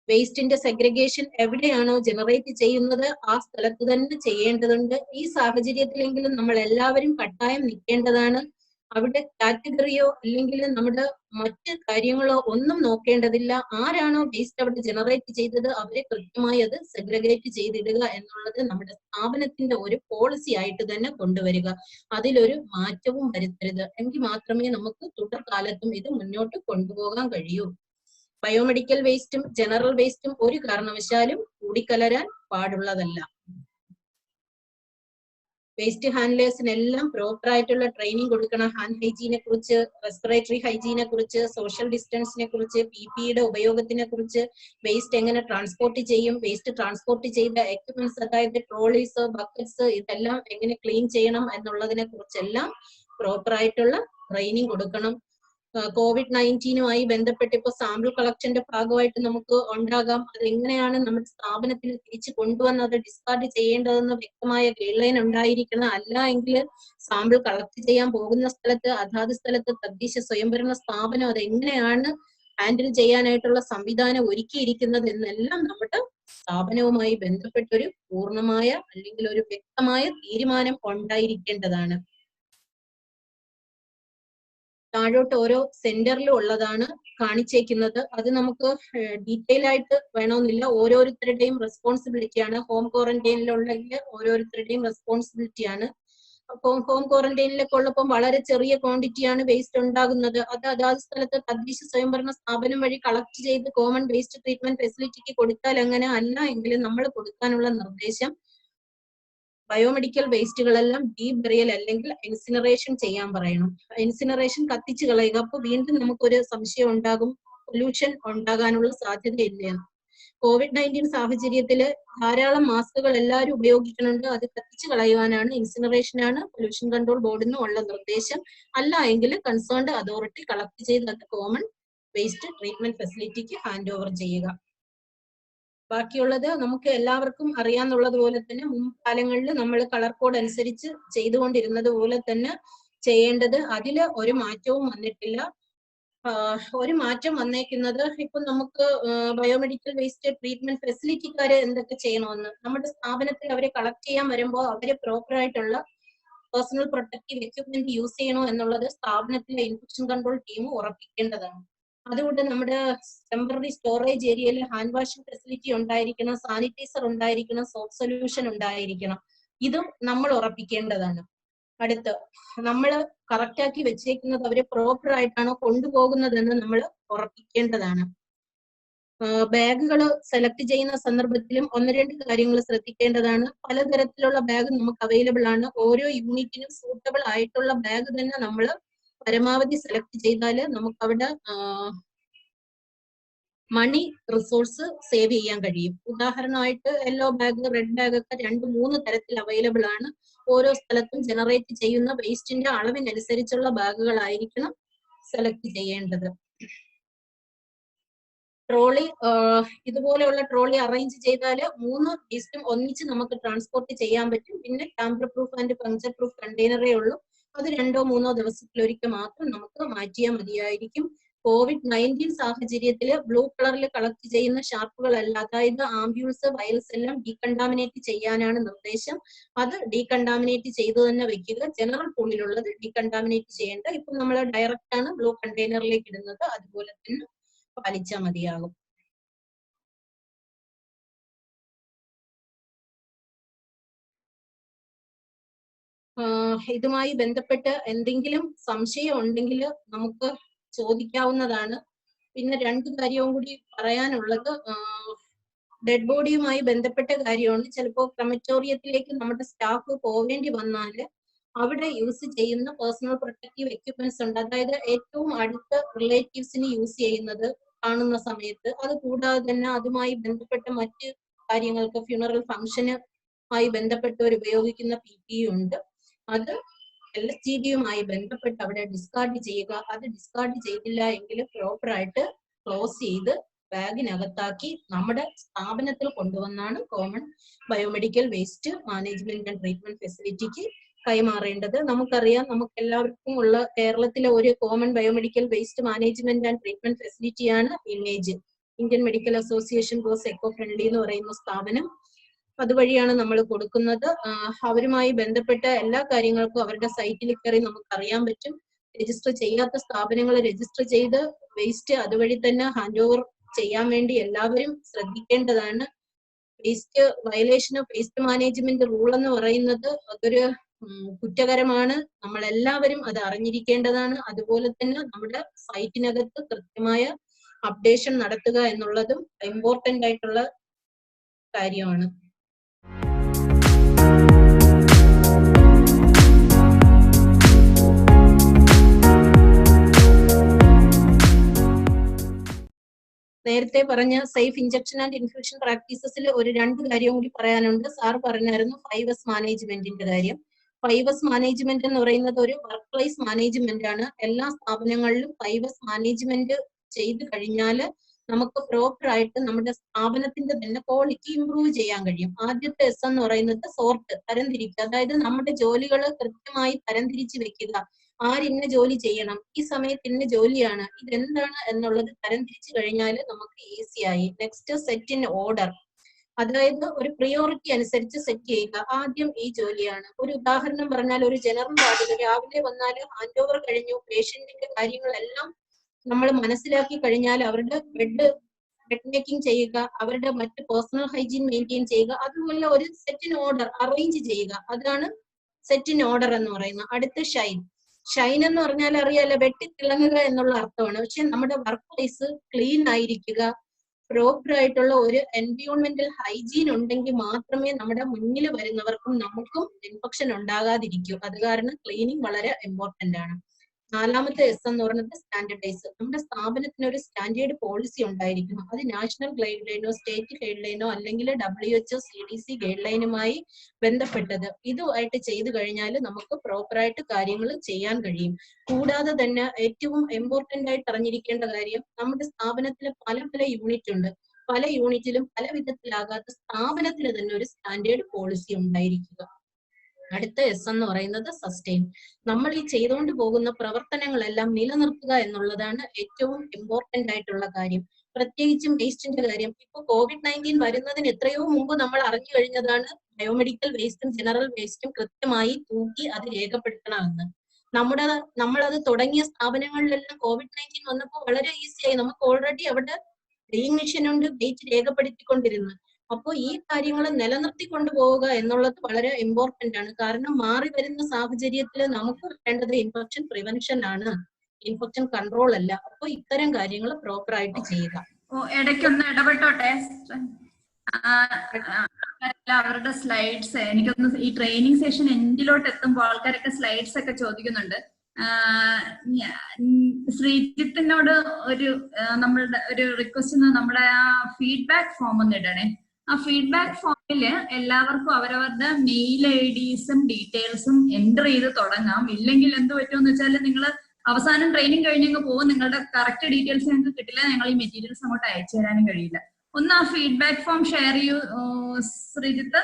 വേസ്റ്റിന്റെ സെഗ്രിഗേഷൻ എവിടെയാണോ ജനറേറ്റ് ചെയ്യുന്നത് ആ സ്ഥലത്ത് തന്നെ ചെയ്യേണ്ടതുണ്ട്. ഈ സാഹചര്യത്തിലെങ്കിലും നമ്മൾ എല്ലാവരും കട്ടായം നിൽക്കേണ്ടതാണ്. അവിടെ കാറ്റഗറിയോ അല്ലെങ്കിൽ നമ്മുടെ മറ്റ് കാര്യങ്ങളോ ഒന്നും നോക്കേണ്ടതില്ല. ആരാണോ വേസ്റ്റ് അവിടെ ജനറേറ്റ് ചെയ്തത് അവരെ കൃത്യമായി അത് സെഗ്രിഗേറ്റ് ചെയ്തിടുക എന്നുള്ളത് നമ്മുടെ സ്ഥാപനത്തിന്റെ ഒരു പോളിസി ആയിട്ട് തന്നെ കൊണ്ടുവരിക. അതിലൊരു മാറ്റവും വരുത്തരുത്. എങ്കിൽ മാത്രമേ നമുക്ക് തുടർകാലത്തും ഇത് മുന്നോട്ട് കൊണ്ടുപോകാൻ കഴിയൂ. ബയോമെഡിക്കൽ വേസ്റ്റും ജനറൽ വേസ്റ്റും ഒരു കാരണവശാലും കൂടിക്കലരാൻ പാടുള്ളതല്ല. വേസ്റ്റ് ഹാൻഡ്ലേഴ്സിനെല്ലാം പ്രോപ്പർ ആയിട്ടുള്ള ട്രെയിനിങ് കൊടുക്കണം. ഹാൻഡ് ഹൈജീനെ കുറിച്ച്, റെസ്പിറേറ്ററി ഹൈജീനെ കുറിച്ച്, സോഷ്യൽ ഡിസ്റ്റൻസിനെ കുറിച്ച്, PPEയുടെ ഉപയോഗത്തിനെ കുറിച്ച്, വേസ്റ്റ് എങ്ങനെ ട്രാൻസ്പോർട്ട് ചെയ്യും, വേസ്റ്റ് ട്രാൻസ്പോർട്ട് ചെയ്ത എക്യുപ്മെന്റ്സ് അതായത് ട്രോളീസ്, ബക്കറ്റ്സ് ഇതെല്ലാം എങ്ങനെ ക്ലീൻ ചെയ്യണം എന്നുള്ളതിനെ കുറിച്ചെല്ലാം പ്രോപ്പർ ആയിട്ടുള്ള ട്രെയിനിങ് കൊടുക്കണം. COVID-19 ബന്ധപ്പെട്ട് ഇപ്പൊ സാമ്പിൾ കളക്ഷന്റെ ഭാഗമായിട്ട് നമുക്ക് ഉണ്ടാകാം. അത് എങ്ങനെയാണ് നമ്മുടെ സ്ഥാപനത്തിൽ തിരിച്ചു കൊണ്ടുവന്ന് അത് ഡിസ്കാർഡ് ചെയ്യേണ്ടതെന്ന് വ്യക്തമായ ഗൈഡ് ലൈൻ ഉണ്ടായിരിക്കണം. അല്ല എങ്കിൽ സാമ്പിൾ കളക്ട് ചെയ്യാൻ പോകുന്ന സ്ഥലത്ത് അതാത് സ്ഥലത്ത് തദ്ദേശ സ്വയംഭരണ സ്ഥാപനം അത് എങ്ങനെയാണ് ഹാൻഡിൽ ചെയ്യാനായിട്ടുള്ള സംവിധാനം ഒരുക്കിയിരിക്കുന്നത് എന്നെല്ലാം നമ്മുടെ സ്ഥാപനവുമായി ബന്ധപ്പെട്ടൊരു പൂർണ്ണമായ അല്ലെങ്കിൽ ഒരു വ്യക്തമായ തീരുമാനം ഉണ്ടായിരിക്കേണ്ടതാണ്. താഴോട്ട് ഓരോ സെന്ററിലും ഉള്ളതാണ് കാണിച്ചേക്കുന്നത്. അത് നമുക്ക് ഡീറ്റെയിൽ ആയിട്ട് വേണമെന്നില്ല, ഓരോരുത്തരുടെയും റെസ്പോൺസിബിലിറ്റിയാണ്. ഹോം ക്വാറന്റൈനിലുള്ള ഓരോരുത്തരുടെയും റെസ്പോൺസിബിലിറ്റിയാണ്. അപ്പോൾ ഹോം ക്വാറന്റൈനിലൊക്കെ ഉള്ളപ്പോൾ വളരെ ചെറിയ ക്വാണ്ടിറ്റിയാണ് വേസ്റ്റ് ഉണ്ടാകുന്നത്. അത് അതാത് സ്ഥലത്ത് തദ്ദേശ സ്വയംഭരണ സ്ഥാപനം വഴി കളക്ട് ചെയ്ത് കോമൺ വേസ്റ്റ് ട്രീറ്റ്മെന്റ് ഫെസിലിറ്റിക്ക് കൊടുത്താൽ അങ്ങനെ, അല്ല എങ്കിലും നമ്മൾ കൊടുക്കാനുള്ള നിർദ്ദേശം ബയോമെഡിക്കൽ വേസ്റ്റുകളെല്ലാം ഡീബറിയൽ അല്ലെങ്കിൽ ഇൻസിനറേഷൻ ചെയ്യാൻ പറയണം. ഇൻസിനറേഷൻ കത്തിച്ചു കളയുക. അപ്പൊ വീണ്ടും നമുക്കൊരു സംശയം ഉണ്ടാകും, പൊല്യൂഷൻ ഉണ്ടാകാനുള്ള സാധ്യതയില്ലെന്ന്. COVID-19 സാഹചര്യത്തിൽ ധാരാളം മാസ്കുകൾ എല്ലാവരും ഉപയോഗിക്കുന്നുണ്ട്. അത് കത്തിച്ചു കളയുവാനാണ്, ഇൻസിനറേഷനാണ് പൊല്യൂഷൻ കൺട്രോൾ ബോർഡിൽ നിന്നുള്ള നിർദ്ദേശം. അല്ല എങ്കിൽ കൺസേൺഡ് അതോറിറ്റി കളക്ട് ചെയ്ത് അത് കോമൺ വേസ്റ്റ് ട്രീറ്റ്മെന്റ് ഫെസിലിറ്റിക്ക് ഹാൻഡ് ഓവർ ചെയ്യുക. ബാക്കിയുള്ളത് നമുക്ക് എല്ലാവർക്കും അറിയാന്നുള്ളത് പോലെ തന്നെ മുൻകാലങ്ങളിൽ നമ്മൾ കളർ കോഡ് അനുസരിച്ച് ചെയ്തുകൊണ്ടിരുന്നത് പോലെ തന്നെ ചെയ്യേണ്ടത്. അതില് ഒരു മാറ്റവും വന്നിട്ടില്ല. ഒരു മാറ്റം വന്നേക്കുന്നത് ഇപ്പൊ നമുക്ക് ബയോമെഡിക്കൽ വേസ്റ്റ് ട്രീറ്റ്മെന്റ് ഫെസിലിറ്റിക്കാര് എന്തൊക്കെ ചെയ്യണമെന്ന്, നമ്മുടെ സ്ഥാപനത്തിൽ അവരെ കളക്ട് ചെയ്യാൻ വരുമ്പോൾ അവര് പ്രോപ്പർ ആയിട്ടുള്ള പേഴ്സണൽ പ്രൊട്ടക്റ്റീവ് എക്യുപ്മെന്റ് യൂസ് ചെയ്യണോ എന്നുള്ളത് സ്ഥാപനത്തിലെ ഇൻഫെക്ഷൻ കൺട്രോൾ ടീം ഉറപ്പിക്കേണ്ടതാണ്. അതുകൊണ്ട് നമ്മുടെ ടെമ്പററി സ്റ്റോറേജ് ഏരിയയിൽ ഹാൻഡ് വാഷിംഗ് ഫെസിലിറ്റി ഉണ്ടായിരിക്കണം, സാനിറ്റൈസർ ഉണ്ടായിരിക്കണം, സോപ്പ് സൊല്യൂഷൻ ഉണ്ടായിരിക്കണം. ഇതും നമ്മൾ ഉറപ്പിക്കേണ്ടതാണ്. അടുത്ത് നമ്മൾ കറക്റ്റ് ആക്കി വെച്ചേക്കുന്നത് അവരെ പ്രോപ്പർ ആയിട്ടാണോ കൊണ്ടുപോകുന്നതെന്ന് നമ്മൾ ഉറപ്പിക്കേണ്ടതാണ്. ബാഗുകൾ സെലക്ട് ചെയ്യുന്ന സന്ദർഭത്തിലും 1-2 കാര്യങ്ങൾ ശ്രദ്ധിക്കേണ്ടതാണ്. പലതരത്തിലുള്ള ബാഗ് നമുക്ക് അവൈലബിൾ ആണ്. ഓരോ യൂണിറ്റിനും സൂട്ടബിൾ ആയിട്ടുള്ള ബാഗ് തന്നെ നമ്മൾ പരമാവധി സെലക്ട് ചെയ്താല് നമുക്ക് അവിടെ മണി റിസോഴ്സ് സേവ് ചെയ്യാൻ കഴിയും. ഉദാഹരണമായിട്ട് യെല്ലോ ബാഗ്, റെഡ് ബാഗ് ഒക്കെ 2-3 തരത്തിൽ അവൈലബിൾ ആണ്. ഓരോ സ്ഥലത്തും ജനറേറ്റ് ചെയ്യുന്ന വേസ്റ്റിന്റെ അളവിനനുസരിച്ചുള്ള ബാഗുകളായിരിക്കണം സെലക്ട് ചെയ്യേണ്ടത്. ട്രോളി, ഇതുപോലെയുള്ള ട്രോളി അറേഞ്ച് ചെയ്താൽ 3 വേസ്റ്റും ഒന്നിച്ച് നമുക്ക് ട്രാൻസ്പോർട്ട് ചെയ്യാൻ പറ്റും. പിന്നെ tamper proof and puncture proof കണ്ടെയ്നറേ ഉള്ളൂ. അത് 2-3 ദിവസത്തിലൊരിക്കൽ മാത്രം നമുക്ക് മാറ്റിയാൽ മതിയായിരിക്കും. COVID-19 സാഹചര്യത്തിൽ ബ്ലൂ കളറിൽ കളക്ട് ചെയ്യുന്ന ഷാർപ്പുകളല്ല, അതായത് ആംബ്യൂൾസ്, വയൽസ് എല്ലാം ഡീകണ്ടാമിനേറ്റ് ചെയ്യാനാണ് നിർദ്ദേശം. അത് ഡീകണ്ടാമിനേറ്റ് ചെയ്തു തന്നെ വെക്കുക. ജനറൽ പൂളിലുള്ളത് ഡീകണ്ടാമിനേറ്റ് ചെയ്യേണ്ട. ഇപ്പൊ നമ്മൾ ഡയറക്റ്റ് ആണ് ബ്ലൂ കണ്ടെയ്നറിലേക്ക് ഇടുന്നത്, അതുപോലെ തന്നെ പാലിച്ചാൽ മതിയാകും. ഇതുമായി ബന്ധപ്പെട്ട് എന്തെങ്കിലും സംശയം ഉണ്ടെങ്കിൽ നമുക്ക് ചോദിക്കാവുന്നതാണ്. പിന്നെ 2 കാര്യവും കൂടി പറയാനുള്ളത്, ഡെഡ് ബോഡിയുമായി ബന്ധപ്പെട്ട കാര്യമാണ്. ചിലപ്പോൾ ക്രമറ്റോറിയത്തിലേക്ക് നമ്മുടെ സ്റ്റാഫ് പോവേണ്ടി വന്നാൽ അവിടെ യൂസ് ചെയ്യുന്ന പേഴ്സണൽ പ്രൊട്ടക്റ്റീവ് എക്യുപ്മെന്റ്സ് ഉണ്ട്. അതായത് ഏറ്റവും അടുത്ത റിലേറ്റീവ്സിന് യൂസ് ചെയ്യുന്നത് കാണുന്ന സമയത്ത്, അത് കൂടാതെ തന്നെ അതുമായി ബന്ധപ്പെട്ട മറ്റ് കാര്യങ്ങൾക്ക്, ഫ്യൂണറൽ ഫംഗ്ഷന് ആയി ബന്ധപ്പെട്ടവർ ഉപയോഗിക്കുന്ന PPE ഉണ്ട്. അത് LSTDയുമായി ബന്ധപ്പെട്ട് അവിടെ ഡിസ്കാർഡ് ചെയ്യുക. അത് ഡിസ്കാർഡ് ചെയ്തില്ല എങ്കിൽ പ്രോപ്പർ ആയിട്ട് ക്ലോസ് ചെയ്ത് ബാഗിനകത്താക്കി നമ്മുടെ സ്ഥാപനത്തിൽ കൊണ്ടുവന്നാണ് common biomedical waste management and treatment ഫെസിലിറ്റിക്ക് കൈമാറേണ്ടത്. നമുക്കറിയാം, നമുക്ക് എല്ലാവർക്കും ഉള്ള കേരളത്തിലെ ഒരു common biomedical waste management and treatment ഫെസിലിറ്റിയാണ് image. Indian Medical Association goes eco friendly എന്ന് പറയുന്ന സ്ഥാപനം. അതുവഴിയാണ് നമ്മൾ കൊടുക്കുന്നത്. അവരുമായി ബന്ധപ്പെട്ട എല്ലാ കാര്യങ്ങൾക്കും അവരുടെ സൈറ്റിൽ കയറി നമുക്ക് അറിയാൻ പറ്റും. രജിസ്റ്റർ ചെയ്യാത്ത സ്ഥാപനങ്ങൾ രജിസ്റ്റർ ചെയ്ത് വേസ്റ്റ് അതുവഴി തന്നെ ഹാൻഡ് ഓവർ ചെയ്യാൻ വേണ്ടി എല്ലാവരും ശ്രദ്ധിക്കേണ്ടതാണ്. Waste violation of waste management rule എന്ന് പറയുന്നത് അതൊരു കുറ്റകരമാണ്. നമ്മൾ എല്ലാവരും അത് അറിഞ്ഞിരിക്കേണ്ടതാണ്. അതുപോലെ തന്നെ നമ്മുടെ സൈറ്റിനകത്ത് കൃത്യമായ അപ്ഡേഷൻ നടത്തുക എന്നുള്ളതും ഇമ്പോർട്ടന്റ് ആയിട്ടുള്ള കാര്യമാണ്. നേരത്തെ പറഞ്ഞ സേഫ് ഇഞ്ചക്ഷൻ ആൻഡ് ഇൻഫ്യൂഷൻ പ്രാക്ടീസസിൽ ഒരു 2 കാര്യവും കൂടി പറയാനുണ്ട്. സാർ പറഞ്ഞായിരുന്നു 5S മാനേജ്മെന്റിന്റെ കാര്യം. 5S മാനേജ്മെന്റ് എന്ന് പറയുന്നത് ഒരു വർക്ക് പ്ലേസ് മാനേജ്മെന്റ് ആണ്. എല്ലാ സ്ഥാപനങ്ങളിലും 5S മാനേജ്മെന്റ് ചെയ്തു കഴിഞ്ഞാൽ നമുക്ക് പ്രോപ്പർ ആയിട്ട് നമ്മുടെ സ്ഥാപനത്തിന്റെ തന്നെ ക്വാളിറ്റി ഇംപ്രൂവ് ചെയ്യാൻ കഴിയും. ആദ്യത്തെ S എന്ന് പറയുന്നത് സോർട്ട്, തരംതിരിക്കുക. അതായത് നമ്മുടെ ജോലികൾ കൃത്യമായി തരംതിരിച്ച് വെക്കുക. ആരിന്ന ജോലി ചെയ്യണം, ഈ സമയത്ത് ഇന്ന ജോലിയാണ്, ഇതെന്താണ് എന്നുള്ളത് തരംതിരിച്ചു കഴിഞ്ഞാൽ നമുക്ക് ഈസിയായി. നെക്സ്റ്റ് സെറ്റ് ഇൻ ഓർഡർ, അതായത് ഒരു പ്രിയോറിറ്റി അനുസരിച്ച് സെറ്റ് ചെയ്യുക. ആദ്യം ഈ ജോലിയാണ്. ഒരു ഉദാഹരണം പറഞ്ഞാൽ ഒരു ജനറൽ വാർഡിൽ രാവിലെ വന്നാൽ ഹാൻഡ് ഓവർ കഴിഞ്ഞു, പേഷ്യന്റിന്റെ കാര്യങ്ങളെല്ലാം നമ്മൾ മനസ്സിലാക്കി കഴിഞ്ഞാൽ അവരുടെ ബെഡ് മേക്കിംഗ് ചെയ്യുക, അവരുടെ മറ്റ് പേഴ്സണൽ ഹൈജീൻ മെയിൻറ്റെയിൻ ചെയ്യുക, അതുപോലെ ഒരു സെറ്റ് ഇൻ ഓർഡർ അറേഞ്ച് ചെയ്യുക. അതാണ് സെറ്റ് ഇൻ ഓർഡർ എന്ന് പറയുന്നത്. അടുത്ത് ഷൈൻ. ഷൈൻ എന്ന് പറഞ്ഞാൽ അറിയാലോ, വെട്ടിത്തിളങ്ങുക എന്നുള്ള അർത്ഥമാണ്. പക്ഷെ നമ്മുടെ വർക്ക് പ്ലേസ് ക്ലീൻ ആയിരിക്കുക, പ്രോപ്പർ ആയിട്ടുള്ള ഒരു എൻവയോൺമെന്റൽ ഹൈജീൻ ഉണ്ടെങ്കിൽ മാത്രമേ നമ്മുടെ മുന്നിൽ വരുന്നവർക്കും നമുക്കും ഇൻഫെക്ഷൻ ഉണ്ടാകാതിരിക്കൂ. അത് കാരണം ക്ലീനിങ് വളരെ ഇമ്പോർട്ടന്റ് ആണ്. നാലാമത്തെ എസ് എന്ന് പറയുന്നത് സ്റ്റാൻഡർഡൈസ്. നമ്മുടെ സ്ഥാപനത്തിന് ഒരു സ്റ്റാൻഡേർഡ് പോളിസി ഉണ്ടായിരിക്കണം. അത് നാഷണൽ ഗൈഡ് ലൈനോ സ്റ്റേറ്റ് ഗൈഡ് ലൈനോ അല്ലെങ്കിൽ WHO CDC ഗൈഡ് ലൈനുമായി ബന്ധപ്പെട്ടത്. ഇതുമായിട്ട് ചെയ്തു കഴിഞ്ഞാൽ നമുക്ക് പ്രോപ്പറായിട്ട് കാര്യങ്ങൾ ചെയ്യാൻ കഴിയും. കൂടാതെ തന്നെ ഏറ്റവും ഇമ്പോർട്ടന്റ് ആയിട്ട് അറിഞ്ഞിരിക്കേണ്ട കാര്യം, നമ്മുടെ സ്ഥാപനത്തിൽ പല പല യൂണിറ്റ് ഉണ്ട്. പല യൂണിറ്റിലും പല വിധത്തിലാകാത്ത സ്ഥാപനത്തിന് തന്നെ ഒരു സ്റ്റാൻഡേർഡ് പോളിസി ഉണ്ടായിരിക്കുക. അടുത്ത എസ് എന്ന് പറയുന്നത് സസ്റ്റെയിൻ. നമ്മൾ ഈ ചെയ്തുകൊണ്ട് പോകുന്ന പ്രവർത്തനങ്ങളെല്ലാം നിലനിർത്തുക എന്നുള്ളതാണ് ഏറ്റവും ഇമ്പോർട്ടന്റ് ആയിട്ടുള്ള കാര്യം. പ്രത്യേകിച്ചും വേസ്റ്റിന്റെ കാര്യം. ഇപ്പൊ COVID-19 വരുന്നതിന് എത്രയോ മുമ്പ് നമ്മൾ അറിഞ്ഞു കഴിഞ്ഞതാണ് ബയോമെഡിക്കൽ വേസ്റ്റും ജനറൽ വേസ്റ്റും കൃത്യമായി തൂക്കി അത് രേഖപ്പെടുത്തണമെന്ന്. നമ്മളത് തുടങ്ങിയ സ്ഥാപനങ്ങളിലെല്ലാം COVID-19 വന്നപ്പോൾ വളരെ ഈസിയായി. നമുക്ക് ഓൾറെഡി അവിടെ വെയിങ് മെഷീൻ ഉണ്ട്, വെയിറ്റ് രേഖപ്പെടുത്തിക്കൊണ്ടിരുന്നു. അപ്പോൾ ഈ കാര്യങ്ങൾ നിലനിർത്തി കൊണ്ടുപോവുക എന്നുള്ളത് വളരെ ഇമ്പോർട്ടന്റ് ആണ്. കാരണം മാറി വരുന്ന സാഹചര്യത്തിൽ നമുക്ക് വേണ്ടത് ഇൻഫെക്ഷൻ പ്രിവെൻഷൻ ആണ്, ഇൻഫെക്ഷൻ കൺട്രോൾ അല്ല. അപ്പോൾ ഇത്തരം കാര്യങ്ങൾ പ്രോപ്പർ ആയിട്ട് ചെയ്യുക. ഇടയ്ക്കൊന്ന് ഇടപെട്ടോട്ടെ. അവരുടെ സ്ലൈഡ്സ് എനിക്കൊന്ന് ഈ ട്രെയിനിങ് സെഷൻ എൻഡിലോട്ട് എത്തുമ്പോൾ ആൾക്കാരൊക്കെ സ്ലൈഡ്സ് ഒക്കെ ചോദിക്കുന്നുണ്ട്. ശ്രീജിത്തിനോട് നമ്മളുടെ ഒരു റിക്വസ്റ്റ്, നമ്മുടെ ആ ഫീഡ്ബാക്ക് ഫോം ഒന്ന് ഇടണേ. ആ ഫീഡ്ബാക്ക് ഫോമില് എല്ലാവർക്കും അവരവരുടെ മെയിൽ IDസും ഡീറ്റെയിൽസും എൻ്റർ ചെയ്ത് തുടങ്ങാം. ഇല്ലെങ്കിൽ എന്ത് പറ്റുമെന്ന് വെച്ചാൽ നിങ്ങൾ അവസാനം ട്രെയിനിങ് കഴിഞ്ഞങ്ങ് പോകും, നിങ്ങളുടെ കറക്റ്റ് ഡീറ്റെയിൽസ് ഞങ്ങൾക്ക് കിട്ടില്ല, ഞങ്ങൾ ഈ മെറ്റീരിയൽസ് അങ്ങോട്ട് അയച്ചു തരാനും കഴിയില്ല. ഒന്ന് ആ ഫീഡ്ബാക്ക് ഫോം ഷെയർ ചെയ്യൂ Sreejith.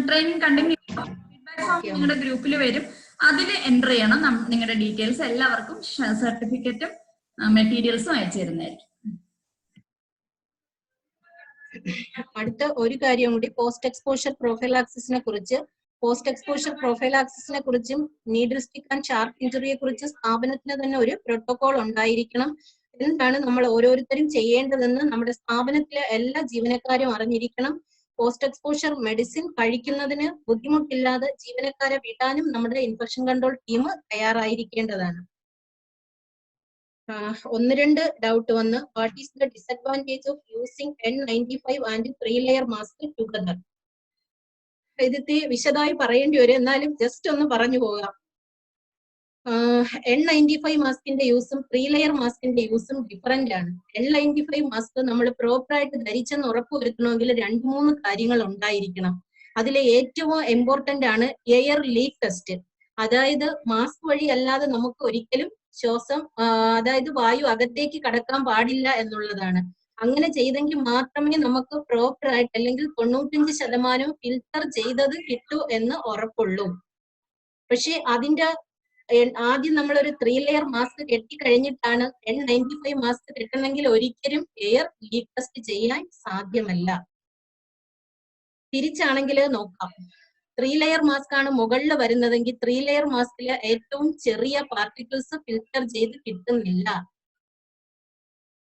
Training continue. Feedback form നിങ്ങളുടെ ഗ്രൂപ്പിൽ വരും, അതിൽ എൻ്റർ ചെയ്യണം നിങ്ങളുടെ ഡീറ്റെയിൽസ്. എല്ലാവർക്കും സർട്ടിഫിക്കറ്റും മെറ്റീരിയൽസും അയച്ചു തരുന്നതായിരിക്കും. അടുത്ത ഒരു കാര്യം കൂടി, പോസ്റ്റ് എക്സ്പോഷർ പ്രൊഫൈലാക്സിസിനെ കുറിച്ചും നീഡിൽ സ്റ്റിക്ക് ആൻഡ് ഷാർപ്പ് ഇഞ്ചുറിയെ കുറിച്ച് സ്ഥാപനത്തിന് തന്നെ ഒരു പ്രോട്ടോകോൾ ഉണ്ടായിരിക്കണം. എന്താണ് നമ്മൾ ഓരോരുത്തരും ചെയ്യേണ്ടതെന്ന് നമ്മുടെ സ്ഥാപനത്തിലെ എല്ലാ ജീവനക്കാരും അറിഞ്ഞിരിക്കണം. പോസ്റ്റ് എക്സ്പോഷർ മെഡിസിൻ കഴിക്കുന്നതിന് ബുദ്ധിമുട്ടില്ലാതെ ജീവനക്കാരെ വിടാനും നമ്മുടെ ഇൻഫെക്ഷൻ കൺട്രോൾ ടീം തയ്യാറായിരിക്കേണ്ടതാണ്. ഒന്ന് രണ്ട് ഡൗട്ട് വന്ന്, what is the disadvantage of using N95 and 3 layer mask together? ഇതിത്തെ വിശദമായി പറയേണ്ടി വരും, എന്നാലും ജസ്റ്റ് ഒന്ന് പറഞ്ഞു പോകാം. N95 മാസ്കിന്റെ യൂസും 3 ലെയർ മാസ്കിന്റെ യൂസും ഡിഫറന്റ് ആണ്. N95 മാസ്ക് നമ്മൾ പ്രോപ്പർ ആയിട്ട് ധരിച്ചെന്ന് ഉറപ്പുവരുത്തണമെങ്കിൽ 2-3 കാര്യങ്ങൾ ഉണ്ടായിരിക്കണം. അതിലെ ഏറ്റവും ഇമ്പോർട്ടന്റ് ആണ് എയർ ലീക്ക് ടെസ്റ്റ്. അതായത് മാസ്ക് വഴി അല്ലാതെ നമുക്ക് ഒരിക്കലും അതായത് വായു അകത്തേക്ക് കടക്കാൻ പാടില്ല എന്നുള്ളതാണ്. അങ്ങനെ ചെയ്തെങ്കിൽ മാത്രമേ നമുക്ക് പ്രോപ്പർ ആയിട്ട്, അല്ലെങ്കിൽ 95% ഫിൽട്ടർ ചെയ്തത് കിട്ടൂ എന്ന് ഉറപ്പുള്ളൂ. പക്ഷെ അതിന്റെ ആദ്യം നമ്മളൊരു 3 ലെയർ മാസ്ക് കെട്ടിക്കഴിഞ്ഞിട്ടാണ് N95 മാസ്ക് കെട്ടണമെങ്കിൽ ഒരിക്കലും എയർ ലീക്ക് ടെസ്റ്റ് ചെയ്യാൻ സാധ്യമല്ല. തിരിച്ചാണെങ്കിൽ നോക്കാം. 3 ലെയർ മാസ്ക് ആണ് മുകളിൽ വരുന്നതെങ്കിൽ 3 ലെയർ മാസ്കിലെ ഏറ്റവും ചെറിയ പാർട്ടിക്കിൾസ് ഫിൽട്ടർ ചെയ്ത് കിട്ടുന്നില്ല.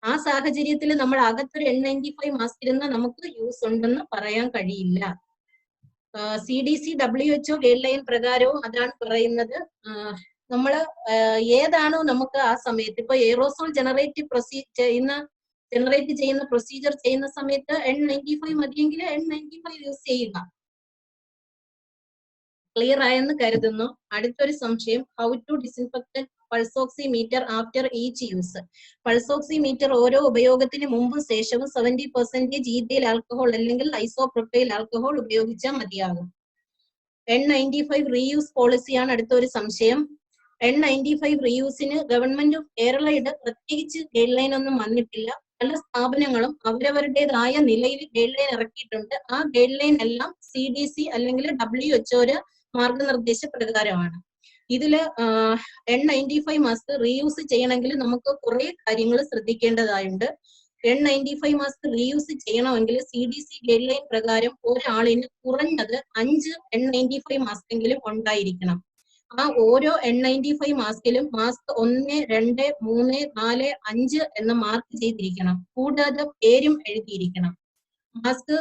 ആ സാഹചര്യത്തിൽ നമ്മൾ അകത്തൊരു N95 മാസ്ക് ഇരുന്ന് നമുക്ക് യൂസ് ഉണ്ടെന്ന് പറയാൻ കഴിയില്ല. CDC WHO ഗൈഡ് ലൈൻ പ്രകാരവും അതാണ് പറയുന്നത്. നമ്മള് ഏതാണോ നമുക്ക് ആ സമയത്ത്, ഇപ്പൊ എയറോസോൾ ജനറേറ്റ് ചെയ്യുന്ന പ്രൊസീജിയർ ചെയ്യുന്ന സമയത്ത് N95 മതിയെങ്കിൽ N95 യൂസ് ചെയ്യുക. ക്ലിയർ ആയെന്ന് കരുതുന്നു. അടുത്തൊരു സംശയം, how to disinfect pulse oximeter after each use. Pulse oximeter ഓരോ ഉപയോഗത്തിന് മുമ്പും ശേഷവും 70% ഈഥൈൽ ആൽക്കഹോൾ അല്ലെങ്കിൽ ഐസോപ്രോപ്പൈൽ ആൽക്കഹോൾ ഉപയോഗിച്ചാൽ മതിയാകും. N95 റീയൂസ് പോളിസിയാണ് അടുത്തൊരു സംശയം. N95 റീയൂസിന് ഗവൺമെന്റ് ഓഫ് കേരളയുടെ പ്രത്യേകിച്ച് ഗൈഡ് ലൈൻ ഒന്നും വന്നിട്ടില്ല. പല സ്ഥാപനങ്ങളും അവരവരുടേതായ നിലയിൽ ഗൈഡ് ലൈൻ ഇറക്കിയിട്ടുണ്ട്. ആ ഗൈഡ് ലൈൻ എല്ലാം CDC അല്ലെങ്കിൽ WHO മാർഗനിർദ്ദേശ പ്രകാരമാണ്. ഇതില് N95 മാസ്ക് റീയൂസ് ചെയ്യണമെങ്കിൽ നമുക്ക് കുറെ കാര്യങ്ങൾ ശ്രദ്ധിക്കേണ്ടതായുണ്ട്. N95 മാസ്ക് റീയൂസ് ചെയ്യണമെങ്കിൽ CDC ഗൈഡ് ലൈൻ പ്രകാരം ഒരാളിന് കുറഞ്ഞത് 5 N95 മാസ്ക് എങ്കിലും ഉണ്ടായിരിക്കണം. ആ ഓരോ N95 മാസ്കിലും മാസ്ക് 1, 2, 3, 4, 5 എന്ന് മാർക്ക് ചെയ്തിരിക്കണം. കൂടാതെ പേരും എഴുതിയിരിക്കണം. മാസ്ക്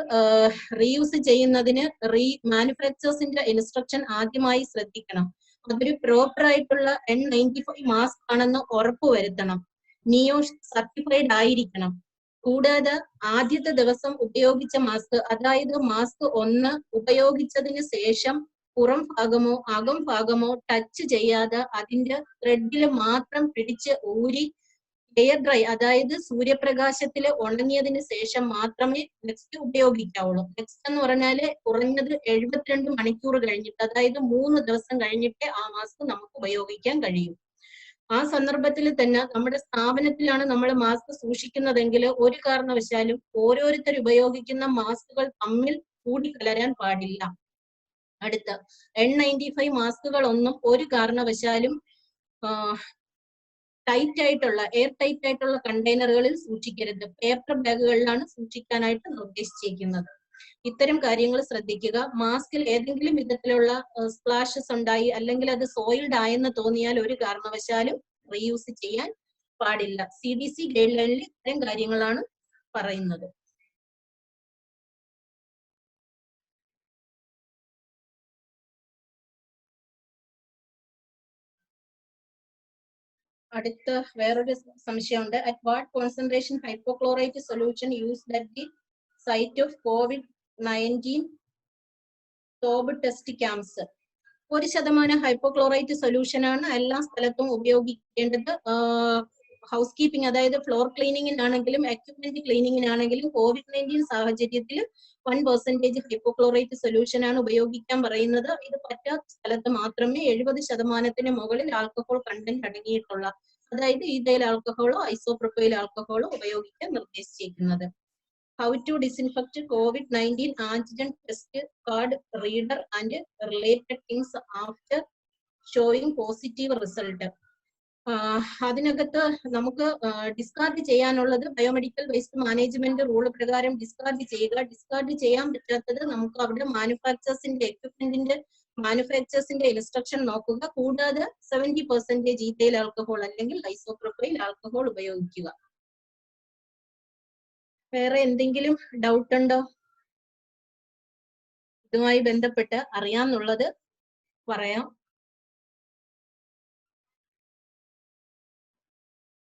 റീയൂസ് ചെയ്യുന്നതിന് മാനുഫാക്ചേഴ്സിന്റെ ഇൻസ്ട്രക്ഷൻ ആദ്യമായി ശ്രദ്ധിക്കണം. അതൊരു പ്രോപ്പർ ആയിട്ടുള്ള N95 മാസ്ക് ആണെന്ന് ഉറപ്പുവരുത്തണം. നിയോ സർട്ടിഫൈഡ് ആയിരിക്കണം. കൂടാതെ ആദ്യത്തെ ദിവസം ഉപയോഗിച്ച മാസ്ക്, അതായത് മാസ്ക് 1 ഉപയോഗിച്ചതിന് ശേഷം പുറം ഭാഗമോ അകം ഭാഗമോ ടച്ച് ചെയ്യാതെ അതിന്റെ ത്രെഡിൽ മാത്രം പിടിച്ച് ഊരി എയർ ഡ്രൈ, അതായത് സൂര്യപ്രകാശത്തിൽ ഉണങ്ങിയതിന് ശേഷം മാത്രമേ നെക്സ്റ്റ് ഉപയോഗിക്കാവുള്ളൂ. നെക്സ്റ്റ് എന്ന് പറഞ്ഞാല് കുറഞ്ഞത് 72 മണിക്കൂർ കഴിഞ്ഞിട്ട്, അതായത് 3 ദിവസം കഴിഞ്ഞിട്ടേ ആ മാസ്ക് നമുക്ക് ഉപയോഗിക്കാൻ കഴിയും. ആ സന്ദർഭത്തിൽ തന്നെ നമ്മുടെ സ്ഥാപനത്തിലാണ് നമ്മൾ മാസ്ക് സൂക്ഷിക്കുന്നതെങ്കിൽ ഒരു കാരണവശാലും ഓരോരുത്തർ ഉപയോഗിക്കുന്ന മാസ്കുകൾ തമ്മിൽ കൂടിക്കലരാൻ പാടില്ല. അടുത്ത N95 മാസ്കുകളൊന്നും ഒരു കാരണവശാലും ടൈറ്റ് ആയിട്ടുള്ള എയർ ടൈറ്റ് ആയിട്ടുള്ള കണ്ടെയ്നറുകളിൽ സൂക്ഷിക്കരുത്. പേപ്പർ ബാഗുകളിലാണ് സൂക്ഷിക്കാനായിട്ട് നിർദ്ദേശിച്ചിരിക്കുന്നത്. ഇത്തരം കാര്യങ്ങൾ ശ്രദ്ധിക്കുക. മാസ്കിൽ ഏതെങ്കിലും വിധത്തിലുള്ള സ്പ്ലാഷസ് ഉണ്ടായി അല്ലെങ്കിൽ അത് സോയിൽഡ് ആയെന്ന് തോന്നിയാൽ ഒരു കാരണവശാലും റീയൂസ് ചെയ്യാൻ പാടില്ല. CDC ഗൈഡ് ലൈനിൽ ഇത്തരം കാര്യങ്ങളാണ് പറയുന്നത്. അടുത്ത വേറൊരു സംശയമുണ്ട്. At what concentration hypochlorite solution used at the site of COVID-19 swab test camps? 1% hypochlorite solution ആണ് എല്ലാ സ്ഥലത്തും ഉപയോഗിക്കേണ്ടത്. ഹൗസ് കീപ്പിംഗ്, അതായത് ഫ്ലോർ ക്ലീനിങ്ങിനാണെങ്കിലും എക്യുപ്മെന്റ് ക്ലീനിങ്ങിനാണെങ്കിലും COVID-19 സാഹചര്യത്തിൽ 1% ഹൈപ്പോക്ലോറൈറ്റ് സൊല്യൂഷൻ ആണ് ഉപയോഗിക്കാൻ പറയുന്നത്. ഇത് പറ്റാത്ത സ്ഥലത്ത് മാത്രമേ 70% മുകളിൽ ആൽക്കഹോൾ കണ്ടന്റ് അടങ്ങിയിട്ടുള്ള, അതായത് ഈഥൈൽ ആൽക്കഹോളോ ഐസോപ്രോപ്പൈൽ ആൽക്കഹോളോ ഉപയോഗിക്കാൻ നിർദ്ദേശിച്ചിരിക്കുന്നത്. How to disinfect COVID-19 antigen test card reader and related things after showing positive result? അതിനകത്ത് നമുക്ക് ഡിസ്കാർഡ് ചെയ്യാനുള്ളത് ബയോമെഡിക്കൽ വേസ്റ്റ് മാനേജ്മെന്റ് റൂൾ പ്രകാരം ഡിസ്കാർഡ് ചെയ്യുക. ഡിസ്കാർഡ് ചെയ്യാൻ പറ്റാത്തത് നമുക്ക് അവിടെ മാനുഫാക്ചേഴ്സിന്റെ എക്വിപ്മെന്റിന്റെ മാനുഫാക്ചേഴ്സിന്റെ ഇൻസ്ട്രക്ഷൻ നോക്കുക. കൂടാതെ 70% ഈഥൈൽ ആൽക്കഹോൾ അല്ലെങ്കിൽ ഐസോപ്രോപ്പൈൽ ആൽക്കഹോൾ ഉപയോഗിക്കുക. വേറെ എന്തെങ്കിലും ഡൗട്ട് ഉണ്ടോ? ഇതുമായി ബന്ധപ്പെട്ട് അറിയാന്നുള്ളത് പറയാം.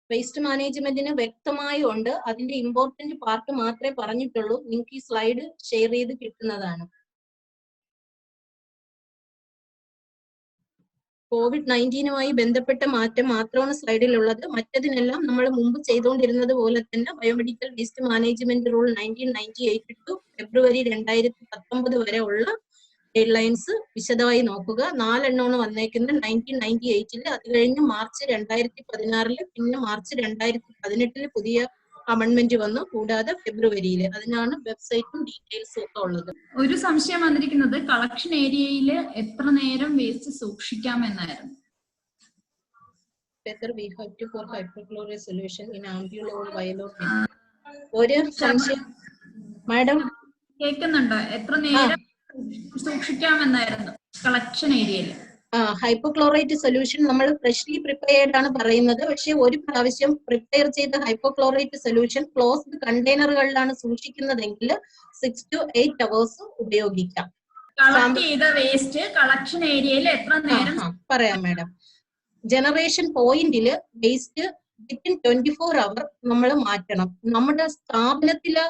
വേസ്റ്റ് മാനേജ്മെന്റിന് വ്യക്തമായി ഉണ്ട്. അതിന്റെ ഇമ്പോർട്ടന്റ് പാർട്ട് മാത്രമേ പറഞ്ഞിട്ടുള്ളൂ. നിങ്ങൾക്ക് ഈ സ്ലൈഡ് ഷെയർ ചെയ്ത് കിട്ടുന്നതാണ്. COVID-19 ബന്ധപ്പെട്ട മാറ്റം മാത്രമാണ് സ്ലൈഡിലുള്ളത്. മറ്റതിനെല്ലാം നമ്മൾ മുമ്പ് ചെയ്തുകൊണ്ടിരുന്നത് പോലെ തന്നെ biomedical waste management rule 1998 to February 2019 വരെ ഉള്ള ഗൈഡ് ലൈൻസ് വിശദമായി നോക്കുക. 4 എണ്ണമാണ് വന്നേക്കുന്നത് 1998, അത് കഴിഞ്ഞ് മാർച്ച് 2016, പിന്നെ മാർച്ച് 2018 പുതിയ അമെന്റ്മെന്റ് വന്നു. കൂടാതെ ഫെബ്രുവരിയിൽ. അതിനാണ് വെബ്സൈറ്റും ഡീറ്റെയിൽസും ഒക്കെ ഉള്ളത്. ഒരു സംശയം വന്നിരിക്കുന്നത് കളക്ഷൻ ഏരിയയിൽ എത്ര നേരം waste സൂക്ഷിക്കാമെന്നായിരുന്നു. Whether we have to for hypochlorite solution in ambule or vial. ഒരു സംശയം മാഡം കേൾക്കുന്നുണ്ടോ? എത്ര നേരം സൂക്ഷിക്കാമെന്നായിരുന്നു കളക്ഷൻ ഏരിയയിൽ? ഹൈപ്പോക്ലോറൈറ്റ് സൊല്യൂഷൻ നമ്മൾ ഫ്രഷ്ലി പ്രിപ്പയർഡ് ആണ് പറയുന്നത്. പക്ഷെ ഒരു പ്രാവശ്യം പ്രിപ്പയർ ചെയ്ത ഹൈപ്പോക്ലോറൈറ്റ് സൊല്യൂഷൻ ക്ലോസ്ഡ് കണ്ടെയ്നറുകളിലാണ് സൂക്ഷിക്കുന്നതെങ്കിൽ 6 to 8 hours ഉപയോഗിക്കാം. കളക്ട് ചെയ്ത വേസ്റ്റ് കളക്ഷൻ ഏരിയയിൽ എത്ര നേരം? പറയാം മാഡം. ജനറേഷൻ പോയിന്റിൽ വേസ്റ്റ് വിത്തിൻ 24 hours നമ്മൾ മാറ്റണം. നമ്മുടെ സ്ഥാപനത്തിലെ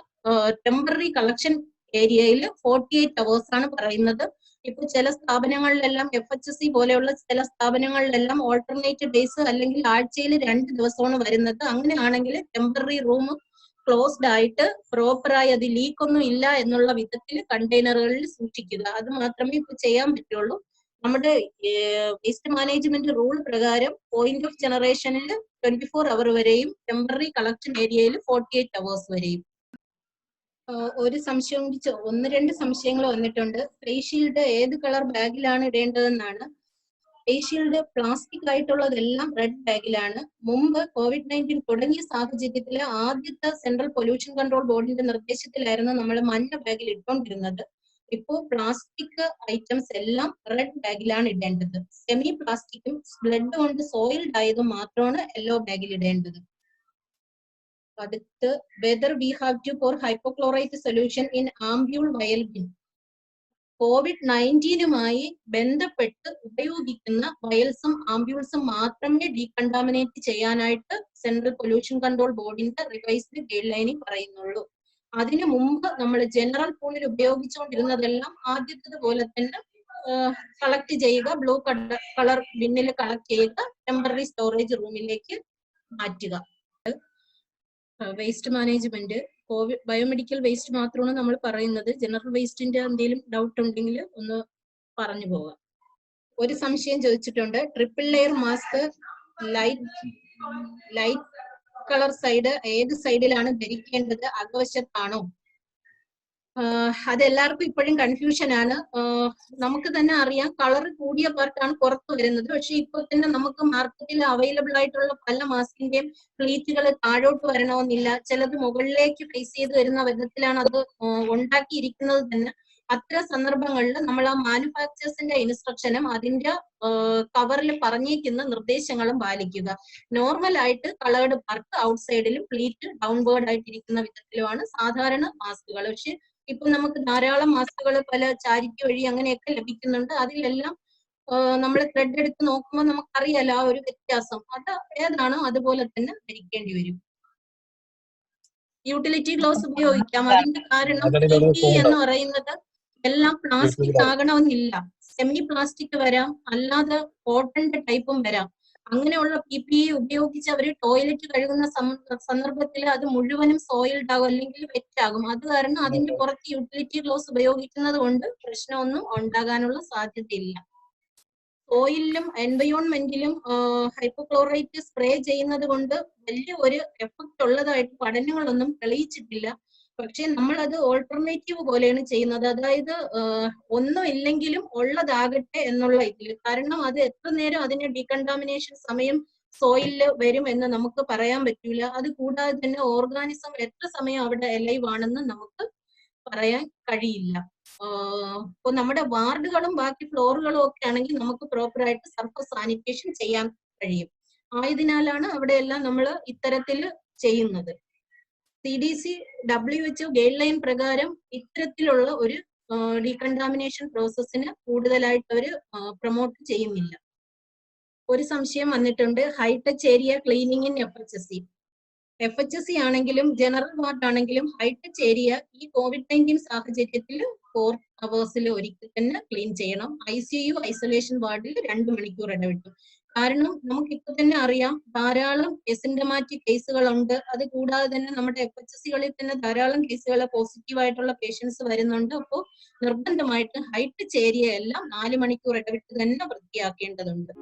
ടെമ്പററി കളക്ഷൻ ഏരിയയിൽ 48 hours ആണ് പറയുന്നത്. ഇപ്പൊ ചില സ്ഥാപനങ്ങളിലെല്ലാം FHC പോലെയുള്ള ചില സ്ഥാപനങ്ങളിലെല്ലാം ഓൾട്ടർനേറ്റ് ഡേയ്സ് അല്ലെങ്കിൽ ആഴ്ചയിൽ 2 ദിവസമാണ് വരുന്നത്. അങ്ങനെയാണെങ്കിൽ ടെമ്പററി റൂം ക്ലോസ്ഡ് ആയിട്ട് പ്രോപ്പറായി അത് ലീക്ക് ഒന്നും ഇല്ല എന്നുള്ള വിധത്തിൽ കണ്ടെയ്നറുകളിൽ സൂക്ഷിക്കുക. അത് മാത്രമേ ഇപ്പൊ ചെയ്യാൻ പറ്റുള്ളൂ. നമ്മുടെ വേസ്റ്റ് മാനേജ്മെന്റ് റൂൾ പ്രകാരം പോയിന്റ് ഓഫ് ജനറേഷനിൽ 24 hours വരെയും ടെമ്പററി കളക്ഷൻ ഏരിയയിൽ 48 hours വരെയും. ഒരു സംശയം, 1-2 സംശയങ്ങൾ വന്നിട്ടുണ്ട്. ഫേസ് ഷീൽഡ് ഏത് കളർ ബാഗിലാണ് ഇടേണ്ടതെന്നാണ്. ഫേസ് ഷീൽഡ് പ്ലാസ്റ്റിക് ആയിട്ടുള്ളതെല്ലാം റെഡ് ബാഗിലാണ്. മുമ്പ് COVID-19 തുടങ്ങിയ സാഹചര്യത്തിൽ ആദ്യത്തെ സെൻട്രൽ പൊല്യൂഷൻ കൺട്രോൾ ബോർഡിന്റെ നിർദ്ദേശത്തിലായിരുന്നു നമ്മൾ മഞ്ഞ ബാഗിൽ ഇട്ടുകൊണ്ടിരുന്നത്. ഇപ്പോ പ്ലാസ്റ്റിക് ഐറ്റംസ് എല്ലാം റെഡ് ബാഗിലാണ് ഇടേണ്ടത്. സെമി പ്ലാസ്റ്റിക്കും ബ്ലഡ് കൊണ്ട് സോയിൽഡ് ആയതും മാത്രമാണ് യെല്ലോ ബാഗിൽ ഇടേണ്ടത്. അടുത്ത് whether we have to for hypochlorite solution in ampoule vial bin. COVID-19 ബന്ധപ്പെട്ട് ഉപയോഗിക്കുന്ന വയൽസും ആംബ്യൂൾസും മാത്രമേ ഡീകണ്ടാമിനേറ്റ് ചെയ്യാനായിട്ട് സെൻട്രൽ പൊല്യൂഷൻ കൺട്രോൾ ബോർഡിന്റെ റിവൈസ്ഡ് ഗൈഡ് ലൈനിൽ പറയുന്നുള്ളൂ. അതിനു മുമ്പ് നമ്മൾ ജനറൽ പൂളിൽ ഉപയോഗിച്ചുകൊണ്ടിരുന്നതെല്ലാം ആദ്യത്തെ പോലെ തന്നെ കളക്ട് ചെയ്യുക, ബ്ലൂ കളർ ബിന്നിൽ കളക്ട് ചെയ്യുക, ടെമ്പററി സ്റ്റോറേജ് റൂമിലേക്ക് മാറ്റുക. വേസ്റ്റ് മാനേജ്മെന്റ്, ബയോമെഡിക്കൽ വേസ്റ്റ് മാത്രമാണ് നമ്മൾ പറയുന്നത്. ജനറൽ വേസ്റ്റിന്റെ എന്തെങ്കിലും ഡൗട്ട് ഉണ്ടെങ്കിൽ ഒന്ന് പറഞ്ഞു പോകാം. ഒരു സംശയം ചോദിച്ചിട്ടുണ്ട്, triple layer mask light colour side ഏത് സൈഡിലാണ് ധരിക്കേണ്ടത്, അകവശത്താണോ? അതെല്ലാവർക്കും ഇപ്പോഴും കൺഫ്യൂഷൻ ആണ്. നമുക്ക് തന്നെ അറിയാം കളർ കൂടിയ പാർട്ടാണ് പുറത്തു വരുന്നത്. പക്ഷെ ഇപ്പൊ തന്നെ നമുക്ക് മാർക്കറ്റിൽ അവൈലബിൾ ആയിട്ടുള്ള പല മാസ്കിന്റെയും പ്ലീറ്റുകൾ താഴോട്ട് വരണമെന്നില്ല. ചിലത് മുകളിലേക്ക് ഫേസ് ചെയ്ത് വരുന്ന വിധത്തിലാണ് അത് ഉണ്ടാക്കിയിരിക്കുന്നത് തന്നെ. അത്തരം സന്ദർഭങ്ങളിൽ നമ്മൾ ആ മാനുഫാക്ചേഴ്സിന്റെ ഇൻസ്ട്രക്ഷനും അതിന്റെ കവറിൽ പറഞ്ഞിരിക്കുന്ന നിർദ്ദേശങ്ങളും പാലിക്കുക. നോർമൽ ആയിട്ട് കളേർഡ് പാർട്ട് ഔട്ട്സൈഡിലും പ്ലീറ്റ് ഡൗൺവേർഡ് ആയിട്ടിരിക്കുന്ന വിധത്തിലുമാണ് സാധാരണ മാസ്കുകൾ. പക്ഷെ ഇപ്പൊ നമുക്ക് ധാരാളം മാസ്കുകൾ പല ചാരിറ്റി വഴി അങ്ങനെയൊക്കെ ലഭിക്കുന്നുണ്ട്. അതിലെല്ലാം നമ്മൾ ത്രെഡ് എടുത്ത് നോക്കുമ്പോൾ നമുക്കറിയാലോ ആ ഒരു വ്യത്യാസം. അത് ഏതാണോ അതുപോലെ തന്നെ ധരിക്കേണ്ടി വരും. യൂട്ടിലിറ്റി ഗ്ലൗസ് ഉപയോഗിക്കാം. അതിന്റെ കാരണം PP എന്ന് പറയുന്നത് എല്ലാം പ്ലാസ്റ്റിക് ആകണമെന്നില്ല. സെമി പ്ലാസ്റ്റിക് വരാം, അല്ലാതെ കോട്ടന്റെ ടൈപ്പും വരാം. അങ്ങനെയുള്ള PPE ഉപയോഗിച്ച് അവർ ടോയ്ലറ്റ് കഴുകുന്ന സന്ദർഭത്തിൽ അത് മുഴുവനും സോയിൽഡ് ആകും, അല്ലെങ്കിൽ വെറ്റാകും. അത് കാരണം അതിന്റെ പുറത്ത് യൂട്ടിലിറ്റി ഗ്ലൗസ് ഉപയോഗിക്കുന്നത് കൊണ്ട് പ്രശ്നമൊന്നും ഉണ്ടാകാനുള്ള സാധ്യതയില്ല. ഓയിലിലും എൻവയോൺമെന്റിലും ഹൈപ്പോക്ലോറൈറ്റ് സ്പ്രേ ചെയ്യുന്നത് കൊണ്ട് വലിയ ഒരു എഫക്റ്റ് ഉള്ളതായിട്ട് പഠനങ്ങളൊന്നും തെളിയിച്ചിട്ടില്ല. പക്ഷെ നമ്മൾ അത് ഓൾട്ടർനേറ്റീവ് പോലെയാണ് ചെയ്യുന്നത്. അതായത് ഒന്നും ഇല്ലെങ്കിലും ഉള്ളതാകട്ടെ എന്നുള്ള ഇതിൽ. കാരണം അത് എത്ര നേരം അതിന്റെ ഡീകണ്ടാമിനേഷൻ സമയം സോയിലില് വരും എന്ന് നമുക്ക് പറയാൻ പറ്റൂല. അത് കൂടാതെ തന്നെ ഓർഗാനിസം എത്ര സമയം അവിടെ അലൈവ് ആണെന്ന് നമുക്ക് പറയാൻ കഴിയില്ല. ഇപ്പൊ നമ്മുടെ വാർഡുകളും ബാക്കി ഫ്ലോറുകളും ഒക്കെ ആണെങ്കിൽ നമുക്ക് പ്രോപ്പറായിട്ട് സർഫസ് സാനിറ്റേഷൻ ചെയ്യാൻ കഴിയും. ആയതിനാലാണ് അവിടെയെല്ലാം നമ്മൾ ഇത്തരത്തില് ചെയ്യുന്നത്. CDC WHO ഗൈഡ് ലൈൻ പ്രകാരം ഇത്തരത്തിലുള്ള ഒരു ഡീകണ്ടാമിനേഷൻ പ്രോസസ്സിന് കൂടുതലായിട്ട് അവർ പ്രൊമോട്ട് ചെയ്യുന്നില്ല. ഒരു സംശയം വന്നിട്ടുണ്ട്, ഹൈടച്ച് ഏരിയ ക്ലീനിങ് ഇൻ FHSC ആണെങ്കിലും ജനറൽ വാർഡ് ആണെങ്കിലും ഹൈടച്ച് ഏരിയ ഈ COVID-19 സാഹചര്യത്തിൽ 4 hours ഒരിക്കൽ തന്നെ ക്ലീൻ ചെയ്യണം. ICU ഐസൊലേഷൻ വാർഡിൽ 2 മണിക്കൂർ ഇടവിട്ടു. കാരണം നമുക്ക് ഇപ്പൊ തന്നെ അറിയാം ധാരാളം എസിംറ്റമാറ്റിക് കേസുകളുണ്ട്. അത് കൂടാതെ തന്നെ നമ്മുടെ FHSCകളിൽ തന്നെ ധാരാളം കേസുകൾ പോസിറ്റീവ് ആയിട്ടുള്ള പേഷ്യൻസ് വരുന്നുണ്ട്. അപ്പോൾ നിർബന്ധമായിട്ട് ഹൈടച്ച് ഏരിയ എല്ലാം 4 മണിക്കൂർ ഇടവിട്ട് തന്നെ വൃത്തിയാക്കേണ്ടതുണ്ട്.